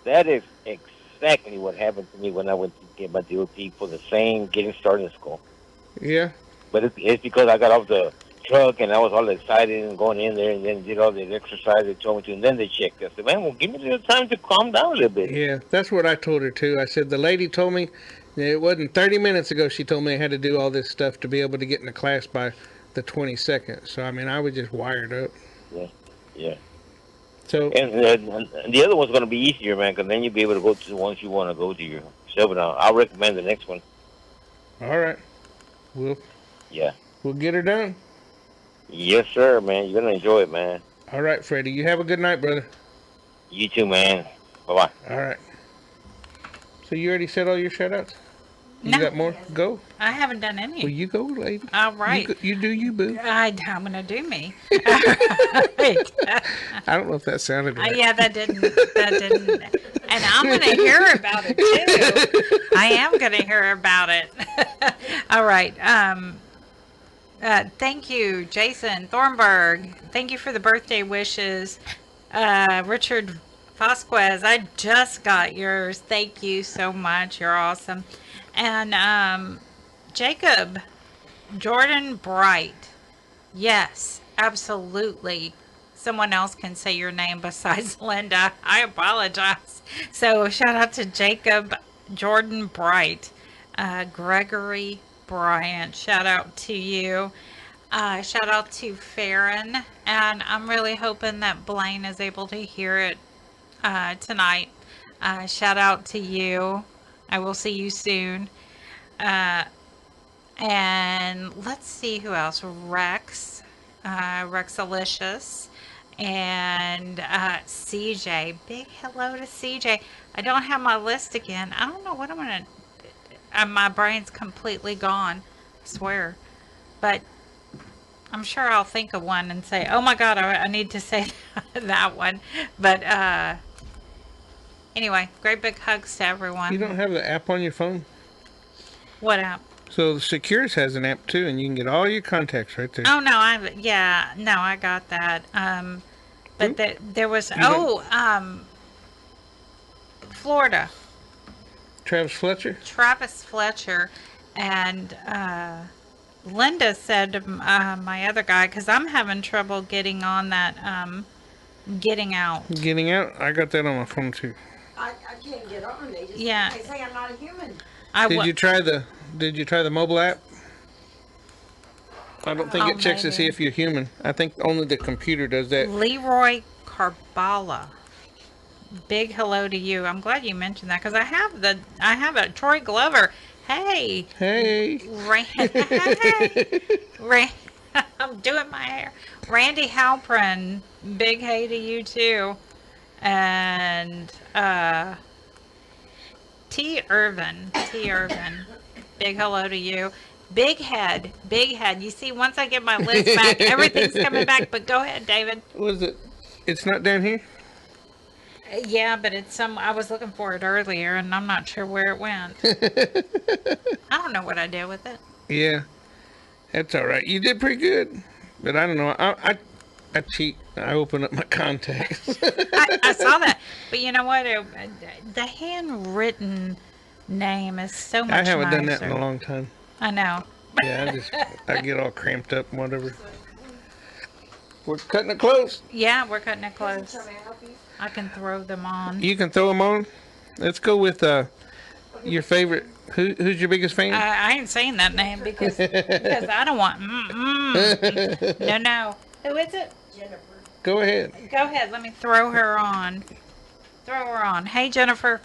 [SPEAKER 3] That is exactly what happened to me when I went to get my DOT for the same getting started in school.
[SPEAKER 5] Yeah.
[SPEAKER 3] But it's because I got off the truck and I was all excited and going in there and then did all the exercise they told me to, and then they checked. I said, "Man, well, give me the time to calm down a little bit."
[SPEAKER 5] Yeah, that's what I told her too. I said, the lady told me, it wasn't 30 minutes ago, she told me I had to do all this stuff to be able to get in the class by the 22nd. So, I mean, I was just wired up.
[SPEAKER 3] Yeah.
[SPEAKER 5] So,
[SPEAKER 3] and the other one's going to be easier, man, because then you'll be able to go to the ones you want to go to yourself. And I'll recommend the next one.
[SPEAKER 5] All right. We'll get her done.
[SPEAKER 3] Yes, sir, man. You're going to enjoy it, man.
[SPEAKER 5] All right, Freddie. You have a good night, brother.
[SPEAKER 3] You too, man. Bye-bye.
[SPEAKER 5] All right. So you already said all your shout-outs? You
[SPEAKER 4] No.
[SPEAKER 5] got more? Go.
[SPEAKER 4] I haven't done any.
[SPEAKER 5] Well, you go, lady.
[SPEAKER 4] All right.
[SPEAKER 5] You do you, boo.
[SPEAKER 4] I'm going to do me. All right.
[SPEAKER 5] I don't know if that sounded right.
[SPEAKER 4] Yeah, that didn't. And I'm going to hear about it, too. I am going to hear about it. All right. Thank you, Jason Thornburg. Thank you for the birthday wishes. Richard Vasquez, I just got yours. Thank you so much. You're awesome. And Jacob Jordan Bright. Yes, absolutely. Someone else can say your name besides Linda. I apologize. So shout out to Jacob Jordan Bright. Gregory Bryant, shout out to you. Shout out to Farron. And I'm really hoping that Blaine is able to hear it tonight. Shout out to you. I will see you soon. And let's see who else. Rex. Rexalicious. And CJ. Big hello to CJ. I don't have my list again. I don't know what I'm going to... my brain's completely gone. I swear. But I'm sure I'll think of one and say, oh my God, I need to say that one. But anyway, great big hugs to everyone.
[SPEAKER 5] You don't have the app on your phone?
[SPEAKER 4] What app?
[SPEAKER 5] So Secures has an app too, and you can get all your contacts right there.
[SPEAKER 4] Oh no, I got that. But there was Florida.
[SPEAKER 5] Travis Fletcher,
[SPEAKER 4] and Linda said my other guy, because I'm having trouble getting on that Getting Out.
[SPEAKER 5] Getting Out? I got that on my phone too.
[SPEAKER 12] I can't get on. They say I'm not a human.
[SPEAKER 5] Did you try the mobile app? I don't think it checks to see if you're human. I think only the computer does that.
[SPEAKER 4] Leroy Carbala. Big hello to you. I'm glad you mentioned that because I have a Troy Glover. Hey.
[SPEAKER 5] Hey.
[SPEAKER 4] I'm doing my hair. Randy Halprin. Big hey to you too. And T. Irvin. Big hello to you. Big head. You see, once I get my list back, everything's coming back. But go ahead, David.
[SPEAKER 5] Was it? It's not down here?
[SPEAKER 4] Yeah, but it's I was looking for it earlier, and I'm not sure where it went. I don't know what I did with it.
[SPEAKER 5] Yeah, that's all right. You did pretty good, but I don't know. I cheat. I open up my contacts.
[SPEAKER 4] I saw that, but you know what? The handwritten name is so much nicer.
[SPEAKER 5] I haven't done that in a long time.
[SPEAKER 4] I know.
[SPEAKER 5] Yeah, I get all cramped up and whatever. We're cutting it close.
[SPEAKER 4] Yeah, we're cutting it close. I can throw them on.
[SPEAKER 5] You can throw them on? Let's go with your favorite. Who's your biggest fan?
[SPEAKER 4] I ain't saying that name because I don't want. No. Who is it?
[SPEAKER 12] Jennifer.
[SPEAKER 5] Go ahead.
[SPEAKER 4] Go ahead. Let me throw her on. Hey, Jennifer.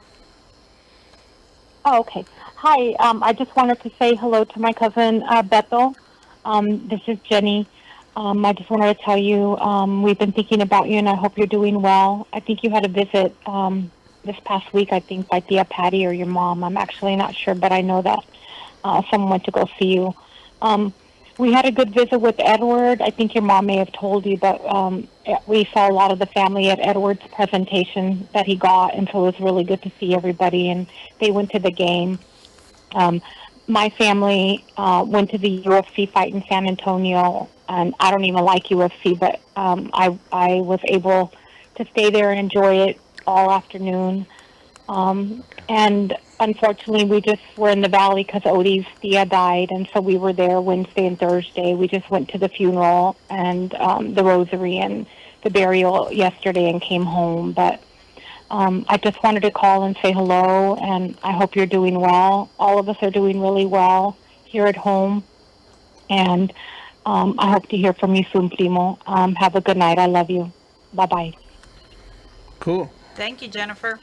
[SPEAKER 7] Oh, okay. Hi. I just wanted to say hello to my cousin Bethel. This is Jenny. I just wanted to tell you we've been thinking about you, and I hope you're doing well. I think you had a visit this past week, I think, by Thea Patty or your mom. I'm actually not sure, but I know that someone went to go see you. We had a good visit with Edward. I think your mom may have told you, but we saw a lot of the family at Edward's presentation that he got, and so it was really good to see everybody, and they went to the game. My family went to the UFC fight in San Antonio, and I don't even like UFC, but I was able to stay there and enjoy it all afternoon. And unfortunately, we just were in the valley because Odie's Thea died, and so we were there Wednesday and Thursday. We just went to the funeral and the rosary and the burial yesterday and came home. But I just wanted to call and say hello, and I hope you're doing well. All of us are doing really well here at home, and I hope to hear from you soon, Primo. Have a good night. I love you. Bye-bye.
[SPEAKER 5] Cool.
[SPEAKER 4] Thank you, Jennifer.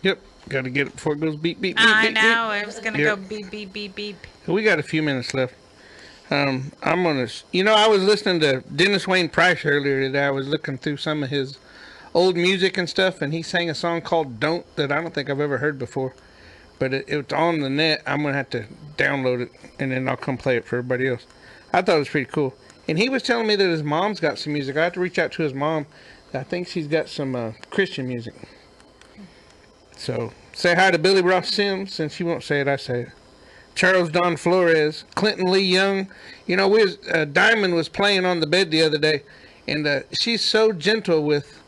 [SPEAKER 5] Yep. Got to get it before it goes beep, beep, beep,
[SPEAKER 4] I
[SPEAKER 5] beep,
[SPEAKER 4] know.
[SPEAKER 5] beep.
[SPEAKER 4] It was going to go beep, beep, beep, beep.
[SPEAKER 5] We got a few minutes left. I'm going to... I was listening to Dennis Wayne Price earlier today. I was looking through some of his old music and stuff, and he sang a song called Don't that I don't think I've ever heard before. but it's on the net. I'm going to have to download it, and then I'll come play it for everybody else. I thought it was pretty cool. And he was telling me that his mom's got some music. I have to reach out to his mom. I think she's got some Christian music. So, say hi to Billy Ross Sims. Since she won't say it, I say it. Charles Don Flores, Clinton Lee Young. You know, Diamond was playing on the bed the other day, and she's so gentle with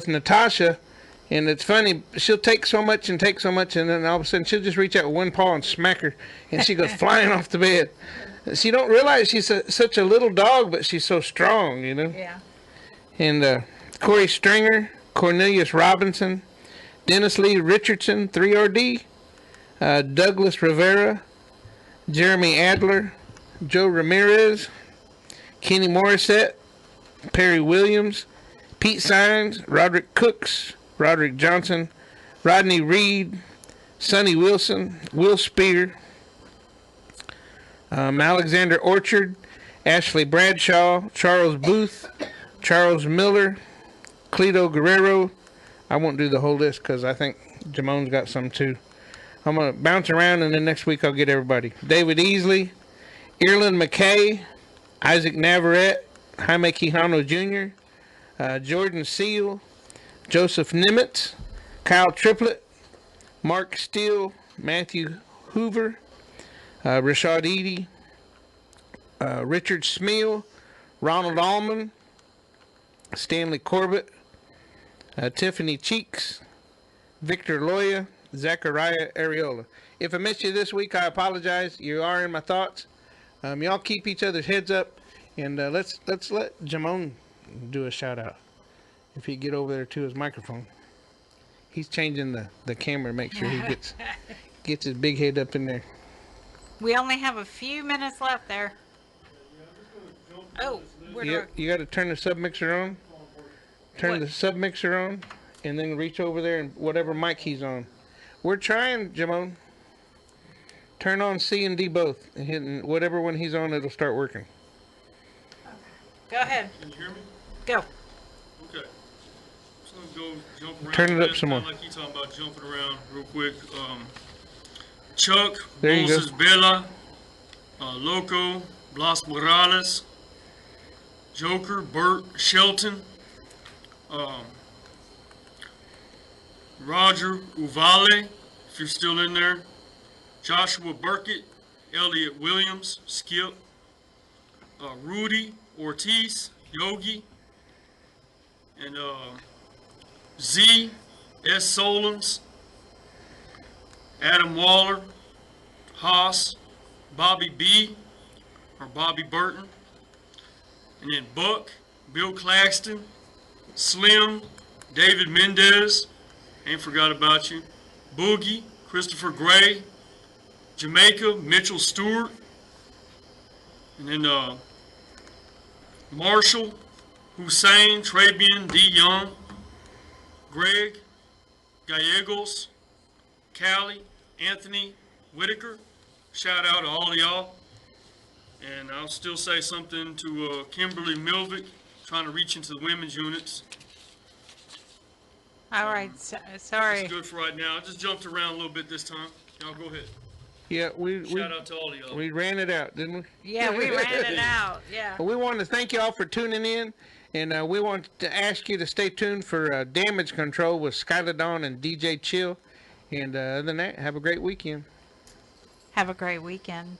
[SPEAKER 5] Natasha, and it's funny. She'll take so much, and then all of a sudden she'll just reach out with one paw and smack her, and she goes flying off the bed. She don't realize she's such a little dog, but she's so strong, you know.
[SPEAKER 4] Yeah.
[SPEAKER 5] And Corey Stringer, Cornelius Robinson, Dennis Lee Richardson, 3RD, Douglas Rivera, Jeremy Adler, Joe Ramirez, Kenny Morissette, Perry Williams, Pete Sines, Roderick Cooks, Roderick Johnson, Rodney Reed, Sonny Wilson, Will Spear, Alexander Orchard, Ashley Bradshaw, Charles Booth, Charles Miller, Cleto Guerrero. I won't do the whole list because I think Jamon's got some too. I'm going to bounce around, and then next week I'll get everybody. David Easley, Ireland McKay, Isaac Navarrete, Jaime Quijano Jr., Jordan Seal, Joseph Nimitz, Kyle Triplett, Mark Steele, Matthew Hoover, Rashad Eady, Richard Smeal, Ronald Allman, Stanley Corbett, Tiffany Cheeks, Victor Loya, Zachariah Areola. If I missed you this week, I apologize. You are in my thoughts. Y'all keep each other's heads up, and let's let Jamon do a shout out. If he get over there to his microphone, he's changing the camera. Make sure he gets his big head up in there.
[SPEAKER 4] We only have a few minutes left there. Oh,
[SPEAKER 5] you got to turn the submixer on. Turn the submixer on, and then reach over there and whatever mic he's on. We're trying, Jamon. Turn on C and D both, and hitting whatever one he's on, it'll start working.
[SPEAKER 4] Go ahead.
[SPEAKER 8] Can you hear me?
[SPEAKER 4] Go.
[SPEAKER 8] Okay. So let's go jump around.
[SPEAKER 5] Turn it up some more.
[SPEAKER 8] Like you talking about jumping around real quick. Chuck,
[SPEAKER 5] there you
[SPEAKER 8] Moses
[SPEAKER 5] go.
[SPEAKER 8] Bella, Loco, Blas Morales, Joker, Bert Shelton, Roger Uvale, if you're still in there, Joshua Burkett, Elliot Williams, Skip, Rudy Ortiz, Yogi, and Z, S. Solons, Adam Waller, Haas, Bobby B, or Bobby Burton, and then Buck, Bill Claxton, Slim, David Mendez, ain't forgot about you, Boogie, Christopher Gray, Jamaica, Mitchell Stewart, and then Marshall, Hussein, Trabian, D. Young, Greg, Gallegos, Callie, Anthony, Whitaker. Shout out to all of y'all. And I'll still say something to Kimberly Milvick, trying to reach into the women's units.
[SPEAKER 4] All right, sorry.
[SPEAKER 8] It's good for right now. I just jumped around a little bit this time. Y'all go ahead.
[SPEAKER 5] Yeah,
[SPEAKER 8] Shout out to all of y'all.
[SPEAKER 5] We ran it out, didn't we?
[SPEAKER 4] Yeah, we ran it out. Yeah.
[SPEAKER 5] Well, we want to thank y'all for tuning in, and we want to ask you to stay tuned for Damage Control with Skyla Dawn and DJ Chill. And other than that, have a great weekend.
[SPEAKER 4] Have a great weekend.